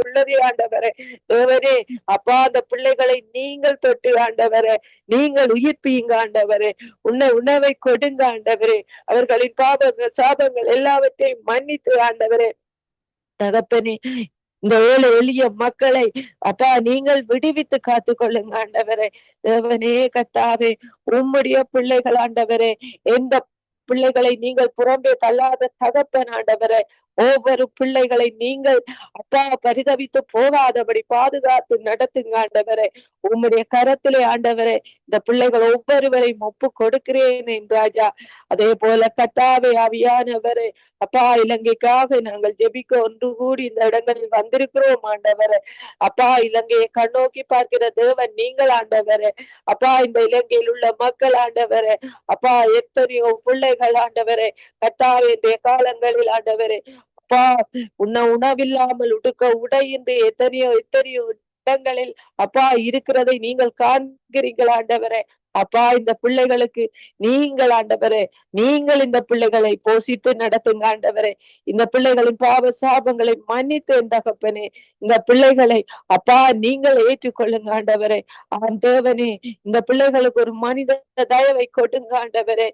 உள்ளதே ஆண்டவரே. தேவனே அப்பா, அந்த பிள்ளைகளை நீங்கள் தொட்டு ஆண்டவரே, நீங்கள் உயிர்ப்பீங்க ஆண்டவரே. உணவை கொடுங்க ஆண்டவரே. அவர்களின் பாவங்கள் சாபங்கள் எல்லாவற்றையும் மன்னித்து ஆண்டவரே. தகப்பனே, இந்த ஏழை எளிய மக்களை அப்பா நீங்கள் விடுவித்து காத்து கொள்ளுங்க ஆண்டவரே. தேவனே கர்த்தாவே, உம்முடைய பிள்ளைகள் ஆண்டவரே, எந்த பிள்ளைகளை நீங்கள் புறம்பே தள்ளாத தகப்பன் ஆண்டவரே, ஒவ்வொரு பிள்ளைகளை நீங்கள் அப்பா பரிதவித்து போகாதபடி பாதுகாத்து நடத்துங்க ஆண்டவரே. உம்முடைய கரத்திலே ஆண்டவரே இந்த பிள்ளைகள் ஒவ்வொருவரையும் ஒப்பு கொடுக்கிறேன் என் ராஜா. அதே போல கர்த்தாவே ஆவியானவரே, அப்பா இலங்கைக்காக நாங்கள் ஜெபிக்க ஒன்று கூடி இந்த இடங்களில் வந்திருக்கிறோம் ஆண்டவரே. அப்பா இலங்கையை கண்ணோக்கி பார்க்கிற தேவன் நீங்கள் ஆண்டவரே. அப்பா இந்த இலங்கையில் உள்ள மக்கள் ஆண்டவரே, அப்பா எத்தனையோ பிள்ளைகள் ஆண்டவரே, கர்த்தாவே இன்றைய காலங்களில் ஆண்டவரே, அப்பா உணவில்லாமல் உடுக்க உடையின்றி எத்தனையோ இடங்களில் அப்பா இருக்கிறதை நீங்கள் காண்கிறீர்கள் ஆண்டவரே. அப்பா இந்த பிள்ளைகளுக்கு நீங்கள் ஆண்டவரே, நீங்கள் இந்த பிள்ளைகளை போஷித்து நடத்துங்க ஆண்டவரே. இந்த பிள்ளைகளின் பாவ சாபங்களை மன்னித்து என் தகப்பனே, இந்த பிள்ளைகளை அப்பா நீங்கள் ஏற்றுக்கொள்ளுங்க ஆண்டவரே. தேவனே, இந்த பிள்ளைகளுக்கு ஒரு மனித தயவை கொடுங்க ஆண்டவரே.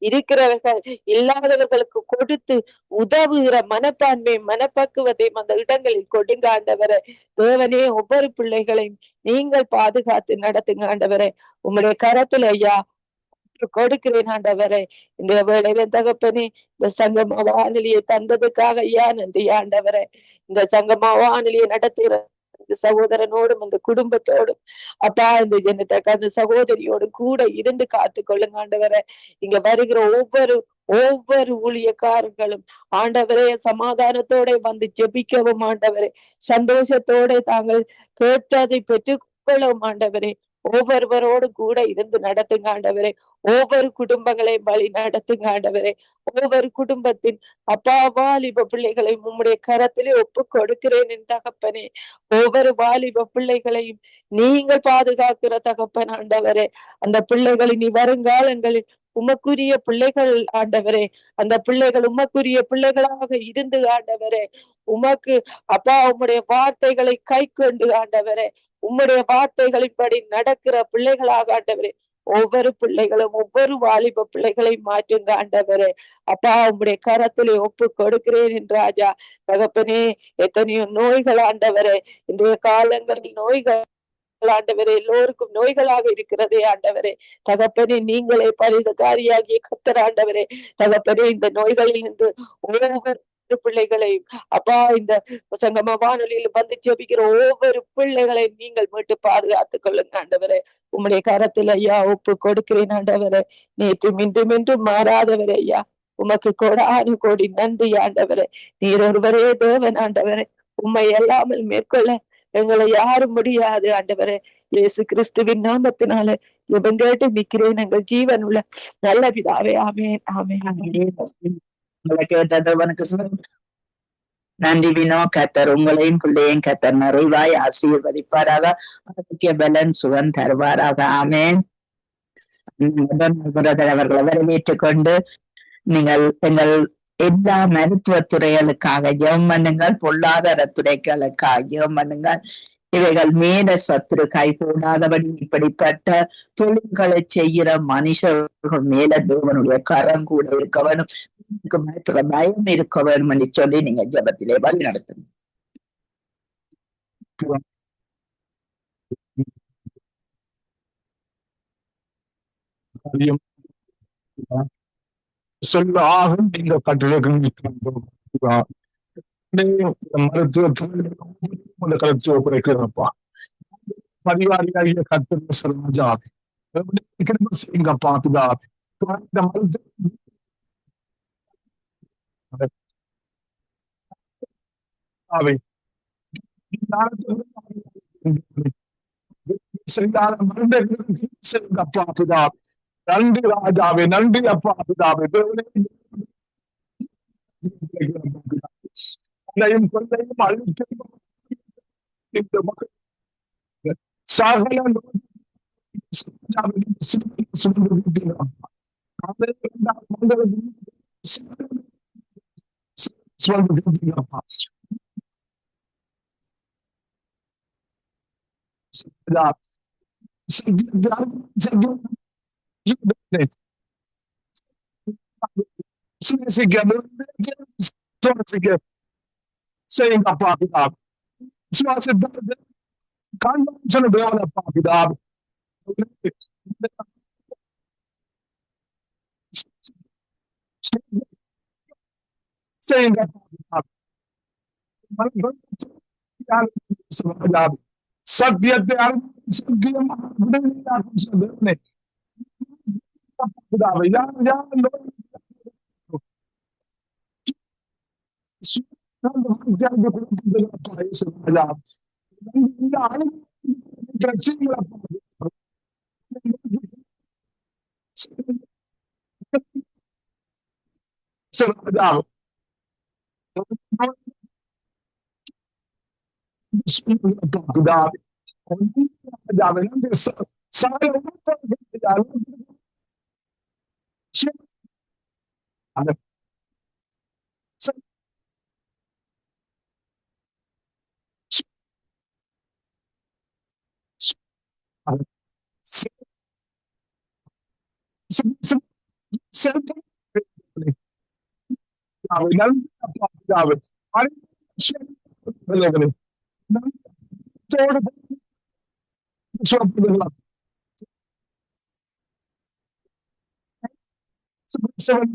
இருக்கிறவர்கள் இல்லாதவர்களுக்கு கொடுத்து உதவுகிற மனப்பான்மை மனப்பக்குவத்தையும் அந்த இடங்களில் கொடுங்க ஆண்டவரே. தேவனே, ஒவ்வொரு பிள்ளைகளையும் நீங்கள் பாதுகாத்து நடத்துங்க ஆண்டவரே. உங்களுடைய கரத்துல ஐயா கொடுக்கிறேன் ஆண்டவரே. இந்த வேளையில தகப்பனே, இந்த சங்கம வானொலியை தந்ததுக்காக ஐயா நன்றி ஆண்டவரே. இந்த சங்கம வானொலியை நடத்துகிற சகோதரனோடும் அந்த குடும்பத்தோடும் அப்பா இந்த ஜனத்தக்க அந்த சகோதரியோடும் கூட இருந்து காத்து கொள்ளுங்க ஆண்டவரே. இங்க வருகிற ஒவ்வொரு ஊழியக்காரர்களும் ஆண்டவரே சமாதானத்தோட வந்து ஜெபிக்கவும் ஆண்டவரே, சந்தோஷத்தோட தாங்கள் கேட்டதை பெற்றுக்கொள்ளவும் ஆண்டவரே. ஒவ்வொருவரோடு கூட இருந்து நடத்துங்க ஆண்டவரே. ஒவ்வொரு குடும்பங்களை வழி நடத்துங்க ஆண்டவரே. ஒவ்வொரு குடும்பத்தின் அப்பா வாலிப பிள்ளைகளை உம்முடைய கரத்திலே ஒப்பு கொடுக்கிறேன் என் தகப்பனே. ஒவ்வொரு வாலிப பிள்ளைகளையும் நீங்கள் பாதுகாக்கிற தகப்பன் ஆண்டவரே. அந்த பிள்ளைகளின் வருங்காலங்களில் உமக்குரிய பிள்ளைகள் ஆண்டவரே. அந்த பிள்ளைகள் உமக்குரிய பிள்ளைகளாக இருந்து ஆண்டவரே, உமக்கு அப்பா உம்முடைய வார்த்தைகளை கை கொண்டு ஆண்டவரே, உம்முடைய வார்த்தைகளின்படி நடக்கிற பிள்ளைகளாக ஆண்டவரே, ஒவ்வொரு பிள்ளைகளும் ஒவ்வொரு வாலிப பிள்ளைகளை மாற்றுங்க ஆண்டவரே. அப்பா உம்முடைய கரத்திலே ஒப்பு கொடுக்கிறேன் என் ராஜா. தகப்பனே, எத்தனையோ நோய்கள் ஆண்டவரே, இன்றைய காலங்களில் நோய்கள் ஆண்டவரே எல்லோருக்கும் நோய்களாக இருக்கிறதே ஆண்டவரே. தகப்பனே, நீங்களே பரிதகாரியாகிய கர்த்தர் ஆண்டவரே. தகப்பனே, இந்த நோய்களில் இருந்து ஒவ்வொரு பிள்ளைகளையும் அப்பா இந்த சங்கம வானொலியில் வந்து ஜெபிக்கிற ஒவ்வொரு பிள்ளைகளையும் நீங்கள் மீட்டு பாதுகாத்துக் கொள்ளுங்க ஆண்டவரே. உம்முடைய கரத்தில் ஐயா ஒப்பு கொடுக்கிறேன் ஆண்டவரே. நேற்றும் இன்றும் மாறாதவரே ஐயா, உமக்கு கோடானு கோடி நன்றி ஆண்டவரே. நீர் ஒருவரே தேவன் ஆண்டவரே. உம்மை எல்லாமல் மேற்கொள்ள எங்களை யாரும் முடியாது ஆண்டவரே. இயேசு கிறிஸ்துவின் நாமத்தினால ஜெபம் கேட்டு நிக்கிறேன் எங்கள் ஜீவன் உள்ள நல்ல பிதாவே. ஆமென் ஆமென். நன்றி வினோ. கத்தர் உங்களையும் பிள்ளையும் கத்தர் நிறைவாய் ஆசீர்வதிப்பாராக. ஆரோக்கிய பலன் சுகம் தருவாராக. ஆமென். அவர்களை வரவேற்றுக் கொண்டு நீங்கள் எங்கள் எல்லா மருத்துவ துறைகளுக்காக ஜெபம் பண்ணுங்கள், பொருளாதார துறைகளுக்காக ஜெபம் பண்ணுங்கள். இவைகள் மேல சத்துரு கை போடாதபடி இப்படிப்பட்ட தொழில்களை செய்கிற மனுஷர்கள் மேல தேவனுடைய கரம் கூட இருக்க வேணும், பயம் இருக்க வேணும் என்று சொல்லி நீங்க ஜெபத்திலே வழி நடத்துங்க. சொல்லாகும் நீங்க கட்டளை மருத்துவ ஒப்படைக்கிறப்பா. பரிவாரியாக கட்டளை சொல்லுங்கப்பா. நன்றி ராஜாவே, நன்றி அப்பா பிதாவே. கொள்ளையும் அழிக்கும் இந்த மக்கள் சகல செய்யுங்க அப்பா பிதா விசுவாசத்தை காண்போம் அப்பா பிதா செய்யுங்க சத்தியத்தை சத்தியமாக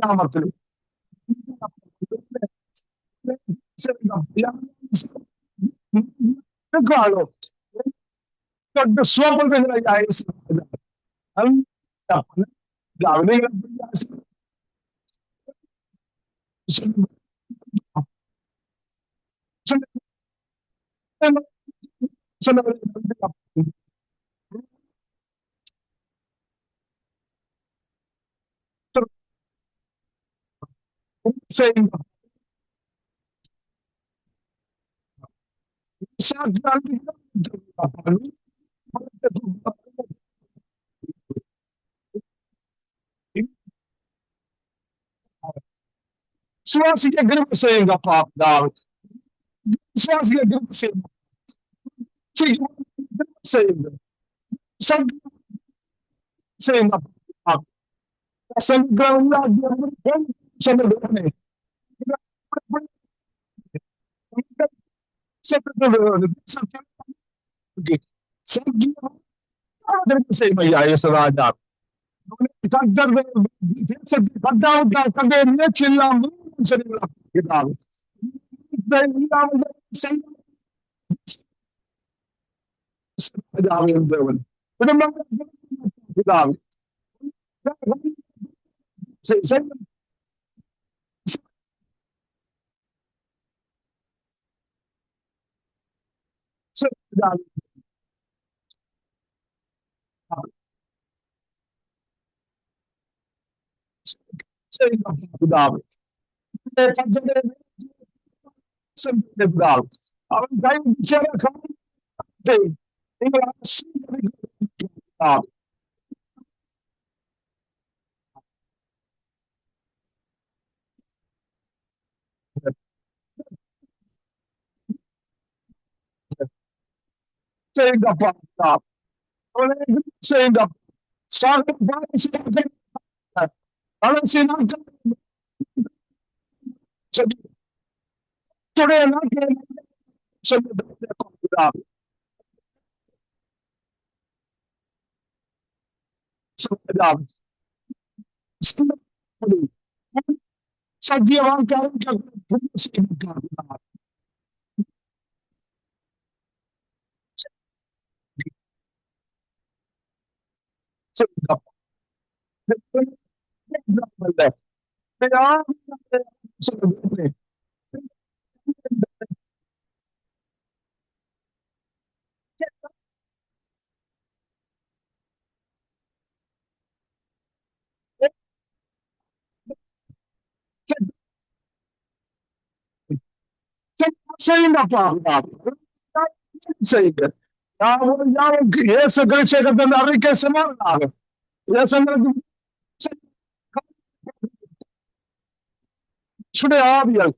நாமத்தில் சுவபங்களை saying சுவாசிக்க கிருபை செய்யுங்கப்பா சுவாசிக்க கிருபை செய்யுங்க செய்யுங்க செய்யுங்கப்பா சொன்னது செய்வையா யேசுராஜா அவன் செய்யுங்கப்பா செய்யுங்க சத்தியவான் செய்யுங்கப்பா செய்யுங்க யாருக்கு இயேசு கிறிஸ்துவின் அறிக்கை சமாதானம் சுடைய ஆவியல்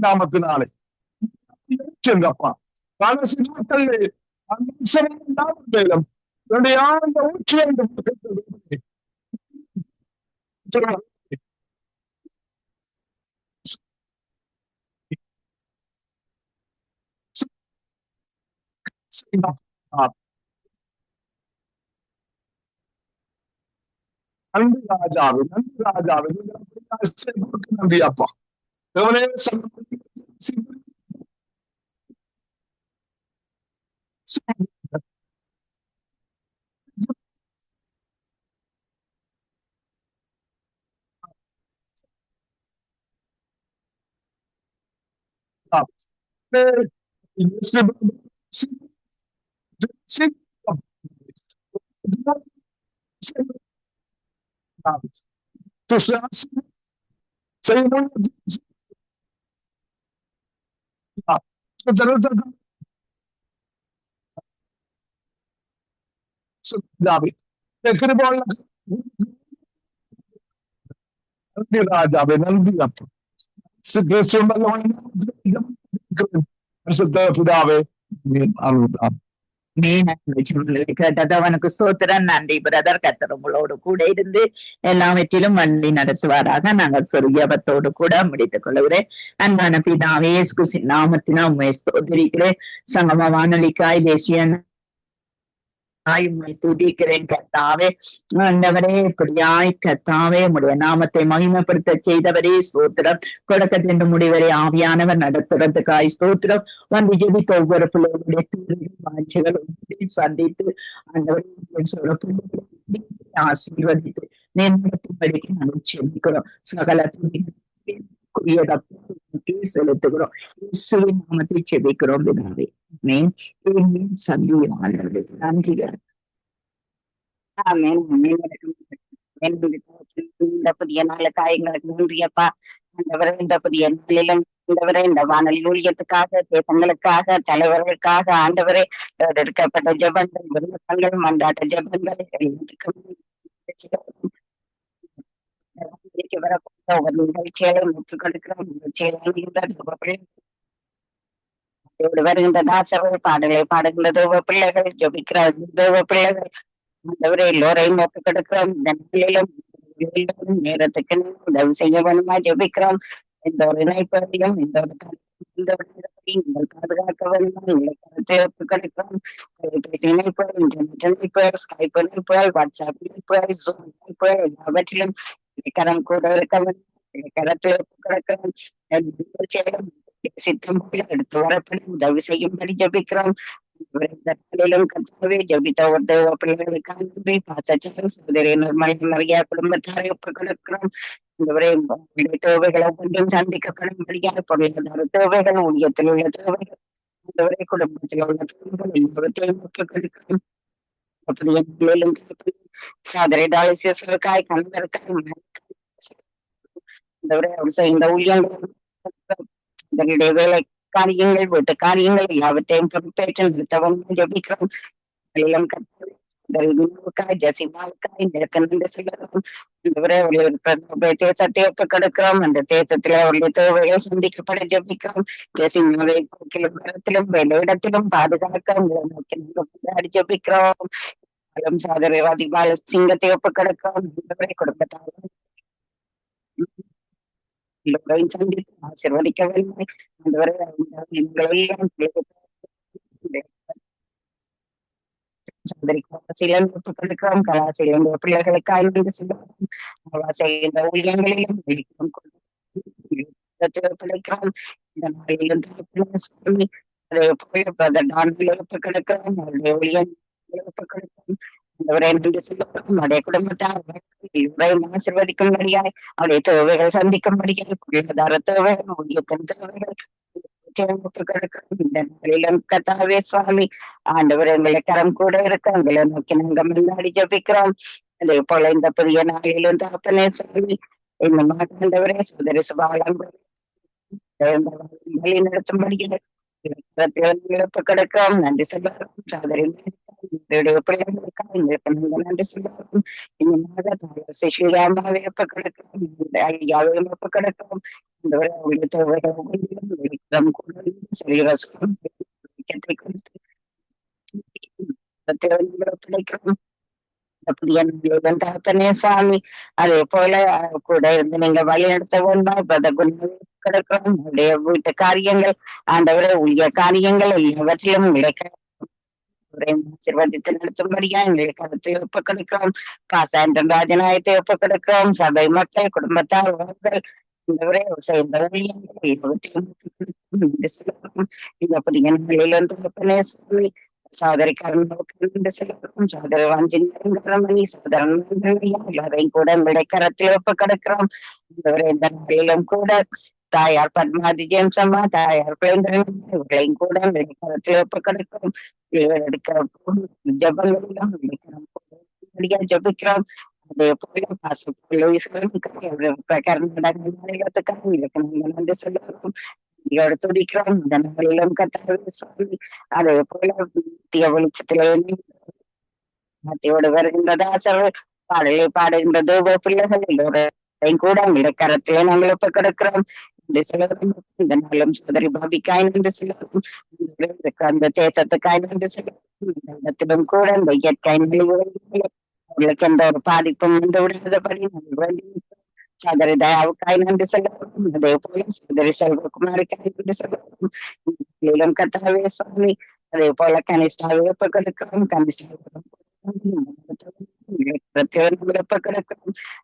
நாமத்தினாலே அப்பா கடைசி நாட்களில் என்னுடைய ஆழ்ந்த ஊற்றி நன்றி ராஜாவே, நன்றி ராஜாவே, நன்றி அப்பா. ராஜாவே நன்றி அப்பா. பிதாவே கேட்டதவனுக்கு ஸ்தோத்திரம். நன்றி பிரதர். கர்த்தர் உங்களோடு கூட இருந்து எல்லாவற்றிலும் வழி நடத்துவாராக. நாங்கள் சொரியபத்தோடு கூட முடித்துக் கொள்கிறேன். அன்பான பிதாவே, இயேசு கிறிஸ்துவின் நாமத்தினால் உம்மை ஸ்தோத்திரிக்கிறேன். சங்கம வானொலிக்காய் தேசிய உம்மை துதிக்கிறேன் கர்த்தாவே. ஆண்டவரே, இப்படியாய் கர்த்தாவே உம்முடைய நாமத்தை மகிமைப்படுத்த செய்தவரே ஸ்தோத்திரம். தொடக்கத்தின் முடிவரை ஆவியானவர் நடத்துறதுக்காய் ஸ்தோத்திரம். வந்து ஜெபித்த ஒவ்வொரு பிள்ளைகளுடைய வாஞ்சிகளை சந்தித்து ஆண்டவரை ஆசீர்வதித்து மேம்படுத்தும்படிக்கு நாங்கள் செபிக்கிறோம். சகல செலுத்துகிறோம். இயேசுவின் நாமத்தை செபிக்கிறோம் பிதாவே. சந்தியாளர்கள் நன்றிகள். இந்த புதிய நாளுக்காக எங்களுக்கு நன்றியப்பா. ஆண்டவரே, இந்த புதிய நாளிலும் ஆண்டவரே, இந்த வானொலி ஊழியத்துக்காக, தேசங்களுக்காக, தலைவர்களுக்காக ஆண்டவரே, எடுக்கப்பட்ட ஜெபங்கள், விண்ணப்பங்கள், மன்றாட்ட ஜெபங்கள் வரக்கூடிய ஒரு நிகழ்ச்சிகளை முற்றுக் கொடுக்கிறோம். வருகின்ற தாசர்கள் பாடலை பாடுகின்ற தேவ பிள்ளைகள், ஜபிக்கிற தேவ பிள்ளைகள் ஆண்டவரே எல்லோரையும் ஒப்புக் கொடுக்கிறோம். இந்த நாளிலும் நேரத்துக்கு உதவி செய்ய வேணுமா ஜபிக்கிறோம். எந்த ஒரு இணைப்பையும் எந்த ஒரு நீங்கள் பாதுகாக்க வேணுமா உங்களை கருத்தை ஒப்புக் கொடுக்கிறோம். கைபேசி இணைப்புகள், இன்டர்நெட் இணைப்புகள், ஸ்கைப் இணைப்புகள், வாட்ஸ்அப் இணைப்புகள், ஜூம் இணைப்புகள் எல்லாவற்றிலும் கரம் கூட இருக்க வேண்டும். கரத்தை ஒப்புக் கொடுக்கிறோம். எடுத்து வரப்படும் உதவி செய்யும்படி ஜபிக்கிறோம். ஜபித்த ஒரு தேவ பிள்ளைகளுக்காக பாசச்சல் சகோதரி மரியா குடும்பத்தாரை ஒப்புக் கொடுக்கிறோம். தேவைகளை ஒன்றும் சந்திக்கப்படும்படியாக பொருளாதார தேவைகள், ஊழியத்தில் உள்ள தேவைகள், இந்த குடும்பத்தில் உள்ள தேவைகள் எல்லாவற்றையும் ஒப்புக் கொடுக்கிறோம். சாதனை டாலிசியர்களுக்காய் கணவருக்காய் இந்த ஊழியர்கள் வேலை காரியங்கள், வீட்டு காரியங்கள் எல்லாவற்றையும் பொறுப்பேற்று நிறுத்தவும் ஜபிக்கிறோம். ஜசிமாவுக்காய் நெருக்கண்டு செல்கிறோம். தேசத்தை ஒப்புக் கொடுக்கிறோம். அந்த தேசத்துல அவருடைய தேவைகள் சந்திக்கப்பட ஜபிக்கிறோம். ஜசிமாவை இடத்திலும் வேலையிடத்திலும் பாதுகாக்க நோக்கி ஜபிக்கிறோம். சாதனைவாதி பால சிங்கத்தை ஒப்புக் கொடுக்கிறோம். குடும்பத்தாரும் சந்தித்து ஆசீர்வதிக்க வேண்டும். கொடுக்கிறோம். கலாசிலம் பிள்ளைகளுக்காக செய்கின்ற ஊழியங்களிலும் பிழைக்கிறோம். இந்த நாளிலும் ஒப்புக் கொடுக்கிறோம். அவருடைய ஊழியங்களை ஒப்புக் கொடுக்கிறோம். அவருடைய குடும்பத்தார் ஆசீர்வதிக்கும்படியாய், அவருடைய தேவைகள் சந்திக்கும்படியாய், பொருளாதார தேவைகள், ஊழியத்தின் தேவைகள் இந்த நாளிலும் கத்தாவே சுவாமி ஆண்டவர் எங்களை கரம் கூட இருக்க எங்களை நோக்கி நாங்க முன்னாடி ஜபிக்கிறோம். அதே போல இந்த புதிய நாளிலும் தகப்பனே சுவாமி இந்த மாட்டாண்டவரே சுதரி சுபாலம் வழி நடத்தும்படியாக கிடக்கிறோம். நன்றி சொல்லுகிறோம். சகோதரி நன்றி சொல்லுகிறோம். இந்த ஸ்ரீராமாவை எப்ப கிடக்கிறோம், ஐயாவை எப்ப கிடக்கிறோம், தகப்பனே சுவாமி அதே போல கூட இருந்து நீங்க வழி நடத்த வேண்டும். கிடக்கிறோம் வீட்டு காரியங்கள் ஆண்டவரை உரிய காரியங்கள் எல்லாவற்றிலும் ஆசீர்வாதத்தை நடத்தும்படியா எங்களுக்கு கருத்தை ஒப்பு கொடுக்கிறோம். பாசாண்டன் ராஜநாயகத்தை ஒப்பு கொடுக்கிறோம். சபை மக்கள் குடும்பத்தார் சகோதரிக்காரன் சகோதர வாஞ்சினி சகோதரன் கூட விடைக்கரத்தில் ஒப்பு கிடக்கிறோம். இந்த நாளிலும் கூட தாயார் பத்மாதி ஜேம்சம்மா தாயார் பிள்ளைங்களையும் கூட விடைக்கரத்தில் ஒப்பு கிடக்கிறோம். எடுக்கிற ஜபங்களிலும் ஜபிக்கிறோம். அதே போல நன்றி சொல்லுகிறோம். துதிக்கிறோம். இந்த நாளிலும் கத்தாவே அதே போல வெளிச்சத்திலே மத்தியோடு வருகின்ற தாசர்கள் பாடலை பாடுகின்ற தூப பிள்ளைகள் எல்லோரையும் கூட உங்களுடைய கரத்திலே நாங்கள் ஒப்பு கிடக்கிறோம். இந்த நாளும் சோதரி பாபிக்காய் நன்றி சொல்லுவோம். அந்த தேசத்துக்காய் நன்றி சொல்லுவோம். கூட இந்த இயற்கை அவர்களுக்கு எந்த ஒரு பாதிப்பும் வந்து விடாதபடி சோதரி தயாவுக்காய் நன்றி சொல்லுவோம். அதே போல சோதரி செல்வகுமாரிக்காய் நன்றி சொல்லுவோம். கத்தாவே சுவாமி அதே போல கனிஷ்டாவை ஒப்பு கொடுக்கிறோம். கனிஷ்டாவும்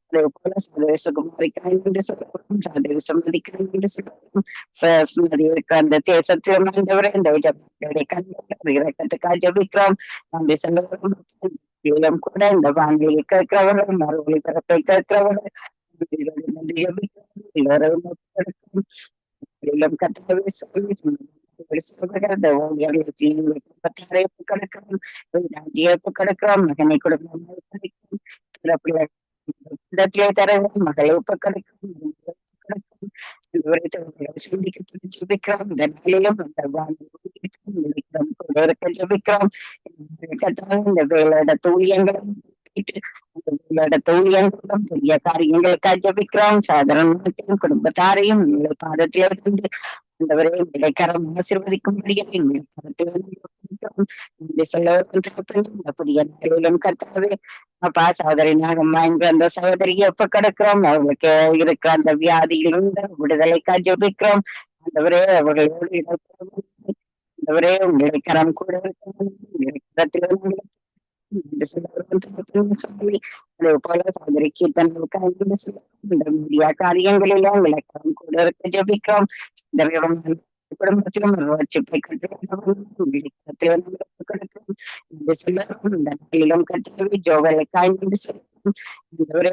அதே போல சோதரி சுகுமாரிக்காய் நன்றி சொல்லுவோம். சோதரி சம்மதிக்காய் நன்றி சொல்லுவோம். அந்த தேசத்தில் ஆண்டவரே இந்த இறக்கத்துக்காக ஜபிக்கிறோம். நன்றி சொல்லுவோம். கூட இந்த வானிலை கேட்கிறவர்கள் மறு ஒளிபரப்பை கேட்கிறவர்கள் மகனை குடும்பம் மகளை ஒப்பு கிடைக்கும். இந்த வேலையோட தூயங்களும் பெரிய காரியங்களுக்காக ஜபிக்கிறோம். சாதாரண குடும்பத்தாரையும் பாதத்திலிருந்து அந்தவரை இடைக்கரம் ஆசீர்வதிக்கும்படியாக புதிய நாளிலும் கர்த்தாவே அப்பா சகோதரி நாகம்மா என்ற அந்த சகோதரியை ஒப்பு கிடக்கிறோம். அவர்களுக்கு இருக்கிற அந்த வியாதியிலிருந்து விடுதலைக்காக ஜபிக்கிறோம். அந்தவரே அவர்களோடு அந்தவரே உங்களுடைய கரம் கூட இருக்கிற அதே போல சகோதரிக்கு மீடியா காரியங்களிலும் விளக்கம் கூட இருக்க ஜபிக்கிறோம். குடும்பத்திலும் ஜோகலை காய்ந்து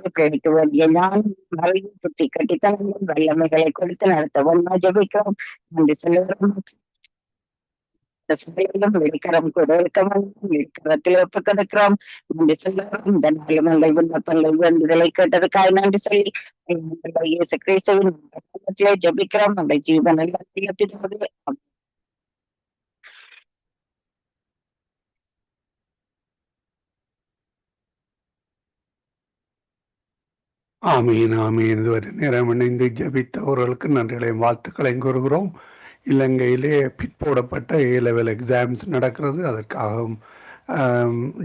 கிடைக்க வேண்டிய புத்தி கட்டித்தனங்களும் வல்லமைகளை கொடுத்து நடத்த ஒன்றா ஜபிக்கிறோம். நன்றி சொல்லுகிறோம். வெளிக்கரம் கூட இருக்கரத்தில் ஒப்பு கிடக்கிறோம். நன்றி சொல்லுகிறோம். இந்த நாளும் விண்ணப்பங்கள் வேண்டுதலை கேட்டதுக்காய் நன்றி சொல்லி இயேசு கிறிஸ்துவின் ஜபிக்கிறோம். அந்த ஜீவன் எல்லாம் ஆமீன் ஆமீன். இதுவரை நேரம் இணைந்து ஜபித்தவர்களுக்கு நன்றிகளையும் வாழ்த்துக்களையும் கூறுகிறோம். இலங்கையிலே பிற்போடப்பட்ட A-level எக்ஸாம்ஸ் நடக்கிறது. அதற்காகவும்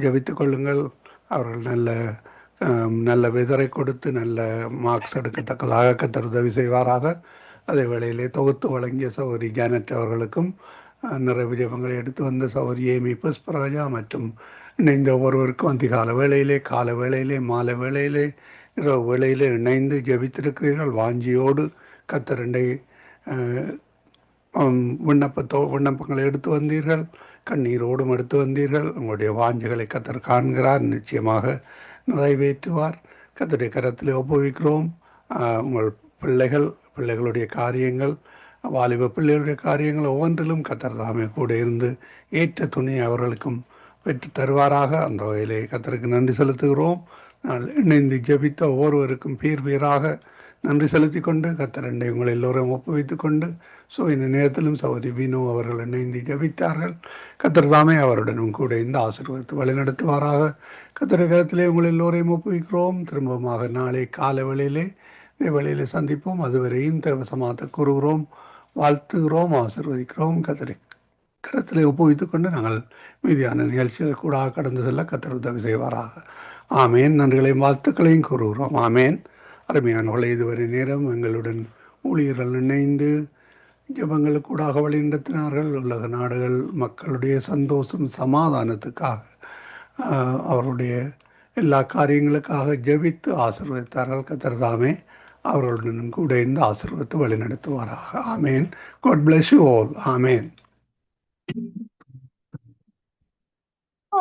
ஜபித்து கொள்ளுங்கள். அவர்கள் நல்ல விதரை கொடுத்து நல்ல மார்க்ஸ் எடுக்கத்தக்கதாக கர்த்தர் உதவி செய்வாராக. அதே வேளையிலே தொகுத்து வழங்கிய சகோதரி ஜானட் அவர்களுக்கும் நிறைவு ஜபங்களை எடுத்து வந்த சகோதரி ஏமி புஷ்பராஜா மற்றும் இணைந்த ஒருவருக்கும் அதிகால வேளையிலே கால வேளையிலே மாலை வேளையிலே இரவு வேளையிலே இணைந்து ஜபித்திருக்கிறீர்கள். வாஞ்சியோடு கர்த்தரண்டை விண்ணப்பங்களை எடுத்து வந்தீர்கள். கண்ணீரோடும் எடுத்து வந்தீர்கள். உங்களுடைய வாஞ்சிகளை கர்த்தர் காண்கிறார். நிச்சயமாக நிறைவேற்றுவார். கர்த்தருடைய கரத்திலே ஒப்புவிக்கிறோம். உங்கள் பிள்ளைகளுடைய காரியங்கள் வாலிப பிள்ளைகளுடைய காரியங்கள் ஒவ்வொன்றிலும் கத்தர் தாமே கூட இருந்து ஏற்ற துணி அவர்களுக்கும் பெற்று தருவாராக. அந்த வகையிலே கத்தருக்கு நன்றி செலுத்துகிறோம். இணைந்து ஜெபித்த ஒவ்வொருவருக்கும் பேர் பேராக நன்றி செலுத்தி கொண்டு கத்தரண்டை உங்களை எல்லோரும் ஒப்புவித்து கொண்டு இந்த நேரத்திலும் சகோதரி வினோ அவர்கள் இணைந்து ஜபித்தார்கள். கத்தர் தாமே அவருடனும் கூட இந்த ஆசீர்வாதத்தை வழிநடத்துவாராக. கத்தரிடத்திலே உங்கள் எல்லோரையும் ஒப்புவிக்கிறோம். திரும்பமாக நாளை காலை வேளையிலே சந்திப்போம். அதுவரையும் தேவசமாத்த கூறுகிறோம், வாழ்த்துகிறோம், ஆசீர்வதிக்கிறோம். கத்தரை கரத்திலே ஒப்புவித்து கொண்டு நாங்கள் மீதியான நிகழ்ச்சிகள் கூட கடந்து செல்ல கத்தர் உதவி செய்வாராக. ஆமேன். நன்றிகளையும் வாழ்த்துக்களையும் கூறுகிறோம். ஆமேன். அருமையானவர்களை, இதுவரை நேரம் எங்களுடன் ஊழியர்கள் இணைந்து ஜபங்களுக்கூடாக வழிநடத்தினார்கள். உலக நாடுகள் மக்களுடைய சந்தோஷம் சமாதானத்துக்காக அவருடைய எல்லா காரியங்களுக்காக ஜெபித்து ஆசீர்வதித்தார்கள். கர்த்தர் தாமே அவர்களுடன் கூட இந்த ஆசீர்வதித்து வழிநடத்துவாராக. ஆமேன். God bless you all. Amen.